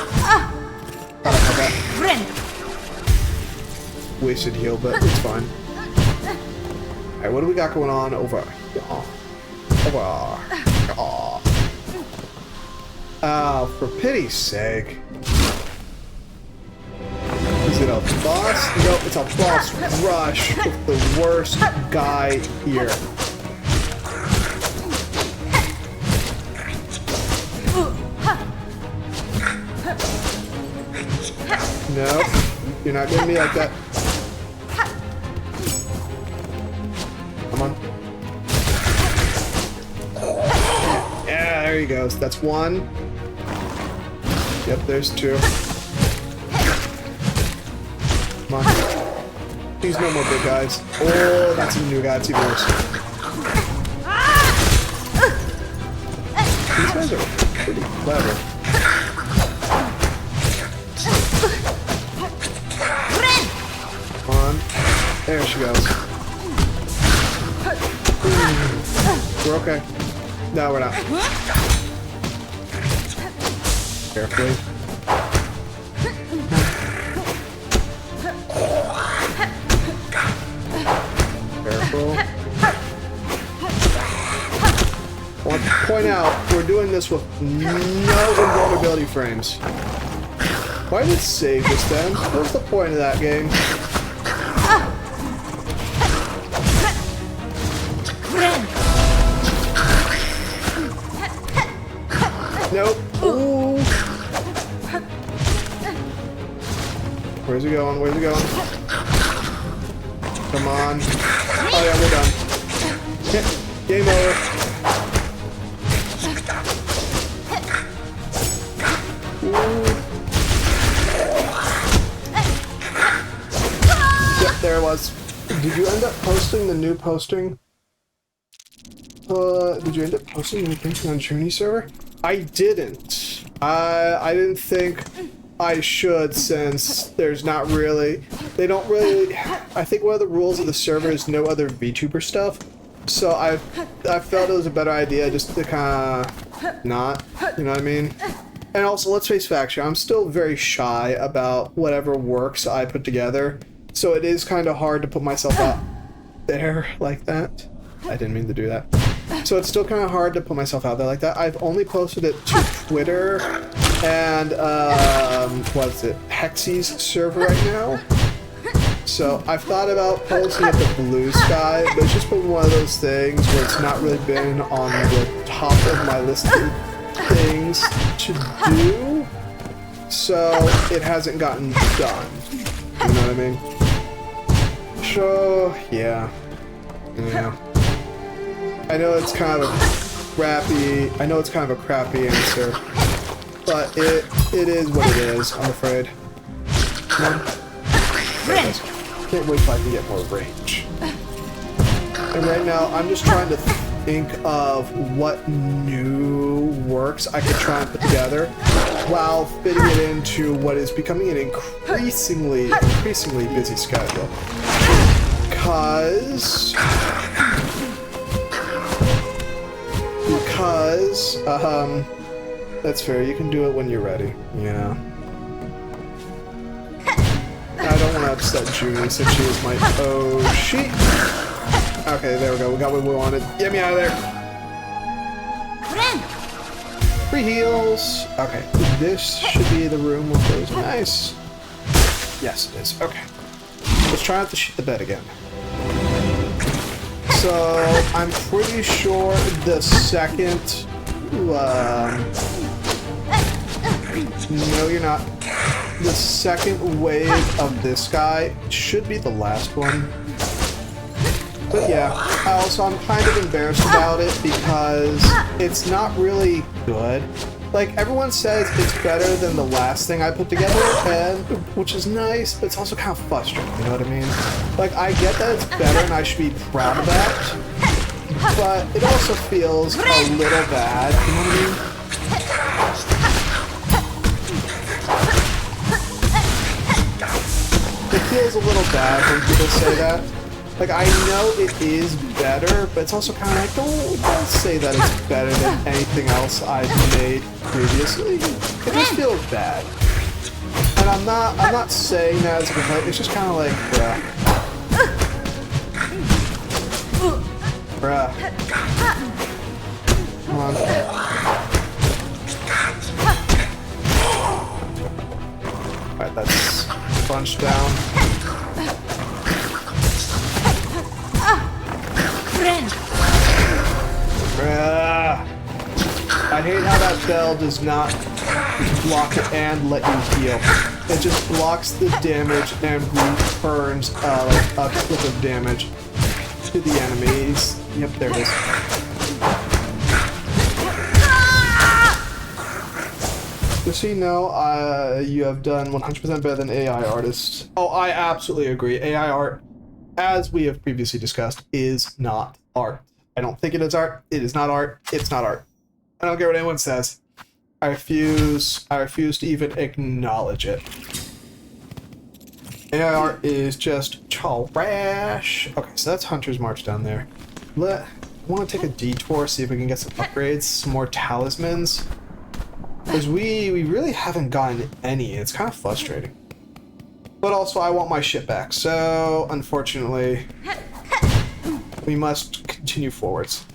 Wasted heal, but it's fine. Alright, what do we got going on over here? Oh, for pity's sake. Is it a boss? Nope, it's a boss rush with the worst guy here. Nope, you're not getting me like that. Come on. Yeah, there he goes. That's one. Yep, there's two. Come on. Please no more big guys. Oh, that's a new guy. It's even worse. These guys are pretty clever. Come on. There she goes. We're okay. No, we're not. Carefully. Careful. point out, we're doing this with no invulnerability frames. Why did it save just then? What's the point of that game? Nope. Ooh. Where's he going? Where's he going? Come on. Oh yeah, we're done. Game over. Ooh. Yep, there it was. Did you end up posting the new posting? Did you end up posting anything on Journey server? I didn't. I didn't think I should, since there's not really... They don't really... I think one of the rules of the server is no other VTuber stuff. So I felt it was a better idea just to kind of not, you know what I mean? And also, let's face facts here, I'm still very shy about whatever works I put together. So it is kind of hard to put myself out there like that. I didn't mean to do that. So it's still kind of hard to put myself out there like that. I've only posted it to Twitter and, what's it, Hexy's server right now. So I've thought about posting it to Blue Sky, but it's just been one of those things where it's not really been on the top of my list of things to do. So it hasn't gotten done. You know what I mean? So, yeah. Yeah. I know it's kind of a crappy answer, but it is what it is, I'm afraid. Come on. Can't wait till I can get more range. And right now, I'm just trying to think of what new works I could try and put together while fitting it into what is becoming an increasingly busy schedule. Because, that's fair, you can do it when you're ready, you know. I don't want to upset Junie since she is my... Oh, she... Okay, there we go, we got what we wanted. Get me out of there! Free heals! Okay, this should be the room with those. Nice! Yes, it is. Okay. Let's try not to shoot the bed again. So, I'm pretty sure the second... no, you're not. The second wave of this guy should be the last one. But yeah, I'm kind of embarrassed about it because it's not really good. Like, everyone says it's better than the last thing I put together, and which is nice, but it's also kind of frustrating, you know what I mean? Like, I get that it's better and I should be proud of that, but it also feels a little bad, you know what I mean? It feels a little bad when people say that. Like, I know it is better, but it's also kind of like, don't say that it's better than anything else I've made previously. It just feels bad. And I'm not saying that as a complaint, it's just kind of like, bruh. Come on. Alright, that's bunched down. I hate how that bell does not block it and let you heal. It just blocks the damage and returns like a clip of damage to the enemies. Yep, there it is. Just so you know, you have done 100% better than AI artists. Oh, I absolutely agree. AI art, as we have previously discussed, is not art. I don't think it is art. It is not art. It's not art. I don't care what anyone says. I refuse to even acknowledge it. AI art is just trash. Okay, so that's Hunter's March down there. I want to take a detour, see if we can get some upgrades, some more talismans. Because we really haven't gotten any. It's kind of frustrating. But also, I want my shit back. So, unfortunately, we must continue forwards.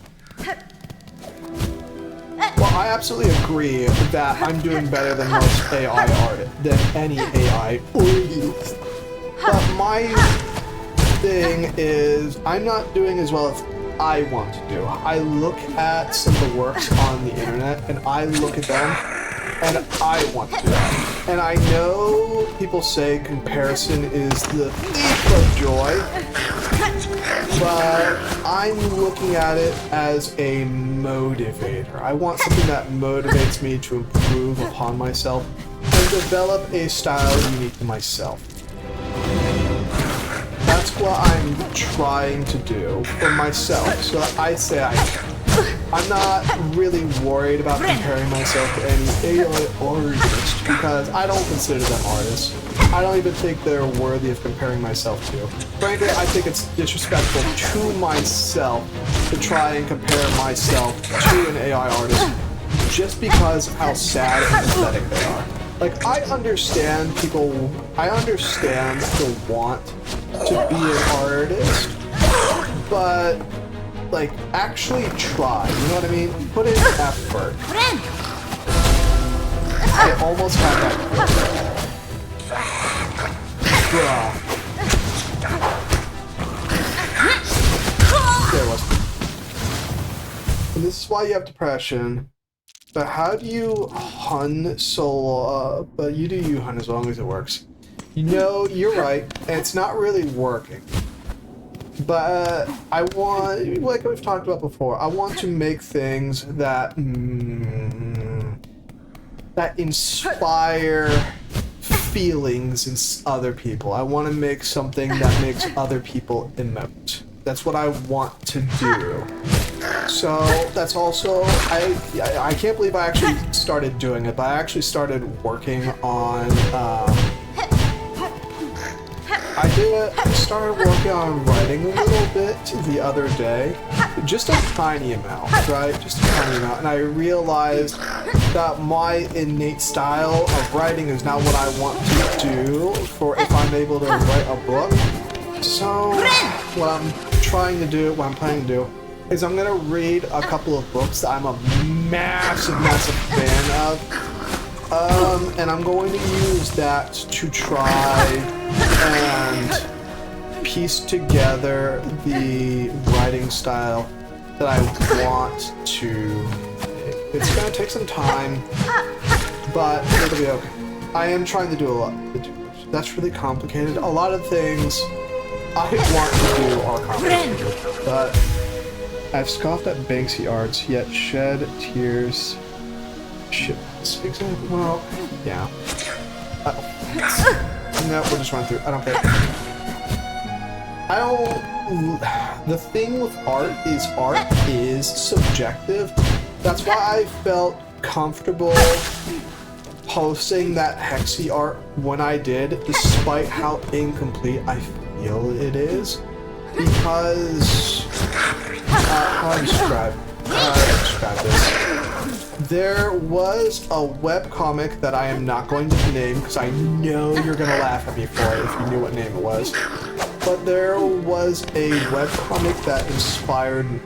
I absolutely agree that I'm doing better than most AI art, than any AI artist. But my thing is, I'm not doing as well as I want to do. I look at some of the works on the internet, and I look at them, and I want to do that. And I know people say comparison is the thief of joy, but I'm looking at it as a motivator. I want something that motivates me to improve upon myself and develop a style unique to myself. That's what I'm trying to do for myself, so that I say I'm not really worried about comparing myself to any AI artist, because I don't consider them artists. I don't even think they're worthy of comparing myself to. Frankly, I think it's disrespectful to myself to try and compare myself to an AI artist just because of how sad and pathetic they are. Like, I understand the want to be an artist, but like, actually try, you know what I mean? Put in effort. I almost had that. There it was. And this is why you have depression. But how do you hun so, but you do you hun as long as it works. You know, you're right, and it's not really working. But I want, like we've talked about before, I want to make things that that inspire feelings in other people. I want to make something that makes other people emote. That's what I want to do. So that's also, I can't believe I actually started doing it, but I actually started working on, I started working on writing a little bit the other day, just a tiny amount, right? Just a tiny amount, and I realized that my innate style of writing is not what I want to do for if I'm able to write a book. So what I'm planning to do is I'm gonna read a couple of books that I'm a massive fan of. And I'm going to use that to try and piece together the writing style that I want to make. It's going to take some time, but it'll be okay. I am trying to do a lot. That's really complicated. A lot of things I want to do are complicated, but I've scoffed at Banksy arts, yet shed tears. Shit. Well, yeah. No, we'll just run through. I don't care. The thing with art is subjective. That's why I felt comfortable posting that Hexy art when I did, despite how incomplete I feel it is. Because, how do I describe this? There was a webcomic that I am not going to name because I know you're going to laugh at me for it if you knew what name it was. But there was a webcomic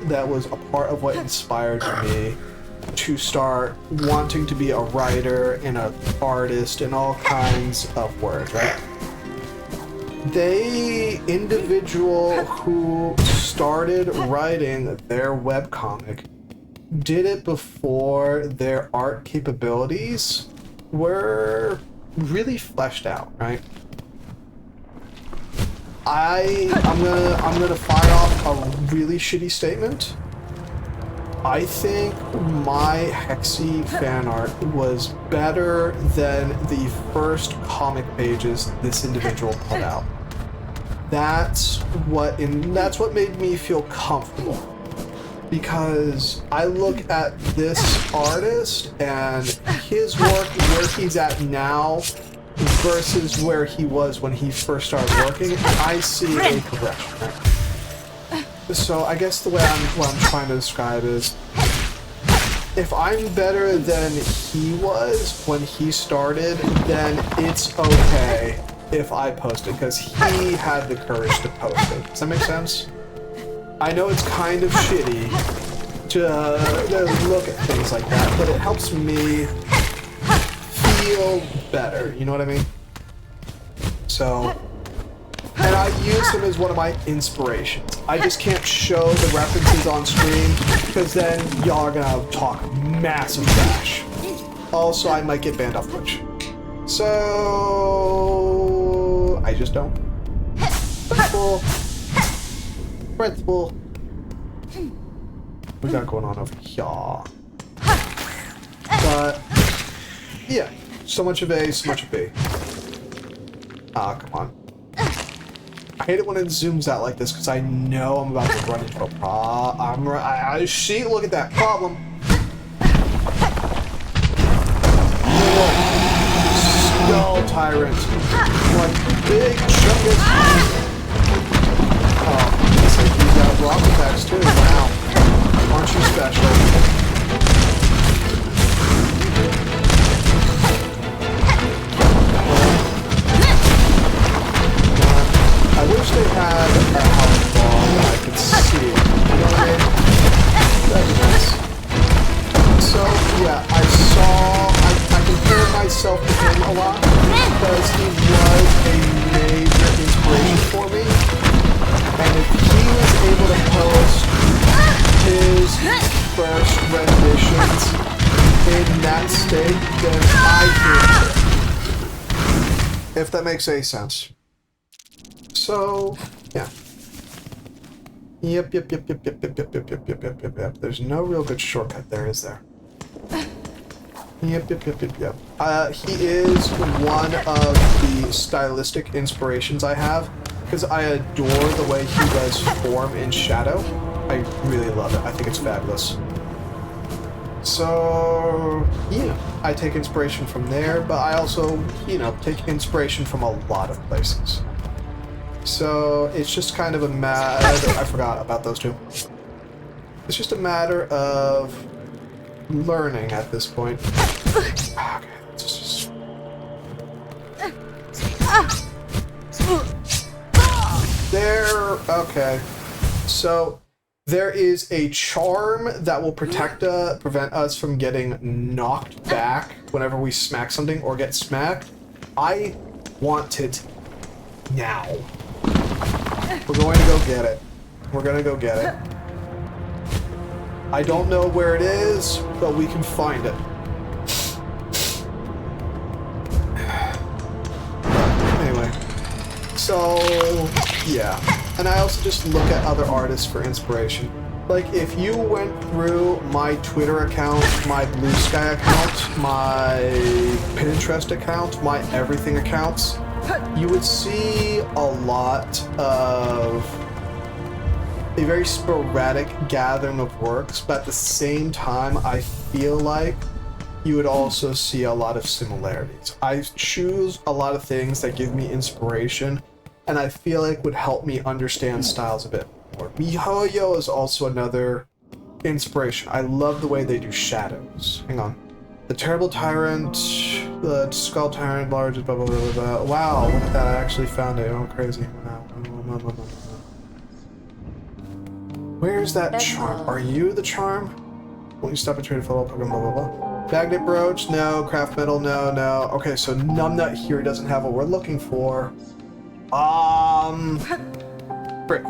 that was a part of what inspired me to start wanting to be a writer and an artist and all kinds of work, right? The individual who started writing their webcomic did it before their art capabilities were really fleshed out, right? I'm gonna fire off a really shitty statement. I think my Hexy fan art was better than the first comic pages this individual put out. That's what made me feel comfortable. Because I look at this artist and his work, where he's at now versus where he was when he first started working, I see a progression, right? So I guess what I'm trying to describe is, if I'm better than he was when he started, then it's okay if I post it, because he had the courage to post it. Does that make sense? I know it's kind of shitty, to look at things like that, but it helps me feel better. You know what I mean? So, and I use him as one of my inspirations. I just can't show the references on screen because then y'all are gonna talk massive trash. Also, I might get banned off Twitch. So I just don't. Principal. We got going on over here. But yeah, so much of A, so much of B. Ah, come on. I hate it when it zooms out like this because I know I'm about to run into a problem. I see. Look at that problem. Skull tyrant. One big chungus. Oh, looks like he's got rock attacks too. Wow. Aren't you special? I wish they had a health ball that I could see. You know what I mean? That'd be nice. So, yeah, I compared myself to him a lot because he was a major inspiration for me. And if he was able to post his first renditions in that state, then I did. If that makes any sense. So, yeah. Yep. There's no real good shortcut there, is there? Yep. He is one of the stylistic inspirations I have, because I adore the way he does form in shadow. I really love it. I think it's fabulous. So, yeah, I take inspiration from there, but I also, take inspiration from a lot of places. So, it's just kind of a matter... I forgot about those two. It's just a matter of learning at this point. Okay, just... There... Okay. So, there is a charm that will prevent us from getting knocked back whenever we smack something or get smacked. I want it now. We're going to go get it. We're going to go get it. I don't know where it is, but we can find it. Anyway. So, yeah. And I also just look at other artists for inspiration. Like, if you went through my Twitter account, my Blue Sky account, my Pinterest account, my everything accounts, you would see a lot of a very sporadic gathering of works, but at the same time, I feel like you would also see a lot of similarities. I choose a lot of things that give me inspiration, and I feel like would help me understand styles a bit more. MiHoYo is also another inspiration. I love the way they do shadows. Hang on. The Terrible Tyrant, the Skull Tyrant, large, blah, blah, blah, blah, blah. Wow, look at that. I actually found it. I'm crazy. Wow. Where's that charm? Are you the charm? Won't you stop and trade a fellow Pokemon, blah, blah, blah. Magnet Brooch? No. Craft Metal? No. Okay, so Numbnut here doesn't have what we're looking for. Brick.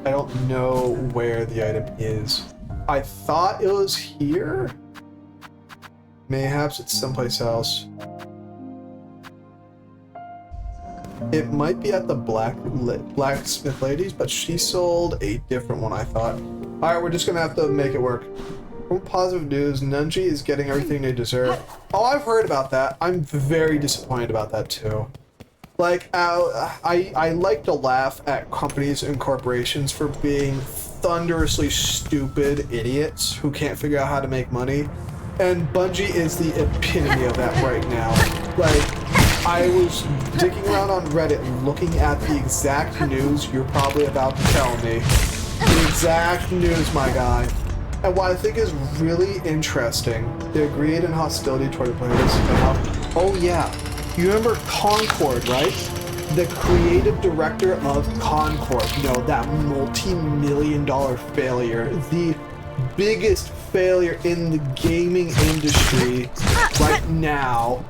I don't know where the item is. I thought it was here? Mayhaps it's someplace else. It might be at the blacksmith ladies, but she sold a different one, I thought. Alright, we're just gonna have to make it work. From positive news, Nunji is getting everything they deserve. Oh, I've heard about that. I'm very disappointed about that too. Like, I like to laugh at companies and corporations for being thunderously stupid idiots who can't figure out how to make money. And Bungie is the epitome of that right now. Like, I was digging around on Reddit looking at the exact news you're probably about to tell me. The exact news, my guy. And what I think is really interesting, the greed and hostility toward the players. Oh yeah, you remember Concord, right? the creative director of Concord, that multi-million-dollar failure, the biggest failure in the gaming industry right now.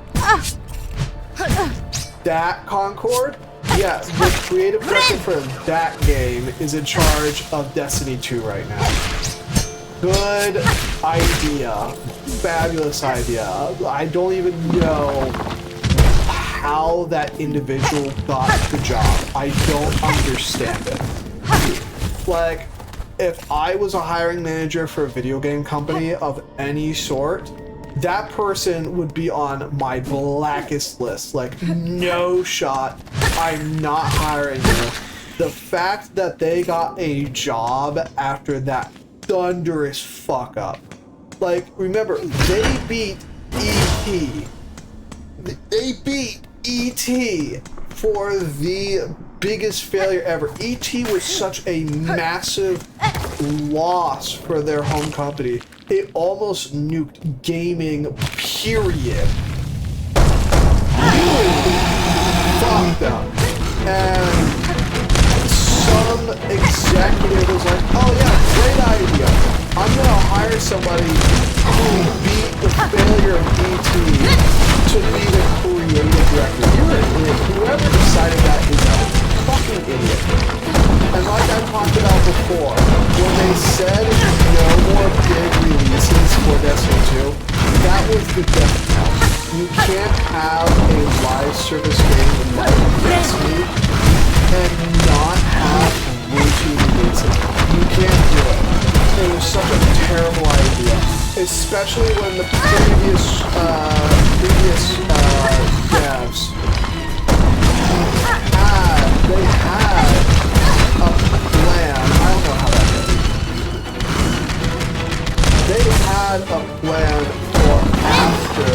That Concord? Yeah, the creative director for that game is in charge of Destiny 2 right now. Good idea. Fabulous idea. I don't even know how that individual got the job. I don't understand it. Like, if I was a hiring manager for a video game company of any sort, that person would be on my blackest list. Like, no shot. I'm not hiring you. The fact that they got a job after that thunderous fuck up. Like, remember, they beat E.T. They beat E.T. for the biggest failure ever. E.T. was such a massive loss for their home company. It almost nuked gaming, period. Fucked up. And some executive was like, oh yeah, great idea. I'm gonna hire somebody who beat the failure of E.T. to be the creative director. You're an idiot. Whoever decided that is a fucking idiot. And like I talked about before, when they said no more big releases for Destiny 2, that was the death knell. You can't have a live service game like Destiny and not have routine releases. You can't do it. It was such a terrible idea, especially when the previous devs had a plan. I don't know how that goes. They had a plan for after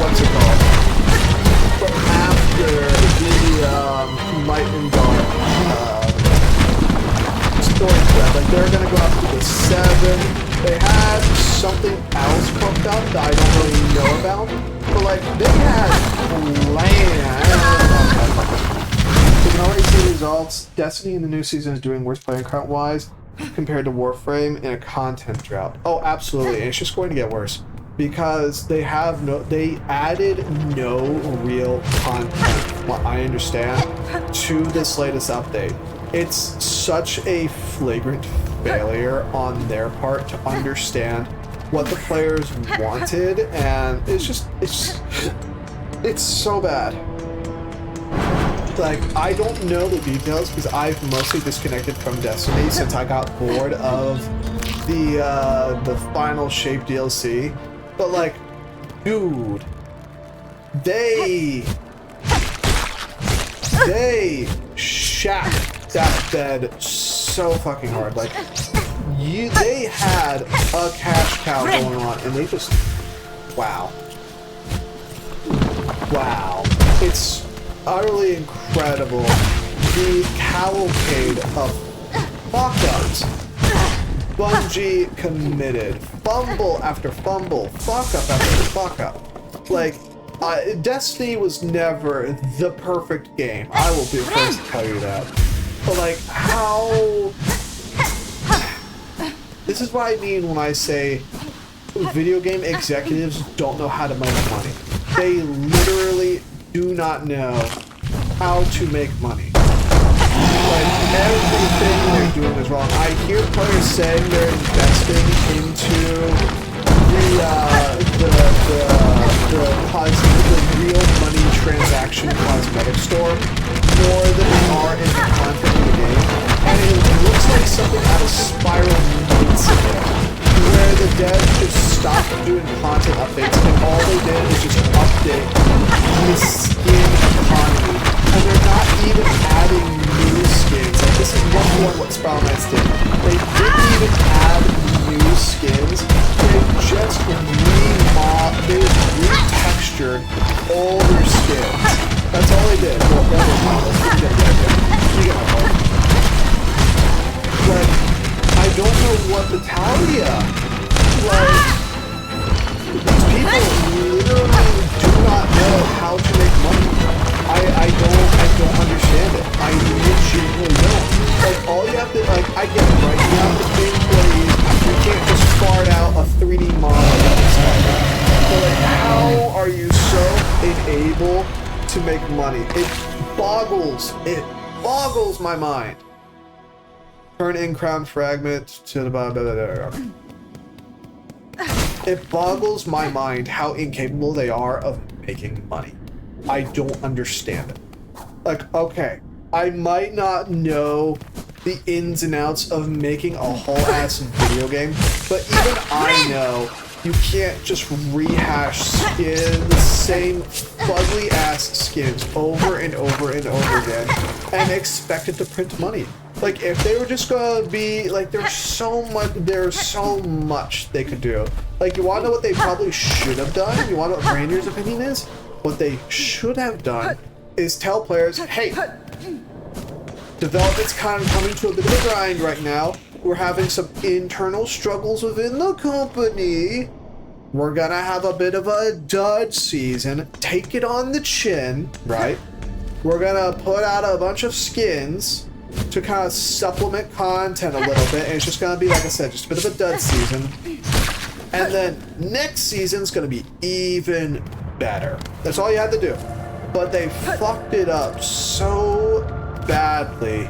what's it called? For after the Light and Dark story thread. Like, they're gonna go up to the 7. They had something else cooked up that I don't really know about. But like, they had plans. You can already see the results. Destiny in the new season is doing worse playing count wise compared to Warframe in a content drought. Oh, absolutely. And it's just going to get worse because they added no real content, what I understand, to this latest update. It's such a flagrant failure on their part to understand what the players wanted, and it's so bad. Like, I don't know the details because I've mostly disconnected from Destiny since I got bored of the final Shape DLC. But like, dude, they shacked that bed so fucking hard. Like, they had a cash cow going on, and they just, wow, it's utterly incredible. The cavalcade of fuck-ups Bungie committed. Fumble after fumble. Fuck-up after fuck-up. Like, Destiny was never the perfect game. I will be the first to tell you that. But like, how... This is what I mean when I say video game executives don't know how to make money. They literally do not know how to make money. Like, everything they're doing is wrong. I hear players saying they're investing into the real money transaction cosmetic store more than they are in the content of the game. And it looks like something out of Spiral Knights where the devs just stopped doing content updates and all they did was just update the skin economy. And they're not even adding new skins. Like, this is what Spiral Knights did. They didn't even add new skins. They just retextured older skins. That's all they did. Well, older models. You get my point. Like, I don't know what to tell ya. Like, these people literally do not know how to make money. I being able to make money. It boggles my mind. Turn in crown fragment to the blah, blah, blah, blah. It boggles my mind how incapable they are of making money. I don't understand it. Like, okay, I might not know the ins and outs of making a whole ass video game, but even I know you can't just rehash the same fugly ass skins over and over and over again and expect it to print money. Like, if they were just gonna be like, there's so much they could do. Like, you wanna know what they probably should have done? You wanna know what Ranier's opinion is? What they should have done is tell players, hey, development's kind of coming to a bit of a grind right now. We're having some internal struggles within the company. We're gonna have a bit of a dud season. Take it on the chin, right? We're gonna put out a bunch of skins to kind of supplement content a little bit, and it's just gonna be, like I said, just a bit of a dud season. And then next season's gonna be even better. That's all you had to do. But they fucked it up so badly.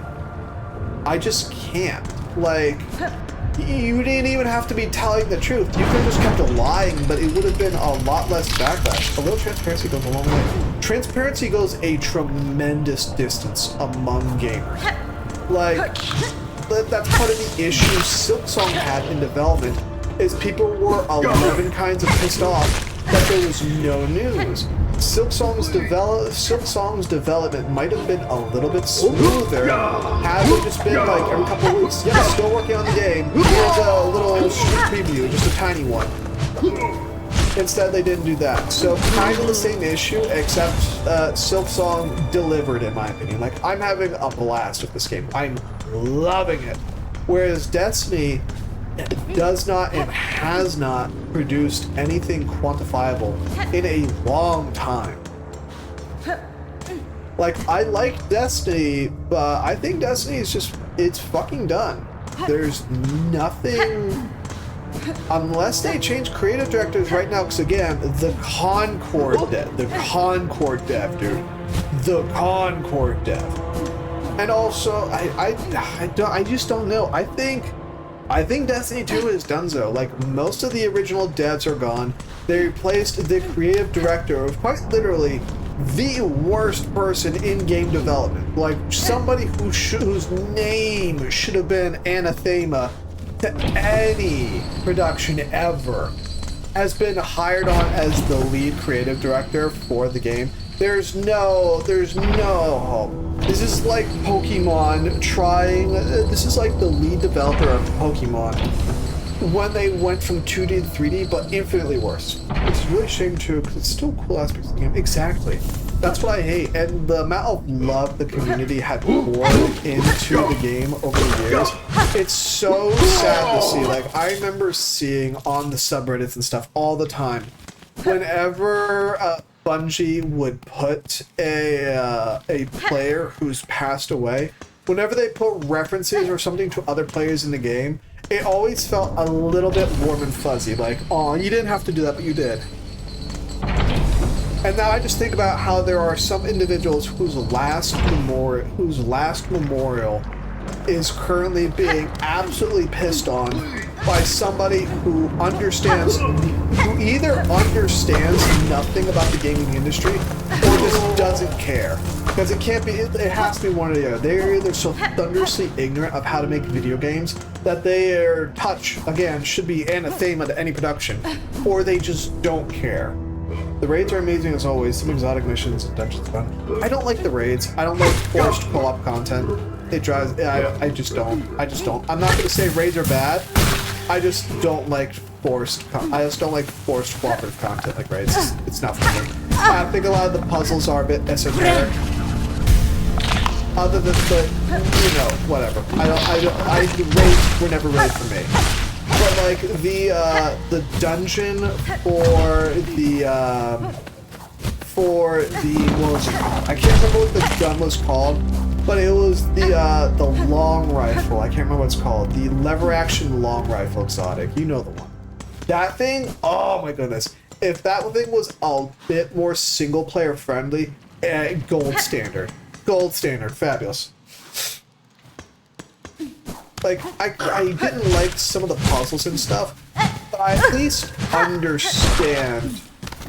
I just can't. Like, you didn't even have to be telling the truth. You could have just kept lying, but it would have been a lot less backlash. A little transparency goes a long way. Transparency goes a tremendous distance among gamers. Like, that's part of the issue Silksong had in development, is people were 11 kinds of pissed off that there was no news. Silksong's development might have been a little bit smoother had it just been like every couple of weeks, yeah, still working on the game, here's a little street preview, just a tiny one. Instead, they didn't do that. So, kind of the same issue, except Silksong delivered, in my opinion. Like, I'm having a blast with this game. I'm loving it. Whereas Destiny does not and has not produced anything quantifiable in a long time. Like, I like Destiny, but I think Destiny is just, it's fucking done. There's nothing, unless they change creative directors right now, because again, the Concord dev, and also, I just don't know. I think Destiny 2 is donezo. Like, most of the original devs are gone. They replaced the creative director of quite literally the worst person in game development. Like, somebody whose name should have been anathema to any production ever has been hired on as the lead creative director for the game. There's no hope. This is like Pokemon trying, this is like the lead developer of Pokemon when they went from 2D to 3D, but infinitely worse. It's really a shame too, because it's still cool aspects of the game. Exactly. That's what I hate, and the amount of love the community had poured into the game over the years, it's so sad to see. Like, I remember seeing on the subreddits and stuff all the time, whenever Bungie would put a player who's passed away, whenever they put references or something to other players in the game, it always felt a little bit warm and fuzzy, like, aw, you didn't have to do that, but you did. And now I just think about how there are some individuals whose last memorial is currently being absolutely pissed on by somebody who either understands nothing about the gaming industry or just doesn't care. Because it can't be, it has to be one or the other. They're either so thunderously ignorant of how to make video games that their touch, again, should be anathema to any production, or they just don't care. The raids are amazing as always, some exotic missions and dungeons fun. I don't like the raids. I don't like forced co-op content. It drives, I just don't. I'm not gonna say raids are bad. I just don't like forced cooperative content like raids. It's not for me. I think a lot of the puzzles are a bit esoteric. Other than whatever. Raids were never raids for me. But like the dungeon for the what was it called? I can't remember what the gun was called, but it was the long rifle. I can't remember what it's called. The lever action long rifle exotic. You know the one. That thing, oh my goodness. if that thing was a bit more single player friendly, gold standard. Gold standard, fabulous. Like, I didn't like some of the puzzles and stuff, but I at least understand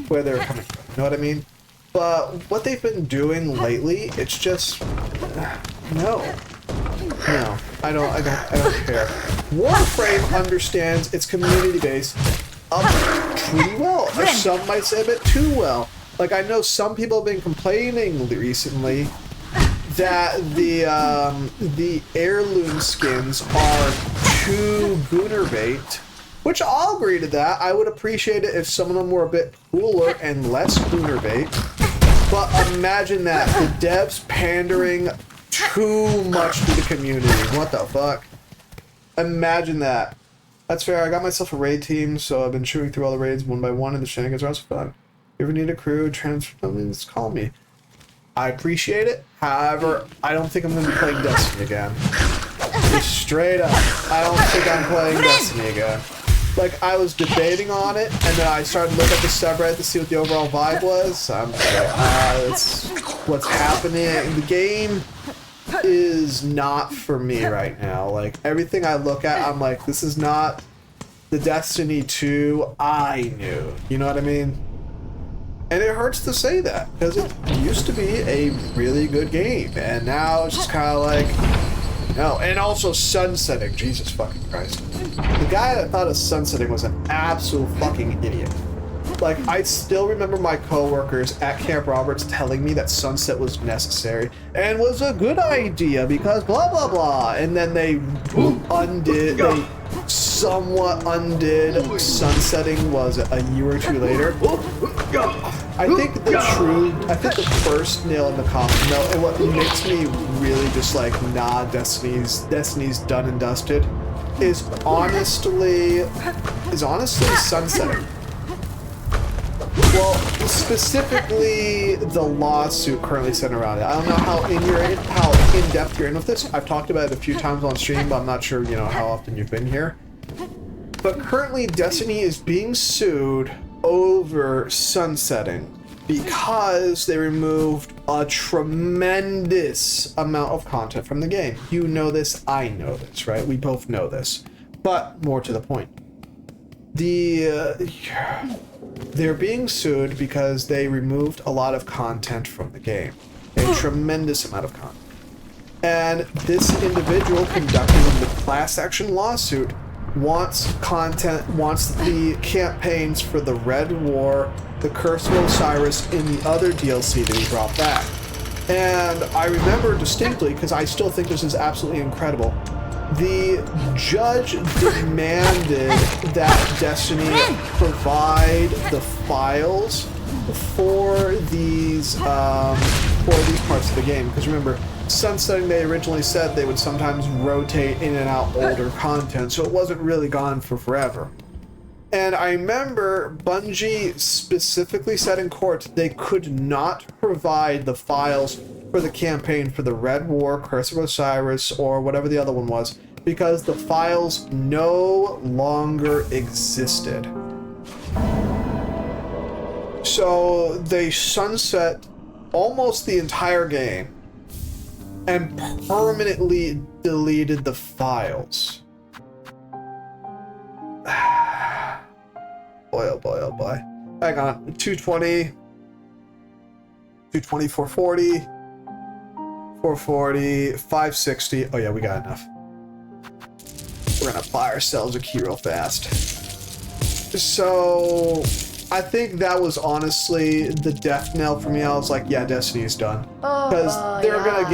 where they're coming from, you know what I mean? But what they've been doing lately, it's just, no, I don't care. Warframe understands its community base pretty well, or some might say a bit too well. Like, I know some people have been complaining recently that the heirloom skins are too Gunner bait, which I'll agree to that. I would appreciate it if some of them were a bit cooler and less Gunner bait. But imagine that, the devs pandering too much to the community. What the fuck? Imagine that. That's fair. I got myself a raid team, so I've been shooting through all the raids one by one, and the shenanigans are also fun. If you ever need a crew, transfer something, just call me. I appreciate it. However, I don't think I'm going to be playing Destiny again. Just straight up, I don't think I'm playing Destiny again. Like, I was debating on it, and then I started looking at the subreddit to see what the overall vibe was. I'm just like, that's what's happening. The game is not for me right now. Like, everything I look at, I'm like, this is not the Destiny 2 I knew. You know what I mean? And it hurts to say that, because it used to be a really good game, and now it's just kind of like, no. And also sunsetting, Jesus fucking Christ. The guy that thought of sunsetting was an absolute fucking idiot. Like, I still remember my coworkers at Camp Roberts telling me that sunset was necessary and was a good idea because blah blah blah, and then they somewhat undid sunsetting was a year or two later. I think the first nail in the coffin though, and what makes me really just like, nah, Destiny's done and dusted, is honestly sunsetting. Well, specifically the lawsuit currently centered around it. I don't know how in depth you're in with this. I've talked about it a few times on stream, but I'm not sure, you know, how often you've been here. But currently Destiny is being sued over sunsetting because they removed a tremendous amount of content from the game. You know this, I know this, right? We both know this. But more to the point. They're being sued because they removed a lot of content from the game. A tremendous amount of content. And this individual conducting the class action lawsuit wants the campaigns for the Red War, the Curse of Osiris, and the other DLC to be brought back. And I remember distinctly, because I still think this is absolutely incredible, the judge demanded that Destiny provide the files for these parts of the game. Because remember, sunsetting, they originally said they would sometimes rotate in and out older content, so it wasn't really gone for forever. And I remember Bungie specifically said in court they could not provide the files for the campaign for the Red War, Curse of Osiris, or whatever the other one was, because the files no longer existed. So they sunset almost the entire game and permanently deleted the files. Boy, oh boy, oh boy. Hang on. 220, 440, 440, 560. Oh yeah, we got enough. We're gonna buy ourselves a key real fast. So I think that was honestly the death knell for me. I was like, yeah, Destiny's done. Because they're gonna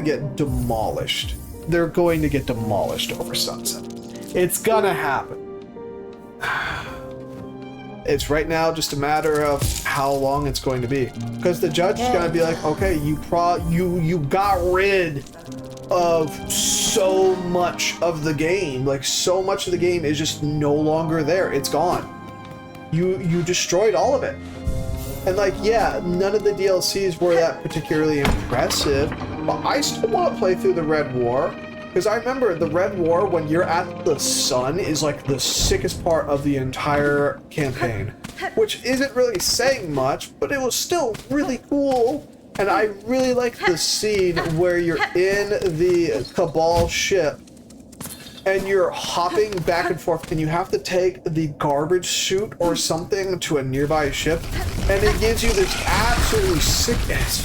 get demolished. They're going to get demolished over sunset. It's gonna happen. It's right now just a matter of how long it's going to be. Because the judge is gonna be like, okay, you got rid of so much of the game. Like, so much of the game is just no longer there. It's gone. You destroyed all of it. And like, yeah, none of the DLCs were that particularly impressive, but I still want to play through the Red War. Because I remember the Red War, when you're at the sun, is like the sickest part of the entire campaign. Which isn't really saying much, but it was still really cool. And I really like the scene where you're in the Cabal ship and you're hopping back and forth and you have to take the garbage chute or something to a nearby ship, and it gives you this absolutely sick as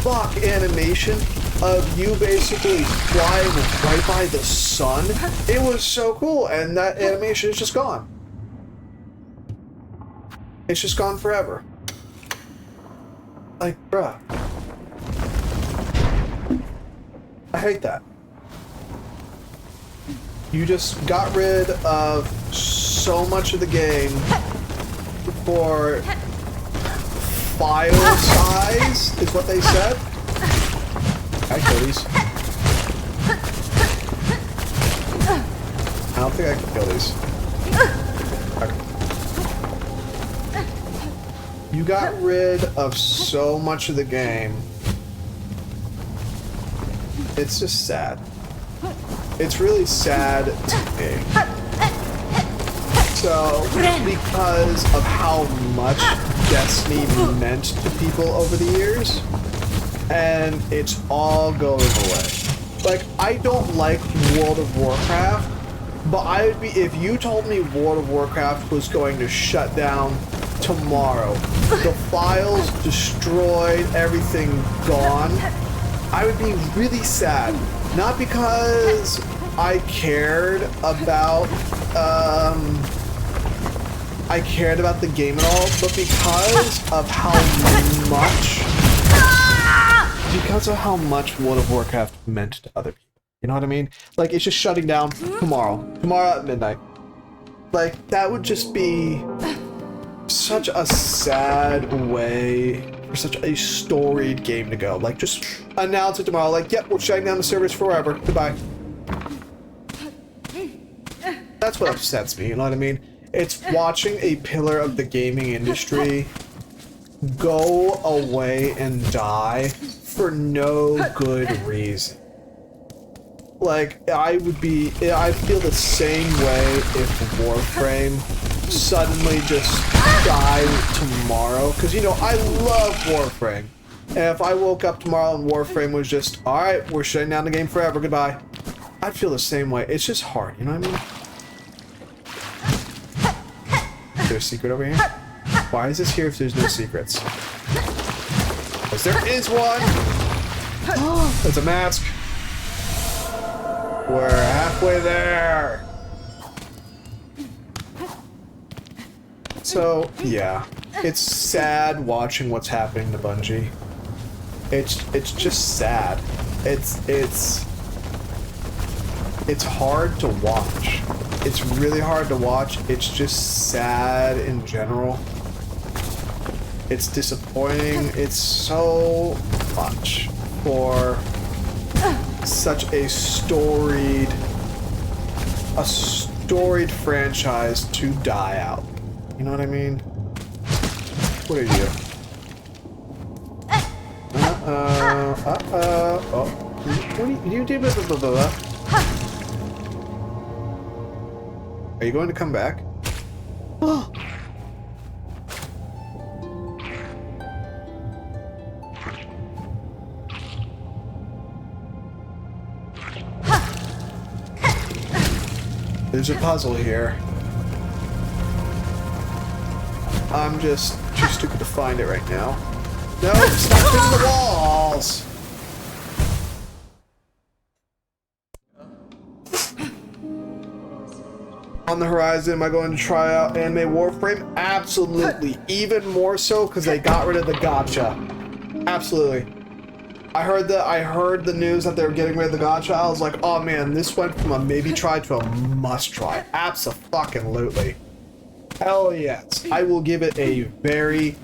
fuck animation of you basically flying right by the sun. It was so cool, and that animation is just gone. It's just gone forever. Like, bruh. I hate that. You just got rid of so much of the game for file size, is what they said. I kill these. I don't think I can kill these. Okay. You got rid of so much of the game. It's just sad. It's really sad to me. So, because of how much Destiny meant to people over the years, and it's all going away. Like, I don't like World of Warcraft, but I would be, if you told me World of Warcraft was going to shut down tomorrow, the files destroyed, everything gone, I would be really sad. Not because I cared about the game at all, but because of how much World of Warcraft meant to other people. You know what I mean? Like, it's just shutting down tomorrow at midnight. Like, that would just be such a sad way for such a storied game to go. Like, just announce it tomorrow, like, yep, we're shutting down the servers forever. Goodbye. That's what upsets me, you know what I mean? It's watching a pillar of the gaming industry go away and die for no good reason. Like, I feel the same way if Warframe suddenly just died tomorrow. Because, you know, I love Warframe. And if I woke up tomorrow and Warframe was just, alright, we're shutting down the game forever, goodbye, I'd feel the same way. It's just hard, you know what I mean? Is there a secret over here? Why is this here if there's no secrets? Because there is one! It's a mask. We're halfway there. So, yeah. It's sad watching what's happening to Bungie. It's just sad. It's hard to watch. It's really hard to watch. It's just sad in general. It's disappointing. It's so much for such a storied franchise to die out. You know what I mean? What are you? Oh. What do you do? Are you going to come back? Oh. There's a puzzle here. I'm just too stupid to find it right now. No, stop hitting the walls! On the horizon, am I going to try out Anime Warframe? Absolutely. Even more so because they got rid of the gacha. Absolutely. I heard the news that they were getting rid of the gacha. I was like, oh man, this went from a maybe try to a must try. Abso-fucking-lutely. Hell yes. I will give it a very,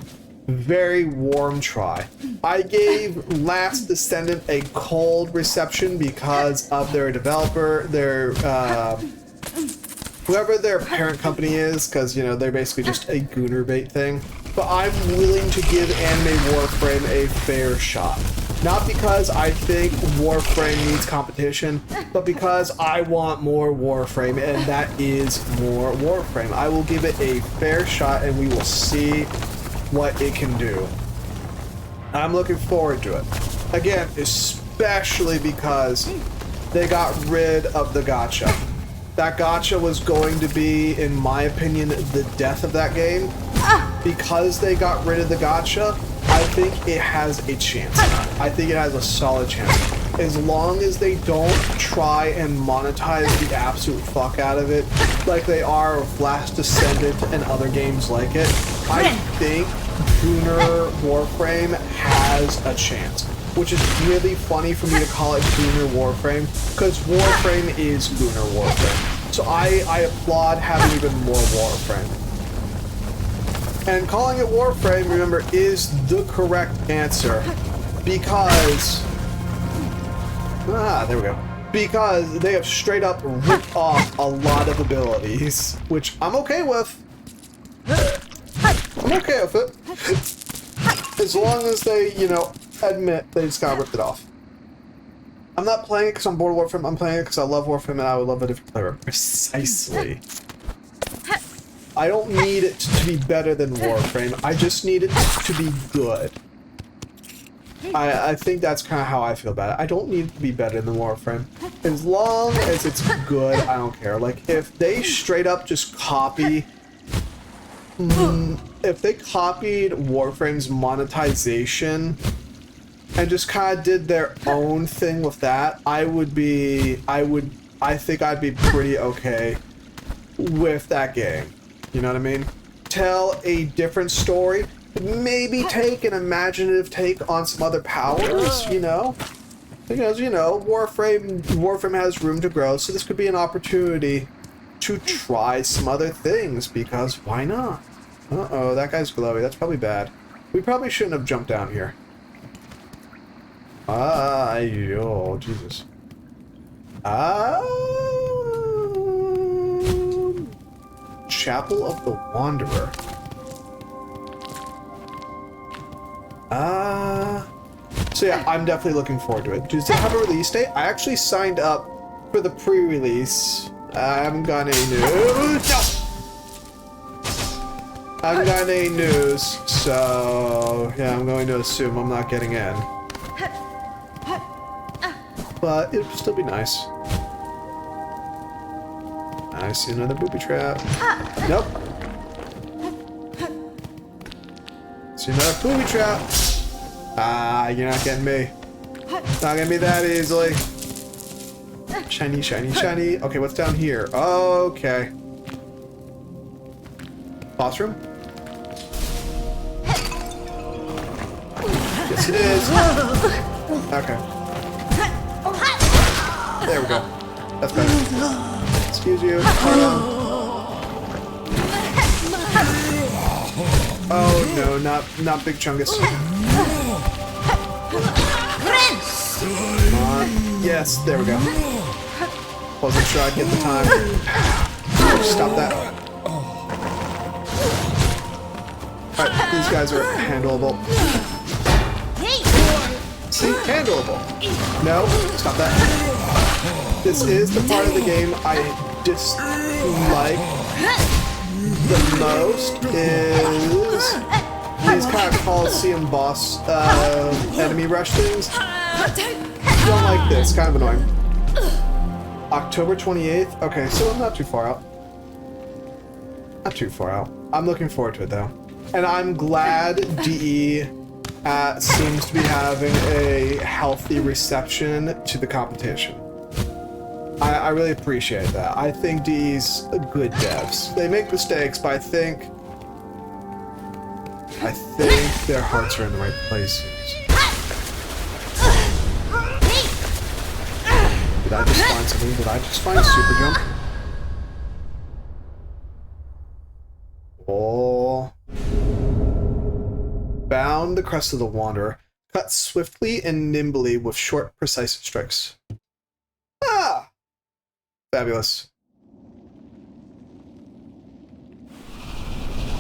very warm try. I gave Last Descendant a cold reception because of their developer, whoever their parent company is, because, you know, they're basically just a gooner bait thing. But I'm willing to give Anime Warframe a fair shot. Not because I think Warframe needs competition, but because I want more Warframe, and that is more Warframe. I will give it a fair shot, and we will see what it can do. I'm looking forward to it. Again, especially because they got rid of the gacha. That gacha was going to be, in my opinion, the death of that game. Because they got rid of the gacha, I think it has a chance. I think it has a solid chance. As long as they don't try and monetize the absolute fuck out of it, like they are with Last Descendant and other games like it, I think Gunnar Warframe has a chance. Which is really funny for me to call it Gunnar Warframe, because Warframe is Gunnar Warframe. So I applaud having even more Warframe. And calling it Warframe, remember, is the correct answer, because... there we go. Because they have straight up ripped off a lot of abilities, which I'm okay with. I'm okay with it. As long as they, you know, admit they just got ripped it off. I'm not playing it because I'm bored of Warframe, I'm playing it because I love Warframe and I would love it if you play it. Precisely. I don't need it to be better than Warframe, I just need it to be good. I think that's kind of how I feel about it. I don't need it to be better than Warframe. As long as it's good, I don't care. Like, if they straight up just copy... if they copied Warframe's monetization and just kind of did their own thing with that, I think I'd be pretty okay with that game. You know what I mean? Tell a different story, maybe take an imaginative take on some other powers, you know? Because, you know, Warframe has room to grow, so this could be an opportunity to try some other things, because why not? Uh-oh, that guy's glowy. That's probably bad. We probably shouldn't have jumped down here. Yo, Jesus. Chapel of the Wanderer. So yeah, I'm definitely looking forward to it. Does it have a release date? I actually signed up for the pre-release. I haven't gotten any news. No! I haven't gotten any news, so yeah, I'm going to assume I'm not getting in. But it would still be nice. I see another booby trap. Nope. See another booby trap. You're not getting me. Not getting me that easily. Shiny, shiny, shiny. Okay, what's down here? Okay. Boss room? Yes, it is. Okay. There we go. That's better. Excuse you. Oh no, not Big Chungus. Come on. Yes, there we go. Wasn't sure I'd get the time. Stop that. Alright, these guys are handleable. See? Handleable. No, stop that. This is the part of the game I dislike the most is these kind of Coliseum boss enemy rush things. Don't like this, kind of annoying. October 28th? Okay, so I'm not too far out. Not too far out. I'm looking forward to it though. And I'm glad DE seems to be having a healthy reception to the competition. I really appreciate that. I think DE's good devs. They make mistakes, but I think their hearts are in the right places. Did I just find something? Did I just find a super jump? Oh. Bound the crest of the Wanderer. Cut swiftly and nimbly with short, precise strikes. Ah! Fabulous.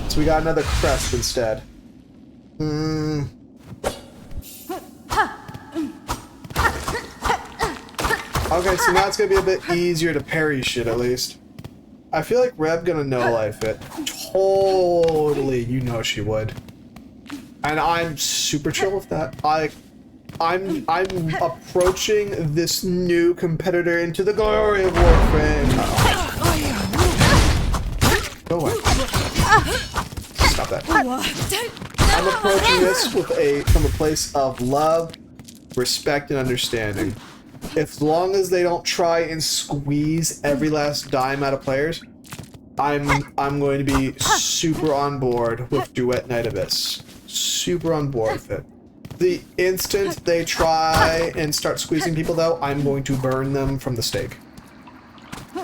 So we got another crest instead. Okay, so now it's gonna be a bit easier to parry shit at least. I feel like Reb gonna no life it. Totally, you know she would. And I'm super chill with that. I'm approaching this new competitor into the glory of Warframe. Go away. Stop that. I'm approaching this with from a place of love, respect, and understanding. As long as they don't try and squeeze every last dime out of players, I'm going to be super on board with Duet Night Abyss. Super on board with it. The instant they try and start squeezing people, though, I'm going to burn them from the stake.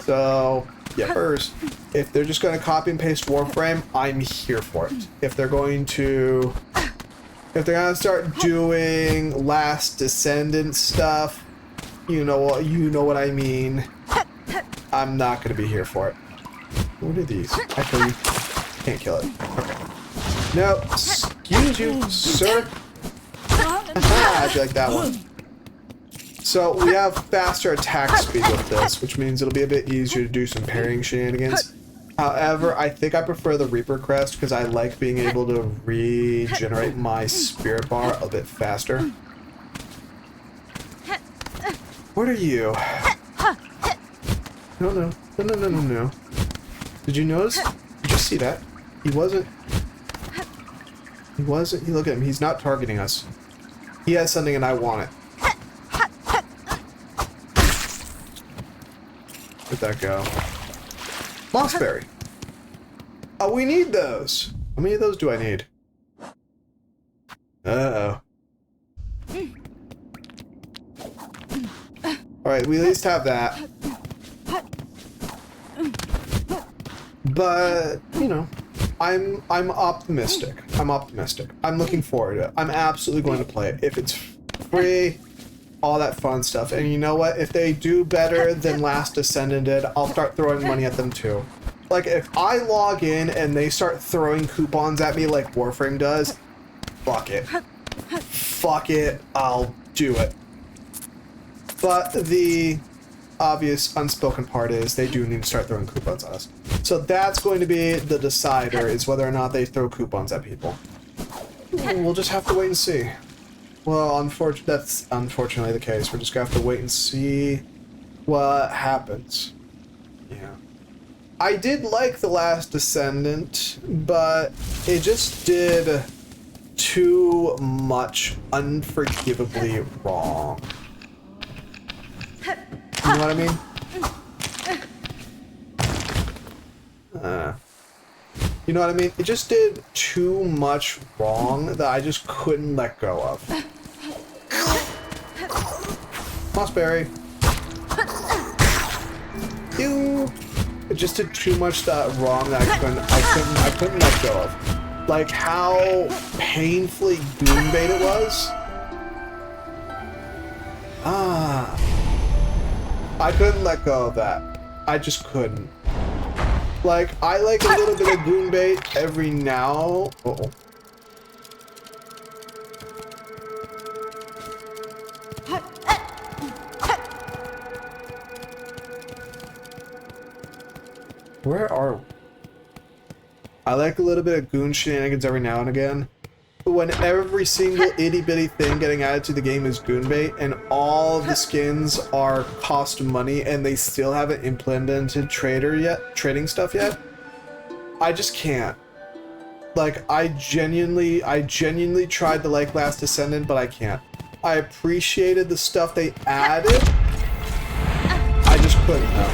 So, yeah, first, if they're just going to copy and paste Warframe, I'm here for it. If they're going to start doing Last Descendant stuff, you know what I mean. I'm not going to be here for it. What are these? Actually, can't kill it. Okay. No, excuse you, sir. How'd you like that one? So we have faster attack speed with this, which means it'll be a bit easier to do some parrying shenanigans. However, I think I prefer the Reaper Crest because I like being able to regenerate my spirit bar a bit faster. What are you? No. Did you notice? Did you see that? He wasn't. Look at him. He's not targeting us. He has something and I want it. Where'd that go? Mossberry. Oh, we need those. How many of those do I need? Uh-oh. Alright, we at least have that. But, you know, I'm optimistic. I'm looking forward to it. I'm absolutely going to play it. If it's free, all that fun stuff. And you know what? If they do better than Last Descendant did, I'll start throwing money at them too. Like, if I log in and they start throwing coupons at me like Warframe does, fuck it. Fuck it, I'll do it. But the obvious unspoken part is they do need to start throwing coupons at us. So that's going to be the decider, is whether or not they throw coupons at people. We'll just have to wait and see. Well, that's unfortunately the case. We're just going to have to wait and see what happens. Yeah. I did like The Last Descendant, but it just did too much unforgivably wrong. You know what I mean? You know what I mean? It just did too much wrong that I just couldn't let go of. Mossberry. Ew. It just did too much wrong that I couldn't let go of. Like how painfully goonbait it was. I couldn't let go of that. I just couldn't. Like, I like a little bit of goon bait every now. Uh-oh. Where are we? I like a little bit of goon shenanigans every now and again. But when every single itty-bitty thing getting added to the game is goon bait, and all of the skins are cost money, and they still haven't implemented trading stuff yet, I just can't. Like, I genuinely tried to like Last Descendant, but I can't. I appreciated the stuff they added. I just couldn't, though.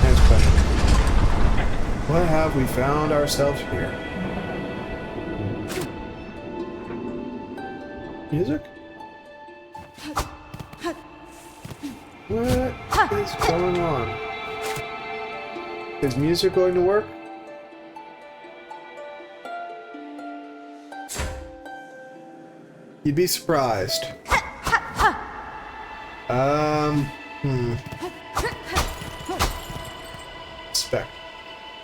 I just couldn't. What have we found ourselves here? Music? What is going on? Is music going to work? You'd be surprised. Spec.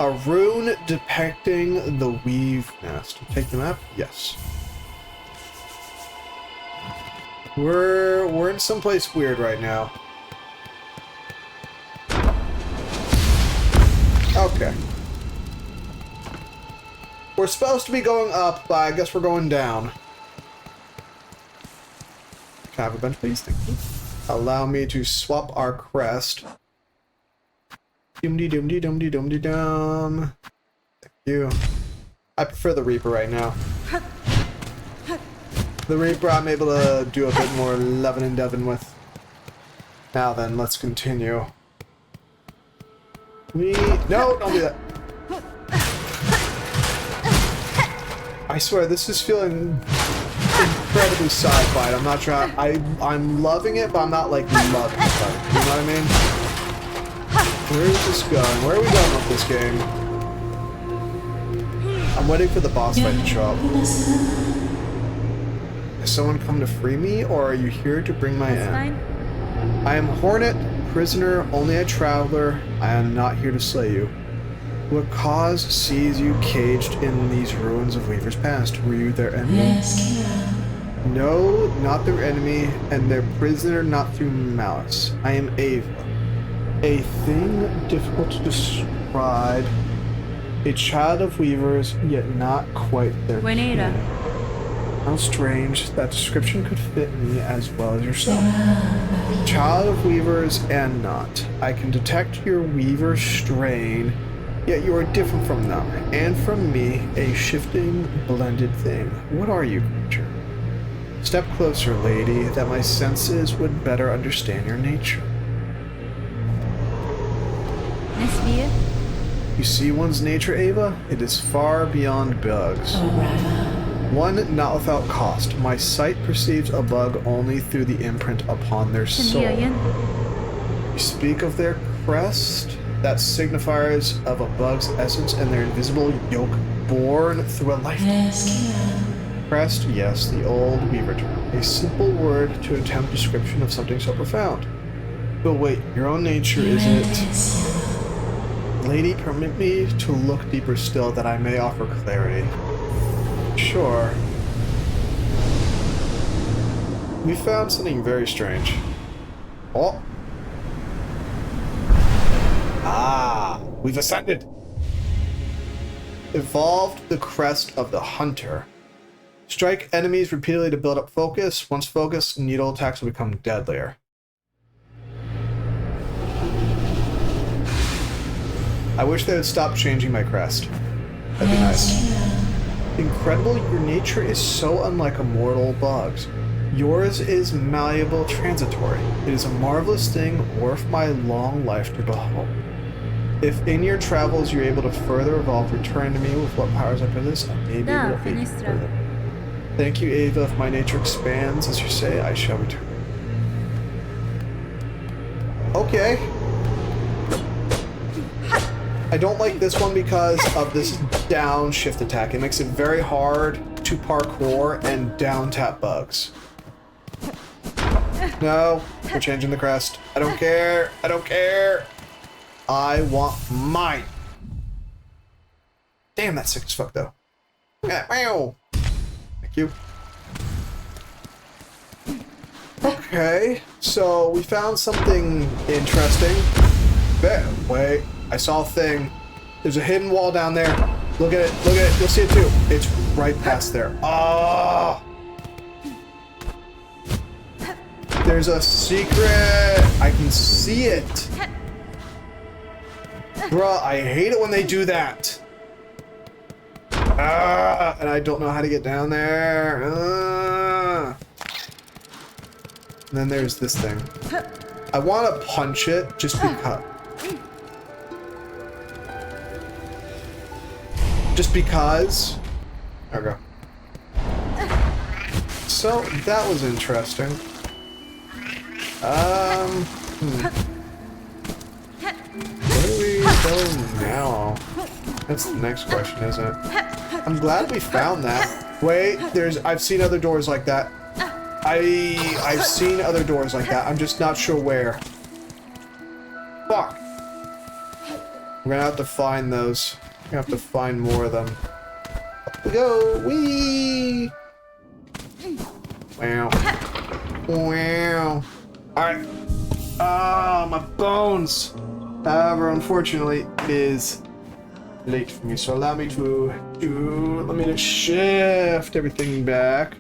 A rune depicting the weave nest. Take the map? Yes. We're in someplace weird right now. Okay. We're supposed to be going up, but I guess we're going down. Can I have a bench, please? Thank you. Allow me to swap our crest. Dum-de-dum-de-dum-de-dum-de-dum. Thank you. I prefer the Reaper right now. The Reaper I'm able to do a bit more lovin' and dovin' with. Now then, let's continue. No, don't do that. I swear, this is feeling incredibly sci-fi. I'm not trying. I'm loving it, but I'm not like loving it. You know what I mean? Where is this going? Where are we going with this game? I'm waiting for the boss fight to show up. Has someone come to free me, or are you here to bring my end? Fine. I am Hornet, prisoner, only a traveler. I am not here to slay you. What cause sees you caged in these ruins of Weaver's past? Were you their enemy? Yes. No, not their enemy, and their prisoner not through malice. I am Ava. A thing difficult to describe. A child of Weavers, yet not quite their Buenera. kin. How strange. That description could fit me as well as yourself. Child of Weavers and not. I can detect your Weaver strain, yet you are different from them, and from me, a shifting, blended thing. What are you, creature? Step closer, lady, that my senses would better understand your nature. Nesvir. You see one's nature, Ava? It is far beyond bugs. One not without cost. My sight perceives a bug only through the imprint upon their soul. Sendirian. You speak of their crest? That signifies of a bug's essence and their invisible yoke born through a lifetime. Crest, yes, the old Weaver term. A simple word to attempt description of something so profound. But wait, your own nature, isn't it? Lady, permit me to look deeper still that I may offer clarity. Sure. We found something very strange. Oh! Ah! We've ascended! Evolved the crest of the hunter. Strike enemies repeatedly to build up focus. Once focused, needle attacks will become deadlier. I wish they would stop changing my crest. That'd be nice. Incredible, your nature is so unlike a mortal bug's. Yours is malleable, transitory. It is a marvelous thing worth my long life to behold. If in your travels you're able to further evolve, return to me with what powers I possess, and maybe Da, we'll be Finistra. further. Thank you, Ava. If my nature expands, as you say, I shall return. Okay. I don't like this one because of this down shift attack. It makes it very hard to parkour and down tap bugs. No, we're changing the crest. I don't care. I don't care. I want mine. Damn, that's sick as fuck though. Yeah, wow. Thank you. Okay, so we found something interesting. Wait, I saw a thing. There's a hidden wall down there. Look at it, look at it. You'll see it too. It's right past there. Ah! There's a secret. I can see it. Bruh, I hate it when they do that. Ah, and I don't know how to get down there. Ah. And then there's this thing. I want to punch it just because. Just because. There we go. So that was interesting. Where do we go now? That's the next question, isn't it? I'm glad we found that. Wait, I've seen other doors like that. I've seen other doors like that. I'm just not sure where. Fuck. We're gonna have to find those. We're gonna have to find more of them. Up we go. Whee! Wow. Wow. Alright. Ah, my bones. However, unfortunately, it is late for me. So allow me to let me just shift everything back.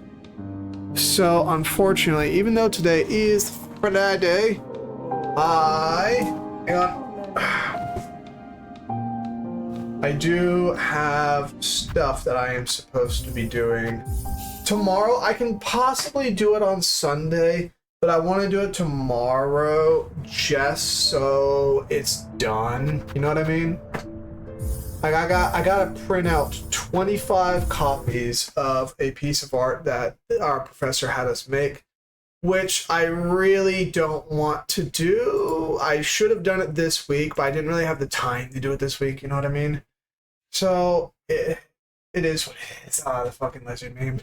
So unfortunately, even though today is Friday, hang on. I do have stuff that I am supposed to be doing. Tomorrow, I can possibly do it on Sunday, but I want to do it tomorrow just so it's done. You know what I mean? Like I gotta print out 25 copies of a piece of art that our professor had us make, which I really don't want to do. I should have done it this week, but I didn't really have the time to do it this week. You know what I mean? So it is what it is. The fucking lizard meme.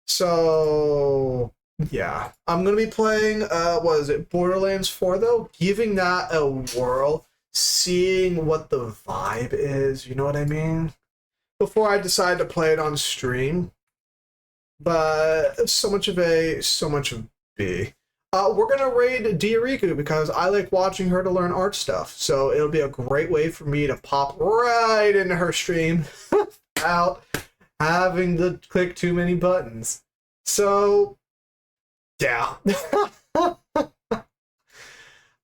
So yeah, I'm gonna be playing what is it, Borderlands 4 though, giving that a whirl, seeing what the vibe is, you know what I mean, before I decide to play it on stream. But so much of B. We're gonna raid Diariku because I like watching her to learn art stuff, so it'll be a great way for me to pop right into her stream without having to click too many buttons. So yeah.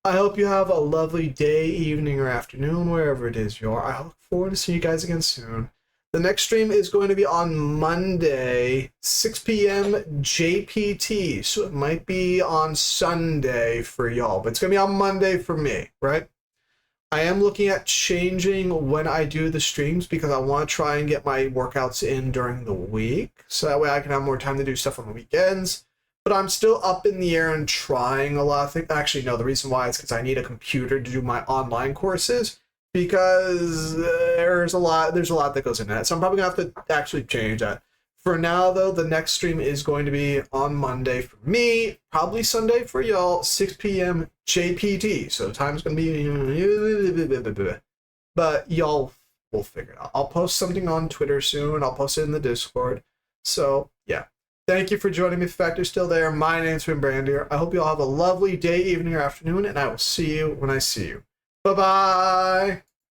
I hope you have a lovely day, evening, or afternoon, wherever it is you are. I look forward to seeing you guys again soon. The next stream is going to be on Monday, 6 p.m. JPT. So it might be on Sunday for y'all, but it's going to be on Monday for me, right? I am looking at changing when I do the streams because I want to try and get my workouts in during the week. So that way I can have more time to do stuff on the weekends. But I'm still up in the air and trying a lot of things. Actually, no, the reason why is because I need a computer to do my online courses, because there's a lot that goes into that. So I'm probably gonna have to actually change that. For now, though, the next stream is going to be on Monday for me, probably Sunday for y'all, 6 p.m. JPT. So the time's gonna be, but y'all will figure it out. I'll post something on Twitter soon. I'll post it in the Discord. So yeah. Thank you for joining me. If you're still there, my name's been Brandier. I hope you all have a lovely day, evening, or afternoon, and I will see you when I see you. Bye-bye!